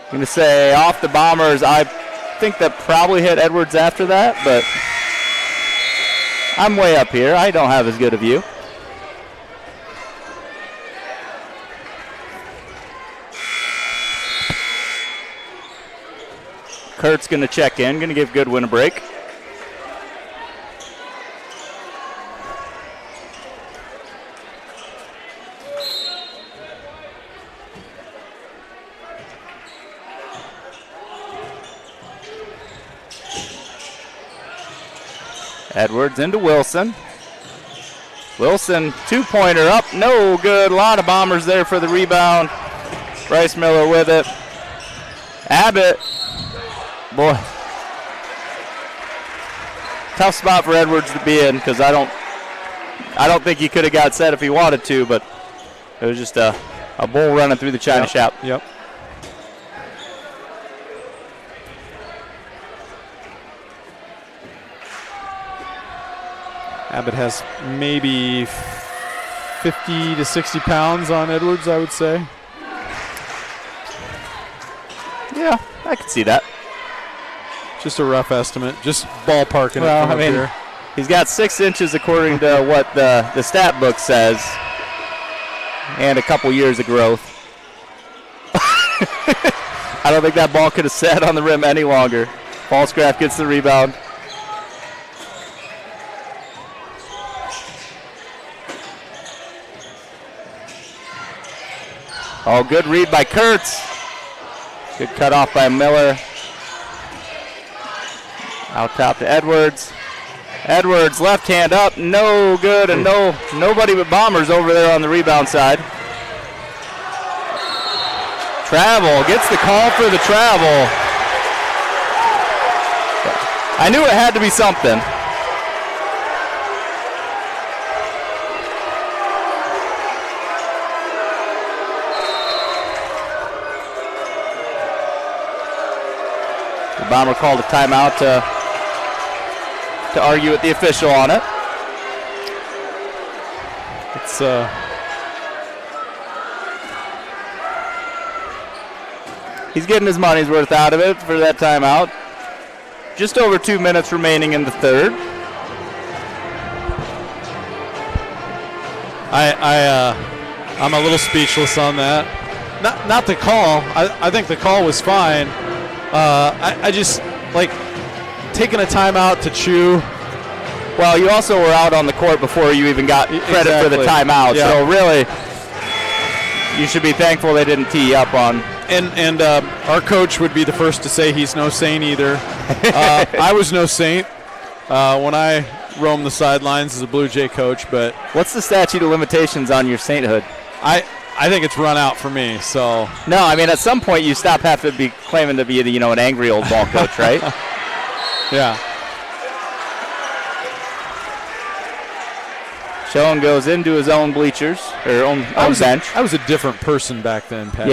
I'm going to say off the Bombers. I think that probably hit Edwards after that, but I'm way up here. I don't have as good a view. Kurt's going to check in, going to give Goodwin a break. Edwards into Wilson. Wilson, 2-pointer up, no good. A lot of Bombers there for the rebound. Bryce Miller with it. Abbott, boy. tough spot for Edwards to be in because I don't think he could have got set if he wanted to, but it was just a bull running through the China shop. Yep. Abbott has maybe 50 to 60 pounds on Edwards, I would say. Yeah, I could see that. Just a rough estimate. Just ballparking it from up here. He's got 6 inches according to what the stat book says, and a couple years of growth. I don't think that ball could have sat on the rim any longer. Falsgraf gets the rebound. Oh, good read by Kurtz. Good cut off by Miller. Out top to Edwards. Edwards, left hand up, no good, and nobody but Bombers over there on the rebound side. Travel, gets the call for the travel. I knew it had to be something. The Bomber called a timeout to argue with the official on it. It's he's getting his money's worth out of it for that timeout. Just over 2 minutes remaining in the third. I'm a little speechless on that. Not the call. I think the call was fine. I just like taking a timeout to chew. Well, you also were out on the court before you even got credit for the timeout. Yeah. So really, you should be thankful they didn't tee up on. And our coach would be the first to say he's no saint either. I was no saint when I roamed the sidelines as a Blue Jay coach. But what's the statute of limitations on your sainthood? I think it's run out for me. So no, I mean at some point you stop having to be claiming to be an angry old ball coach, right? Yeah. Schoen goes into his own bleachers, or own bench. I was a different person back then, Patrick.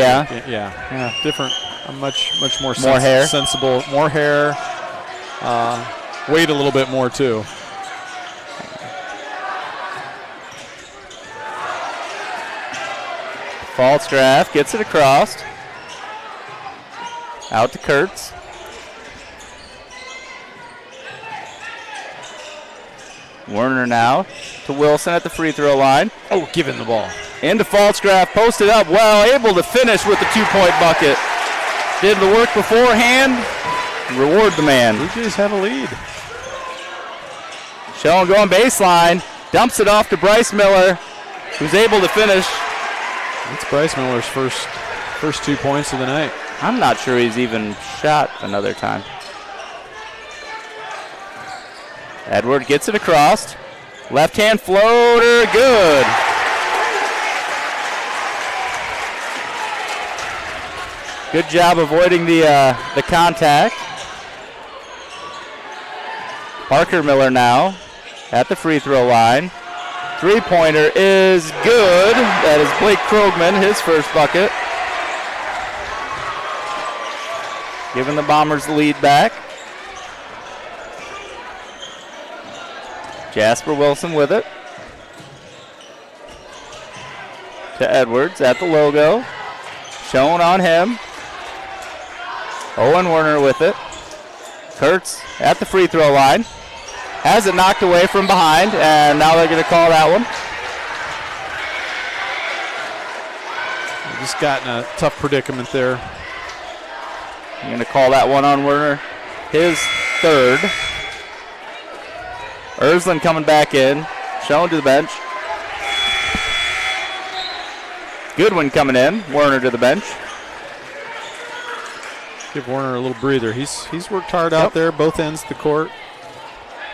Yeah. Different. I'm much more hair, sensible. More hair. Weighed a little bit more too. Falsgraf gets it across. Out to Kurtz. Werner now to Wilson at the free throw line. Oh, giving the ball. Into Falsgraf, posted up well, able to finish with the 2-point bucket. Did the work beforehand, reward the man. Blue Jays have a lead. Schoen going baseline, dumps it off to Bryce Miller, who's able to finish. It's Bryce Miller's first 2 points of the night. I'm not sure he's even shot another time. Edward gets it across. Left-hand floater, good. Good job avoiding the contact. Parker Miller now at the free throw line. Three-pointer is good. That is Blake Krogman, his first bucket. Giving the Bombers the lead back. Jasper Wilson with it. To Edwards at the logo. Shown on him. Owen Werner with it. Kurtz at the free throw line. Has it knocked away from behind, and now they're going to call that one. Just got in a tough predicament there. They're going to call that one on Werner. His third. Ersland coming back in. Shown to the bench. Goodwin coming in. Werner to the bench. Give Werner a little breather. He's worked hard out there, both ends of the court.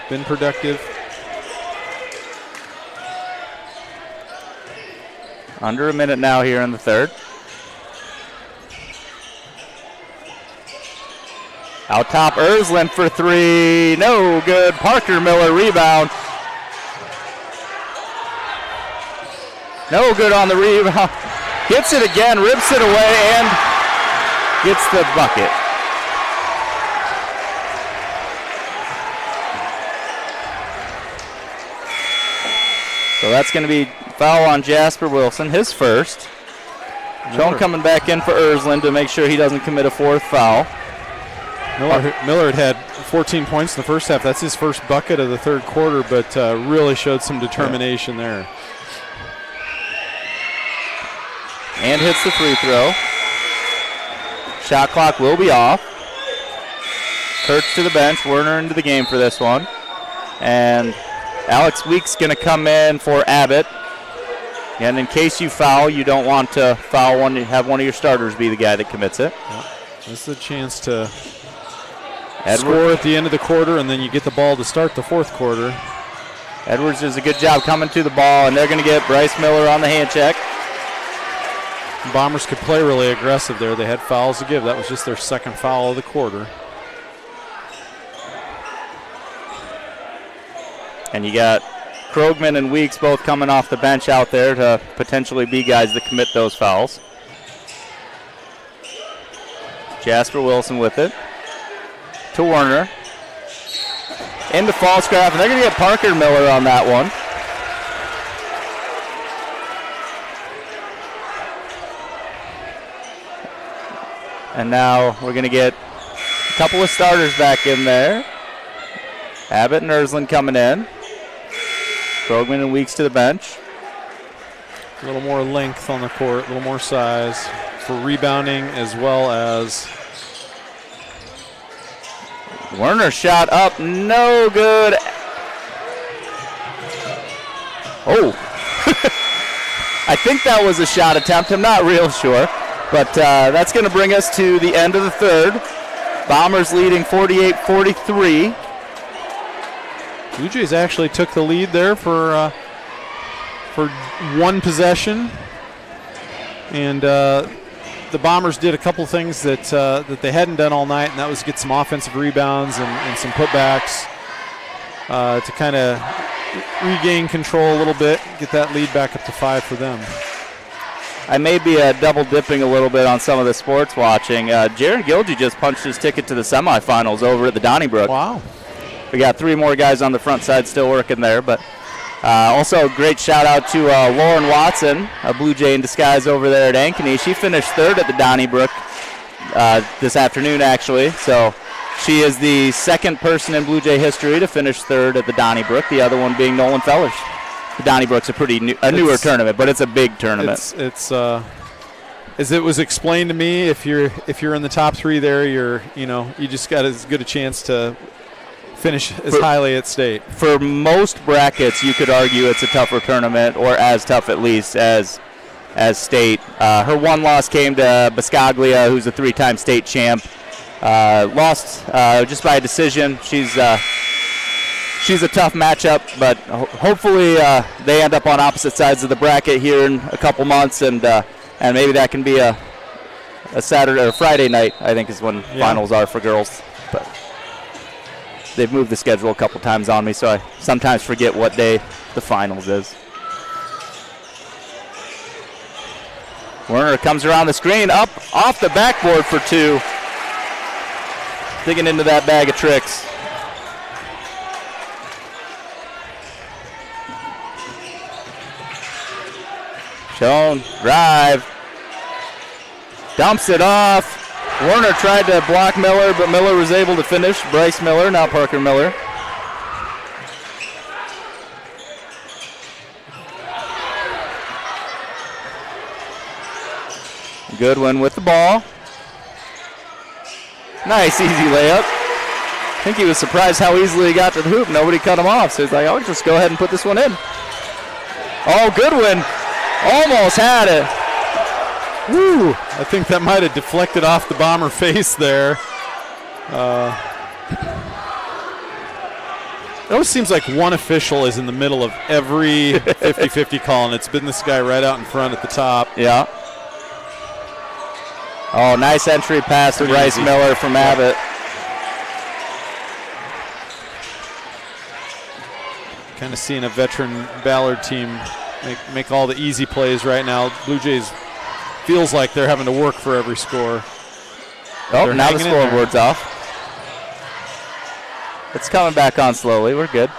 Been productive. Under a minute now here in the third. Out top, Ersland for three. No good. Parker Miller rebound. No good on the rebound. Gets it again, rips it away, and gets the bucket. So that's going to be foul on Jasper Wilson, his first. Joan coming back in for Ersland to make sure he doesn't commit a fourth foul. Miller had 14 points in the first half. That's his first bucket of the third quarter, but really showed some determination there. And hits the free throw. Shot clock will be off. Kurtz to the bench. Werner into the game for this one. And Alex Weeks going to come in for Abbott. And in case you foul, you don't want to foul have one of your starters be the guy that commits it. Yep. This is a chance to score at the end of the quarter, and then you get the ball to start the fourth quarter. Edwards does a good job coming to the ball, and they're going to get Bryce Miller on the hand check. Bombers could play really aggressive there. They had fouls to give. That was just their second foul of the quarter. And you got Krogman and Weeks both coming off the bench out there to potentially be guys that commit those fouls. Jasper Wilson with it. To Werner. Into Falscraft, and they're going to get Parker Miller on that one. And now we're going to get a couple of starters back in there. Abbott and Ersland coming in. Krogman and Weeks to the bench. A little more length on the court, a little more size for rebounding as well as... Werner shot up, no good. Oh. I think that was a shot attempt. I'm not real sure. But that's going to bring us to the end of the third. Bombers leading 48-43. Bluejays actually took the lead there for one possession. And the Bombers did a couple things that they hadn't done all night, and that was get some offensive rebounds and some putbacks to kind of regain control a little bit, get that lead back up to 5 for them. I may be double dipping a little bit on some of the sports watching. Jared Gilgy just punched his ticket to the semifinals over at the Donnybrook. Wow. We got 3 more guys on the front side still working there, but also a great shout out to Lauren Watson, a Blue Jay in disguise over there at Ankeny. She finished 3rd at the Donnybrook this afternoon, actually. So she is the second person in Blue Jay history to finish 3rd at the Donnybrook, the other one being Nolan Fellers. The Donnybrook's a newer tournament, but it's a big tournament. It's as it was explained to me, if you're in the top 3 there, you just got as good a chance to finish as highly at state. For most brackets, you could argue it's a tougher tournament, or as tough at least as state. Her one loss came to Biscaglia, who's a 3-time state champ. Lost just by a decision. She's a tough matchup, but hopefully they end up on opposite sides of the bracket here in a couple months, and maybe that can be a Saturday or Friday night, I think is when finals are for girls. But they've moved the schedule a couple times on me, so I sometimes forget what day the finals is. Werner comes around the screen, up off the backboard for 2. Digging into that bag of tricks. Schoen, drive, dumps it off. Werner tried to block Miller, but Miller was able to finish. Bryce Miller, now Parker Miller. Goodwin with the ball. Nice, easy layup. I think he was surprised how easily he got to the hoop. Nobody cut him off, so he's like, I'll just go ahead and put this one in. Oh, Goodwin almost had it. Woo! I think that might have deflected off the Bomber face there. It always seems like one official is in the middle of every 50-50 call, and it's been this guy right out in front at the top. Yeah. Oh, nice entry pass to Bryce Miller from Abbott. Kind of seeing a veteran Ballard team make all the easy plays right now. Blue Jays feels like they're having to work for every score. Oh, now the scoreboard's off. It's coming back on slowly. We're good.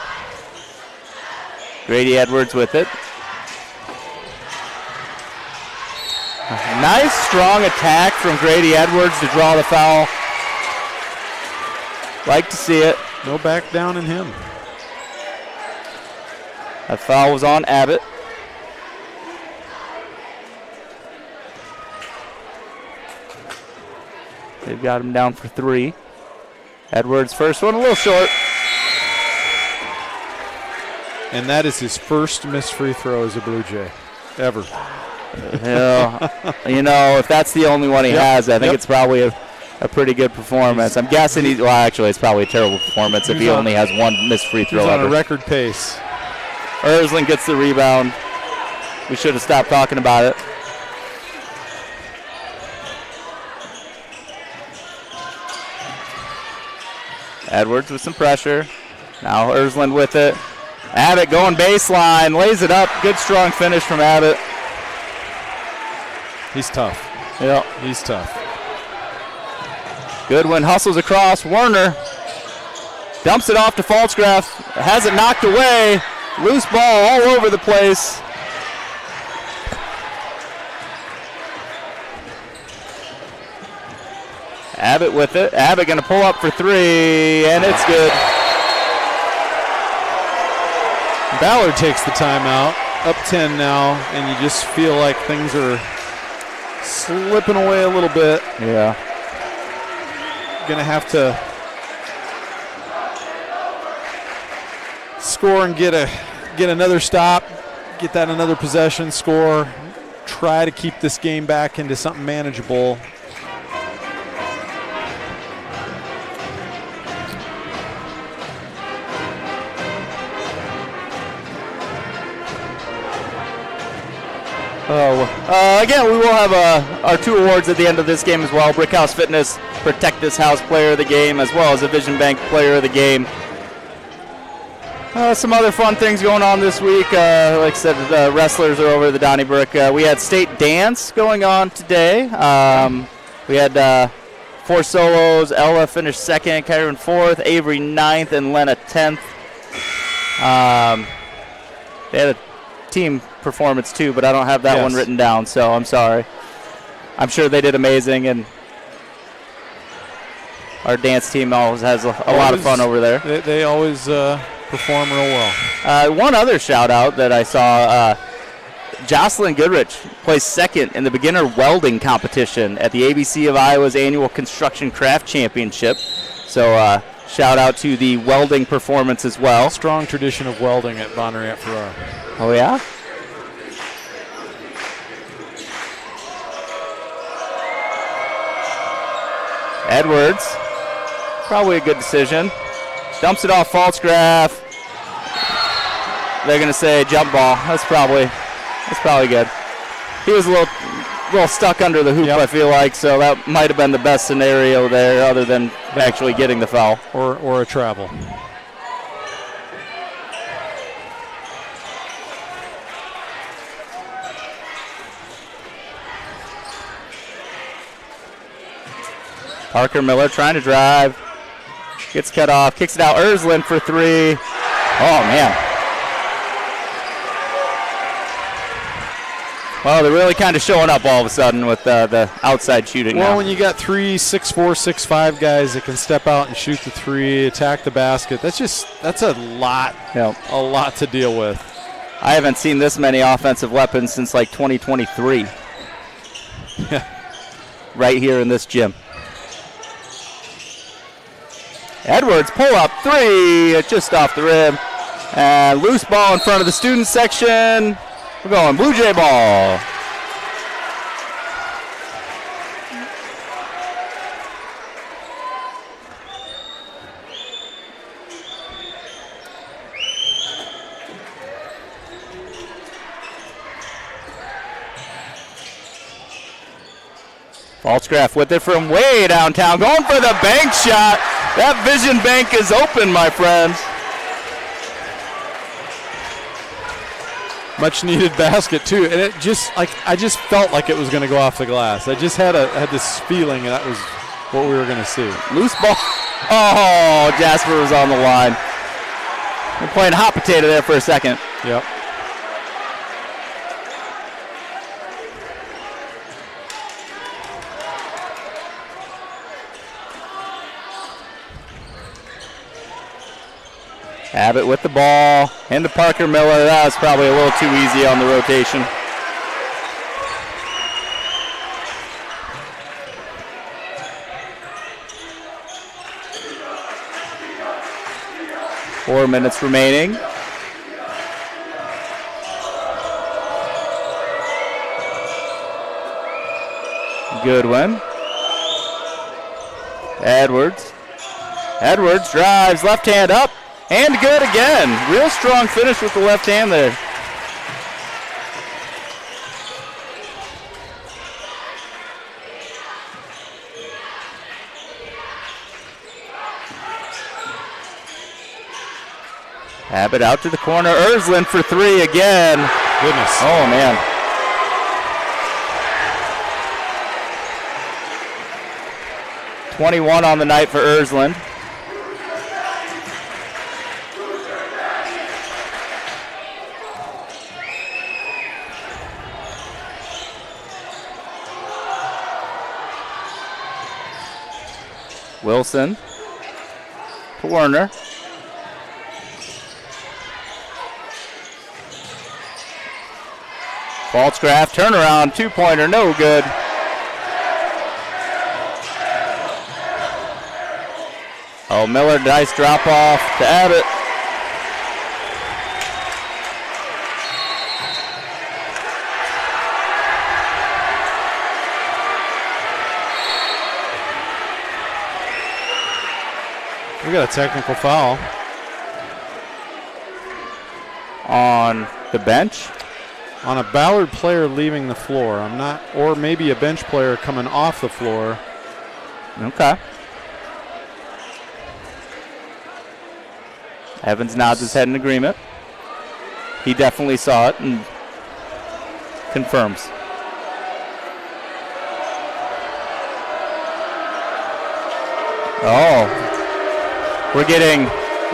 Grady Edwards with it. Nice strong attack from Grady Edwards to draw the foul. Like to see it. No back down in him. That foul was on Abbott. They've got him down for 3. Edwards' first one, a little short. And that is his first missed free throw as a Blue Jay, ever. If that's the only one he has, I think it's probably a pretty good performance. I'm guessing actually, it's probably a terrible performance if he only has one missed free throw. He's on ever. a record pace. Ersland gets the rebound. We should have stopped talking about it. Edwards with some pressure. Now Ersland with it. Abbott going baseline, lays it up. Good strong finish from Abbott. He's tough. Yep. He's tough. Goodwin hustles across. Werner dumps it off to Falsgraf. Has it knocked away. Loose ball all over the place. Abbott with it. Abbott going to pull up for 3, and it's good. Ballard takes the timeout. Up 10 now, and you just feel like things are slipping away a little bit. Yeah. Going to have to score and get another stop, get that another possession, score, try to keep this game back into something manageable. Again, we will have our 2 awards at the end of this game as well. Brickhouse Fitness Protect This House Player of the Game, as well as a Vision Bank Player of the Game. Some other fun things going on this week. Like I said, the wrestlers are over at the Donnybrook. We had state dance going on today. We had 4 solos. Ella finished 2nd, Kyron 4th, Avery 9th, and Lena 10th. They had a team performance too, but I don't have that one written down, so I'm sorry. I'm sure they did amazing, and our dance team always has a lot of fun over there. They always perform real well. One other shout out that I saw, Jocelyn Goodrich placed 2nd in the beginner welding competition at the ABC of Iowa's annual Construction Craft Championship. So shout out to the welding performance as well. Strong tradition of welding at Bonnery at Farrar. Oh, yeah? Edwards, probably a good decision. Dumps it off Falsgraf. They're going to say jump ball. That's probably good. He was a little stuck under the hoop, I feel like, so that might have been the best scenario there other than actually getting the foul. Or a travel. Parker Miller trying to drive. Gets cut off. Kicks it out. Ersland for 3. Oh, man. Well, they're really kind of showing up all of a sudden with the outside shooting now. Well, when you got 3 6'4", 6'5" guys that can step out and shoot the 3, attack the basket, that's a lot. Yep. A lot to deal with. I haven't seen this many offensive weapons since like 2023. Right here in this gym. Edwards, pull up 3, just off the rim. And loose ball in front of the student section. We're going Blue Jay ball. Falsgraf with it from way downtown, going for the bank shot. That Vision Bank is open, my friends. Much needed basket too, and it just I just felt like it was going to go off the glass. I just had this feeling that was what we were going to see. Loose ball. Oh, Jasper was on the line. We're playing hot potato there for a second. Yep. Abbott with the ball into Parker Miller. That was probably a little too easy on the rotation. Four minutes remaining. Goodwin. Edwards. Edwards drives, left hand up. And good again. Real strong finish with the left hand there. Abbott out to the corner. Ersland for three again. Goodness. Oh, man. .21 on the night for Ersland. Wilson to Werner. Falscraft, turnaround, two-pointer, no good. Oh, Miller, nice drop off to Abbott. We got a technical foul. On the bench? On a Ballard player leaving the floor. Or maybe a bench player coming off the floor. Okay. Evans nods his head in agreement. He definitely saw it and confirms. Oh. We're getting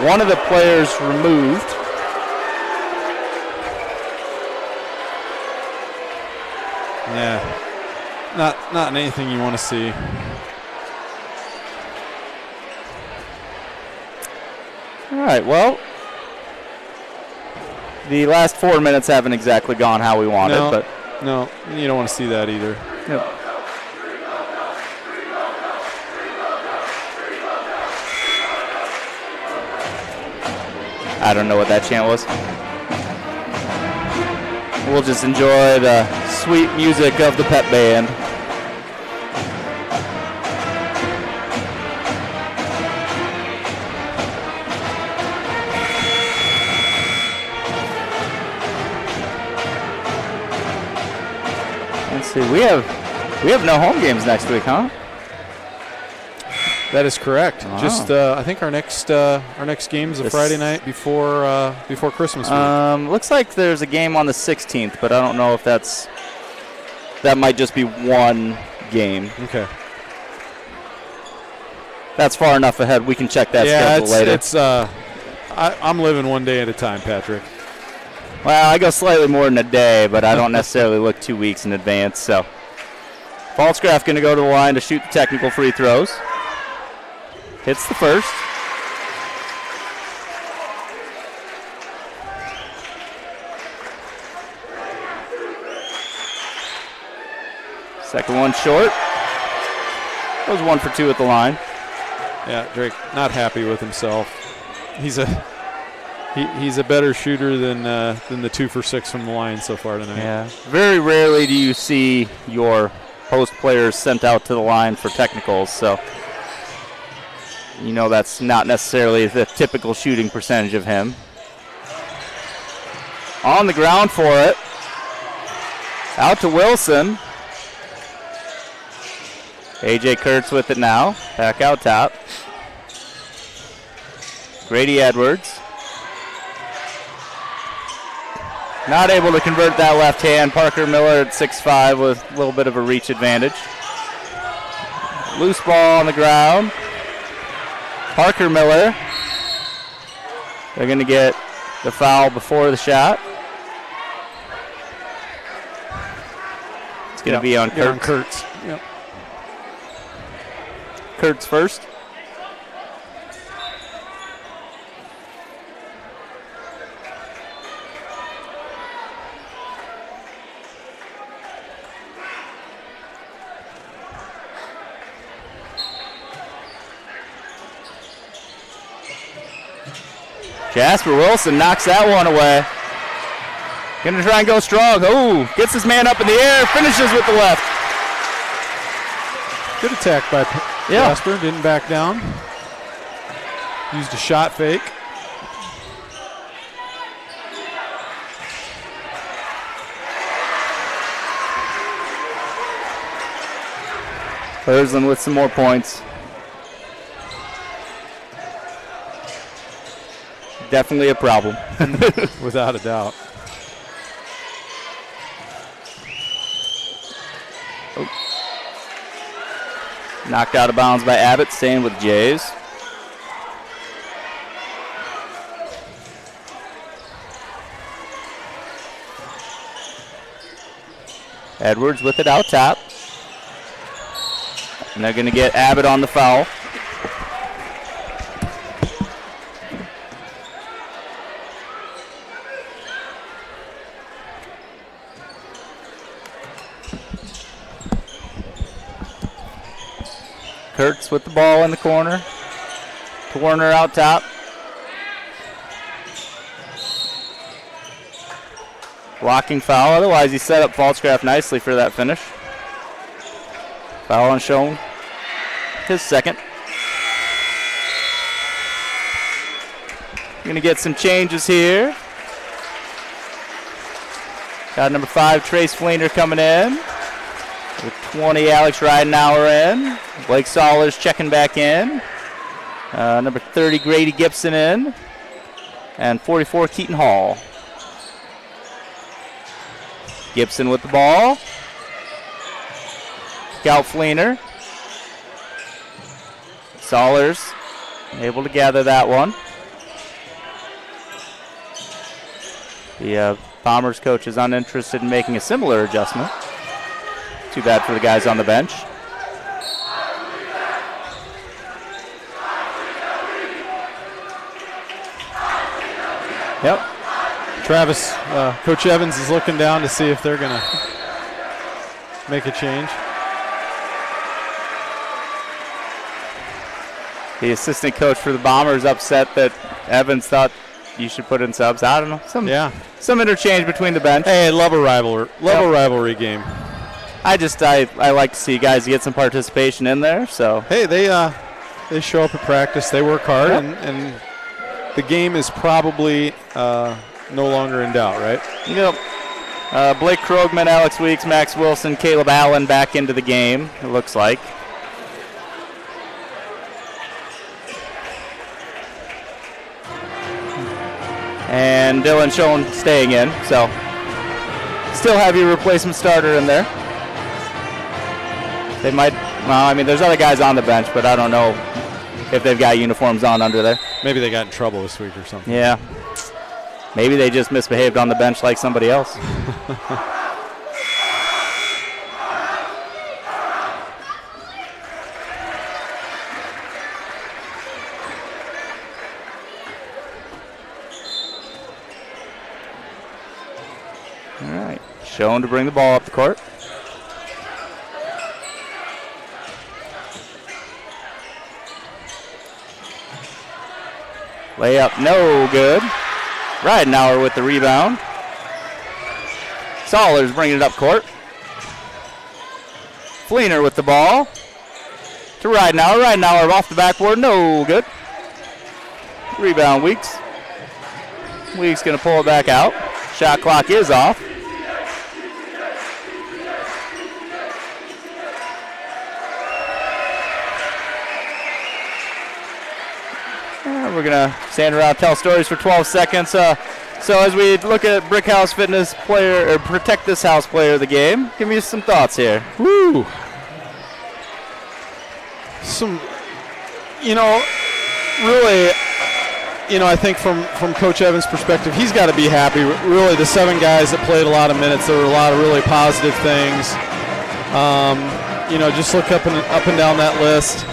one of the players removed. Yeah, not anything you want to see. All right, well, the last 4 minutes haven't exactly gone how we wanted, but no, you don't want to see that either. Yep. I don't know what that chant was. We'll just enjoy the sweet music of the pep band. Let's see. We have no home games next week, huh? That is correct. Wow. Just I think our next game's a Friday night before Christmas week. Looks like there's a game on the 16th, but I don't know if that might just be one game. Okay. That's far enough ahead. We can check that schedule later. I'm living one day at a time, Patrick. Well, I go slightly more than a day, but I don't necessarily look 2 weeks in advance. So, Falscraft going to go to the line to shoot the technical free throws. Hits the first. Second one short. Goes 1 for 2 at the line. Yeah, Drake not happy with himself. He's a better shooter than the 2 for 6 from the line so far tonight. Yeah. Very rarely do you see your post players sent out to the line for technicals, so you know that's not necessarily the typical shooting percentage of him. On the ground for it. Out to Wilson. A.J. Kurtz with it now. Back out top. Grady Edwards. Not able to convert that left hand. Parker Miller at 6'5" with a little bit of a reach advantage. Loose ball on the ground. Parker Miller. They're going to get the foul before the shot. It's going to be on Kurtz. Kurtz. Yep. Kurtz first. Jasper Wilson knocks that one away. Gonna try and go strong. Oh, gets his man up in the air, finishes with the left. Good attack by Jasper, didn't back down. Used a shot fake. Herzlin with some more points. Definitely a problem. Without a doubt. Oh. Knocked out of bounds by Abbott, staying with Jays. Edwards with it out top. And they're going to get Abbott on the foul. Kurtz with the ball in the corner. To Warner out top. Blocking foul. Otherwise, he set up Falscraft nicely for that finish. Foul on Schoen. His second. Going to get some changes here. Got number 5, Trace Fleener coming in. With 20, Alex Ridenauer in. Blake Sollers checking back in. Number 30, Grady Gibson in. And 44, Keaton Hall. Gibson with the ball. Scout Fleener. Sollers able to gather that one. The Bombers coach is uninterested in making a similar adjustment. Too bad for the guys on the bench. Yep. Travis, Coach Evans is looking down to see if they're going to make a change. The assistant coach for the Bombers upset that Evans thought you should put in subs. I don't know. Some interchange between the bench. Hey, love a rivalry game. I like to see guys get some participation in there. So hey, they show up at practice. They work hard, and the game is probably no longer in doubt, right? Yep. Blake Krogman, Alex Weeks, Max Wilson, Caleb Allen back into the game. It looks like. And Dylan Schoen staying in. So still have your replacement starter in there. They might, there's other guys on the bench, but I don't know if they've got uniforms on under there. Maybe they got in trouble this week or something. Yeah. Maybe they just misbehaved on the bench like somebody else. All right. Schoen to bring the ball up the court. Layup, no good. Ridenauer with the rebound. Sollers bringing it up court. Fleener with the ball. To Ridenauer. Ridenauer off the backboard, no good. Rebound, Weeks. Weeks going to pull it back out. Shot clock is off. We're going to stand around, tell stories for 12 seconds. So as we look at Brick House Fitness player, or Protect This House player of the game, give me some thoughts here. Woo! Really, I think from Coach Evans' perspective, he's got to be happy. Really, the 7 guys that played a lot of minutes, there were a lot of really positive things. Just look up and down that list.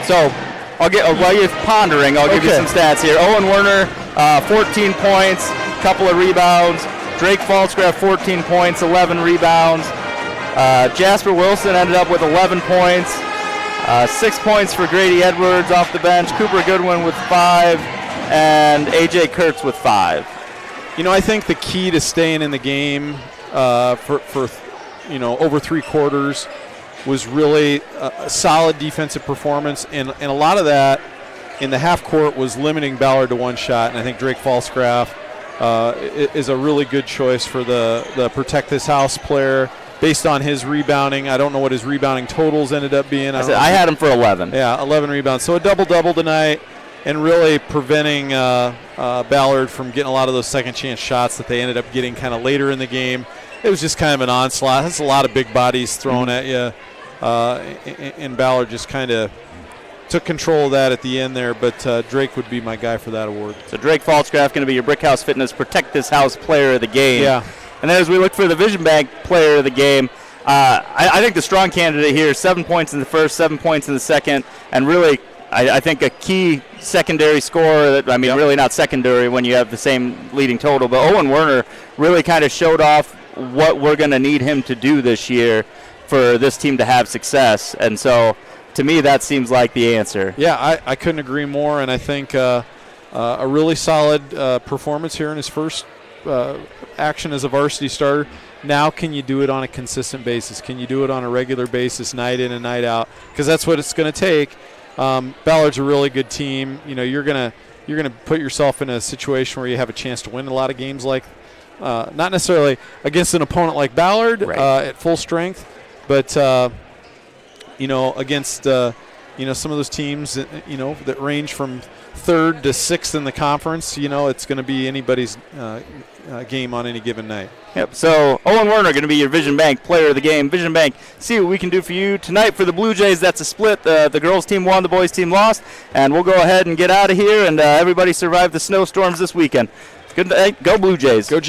So, while you're pondering, I'll give you some stats here. Owen Werner, 14 points, couple of rebounds. Drake Falsgraf, 14 points, 11 rebounds. Jasper Wilson ended up with 11 points. 6 points for Grady Edwards off the bench. Cooper Goodwin with 5, and A.J. Kurtz with 5. I think the key to staying in the game for over 3 quarters was really a solid defensive performance, and a lot of that in the half court was limiting Ballard to 1 shot, and I think Drake Falsgraf is a really good choice for the Protect This House player based on his rebounding. I don't know what his rebounding totals ended up being. I had him for 11. Yeah, 11 rebounds. So a double-double tonight, and really preventing Ballard from getting a lot of those second-chance shots that they ended up getting kind of later in the game. It was just kind of an onslaught. That's a lot of big bodies thrown at you. And Ballard just kind of took control of that at the end there, but Drake would be my guy for that award. So Drake Falsgraf going to be your Brick House Fitness Protect This House player of the game. Yeah. And then as we look for the Vision Bank player of the game, I think the strong candidate here, 7 points in the first, 7 points in the second, and really I think a key secondary scorer, really not secondary when you have the same leading total, but Owen Werner really kind of showed off what we're going to need him to do this year for this team to have success. And so, to me, that seems like the answer. Yeah, I couldn't agree more, and I think a really solid performance here in his first action as a varsity starter. Now can you do it on a consistent basis? Can you do it on a regular basis, night in and night out? Because that's what it's going to take. Ballard's a really good team. You're gonna put yourself in a situation where you have a chance to win a lot of games, like not necessarily against an opponent like Ballard at full strength, but against some of those teams that range from 3rd to 6th in the conference. It's going to be anybody's game on any given night. Yep. So Owen Werner going to be your Vision Bank player of the game. Vision Bank, see what we can do for you tonight for the Blue Jays. That's a split. The girls team won, the boys team lost, and we'll go ahead and get out of here. And everybody survived the snowstorms this weekend. Good night. Go Blue Jays. Go Jays.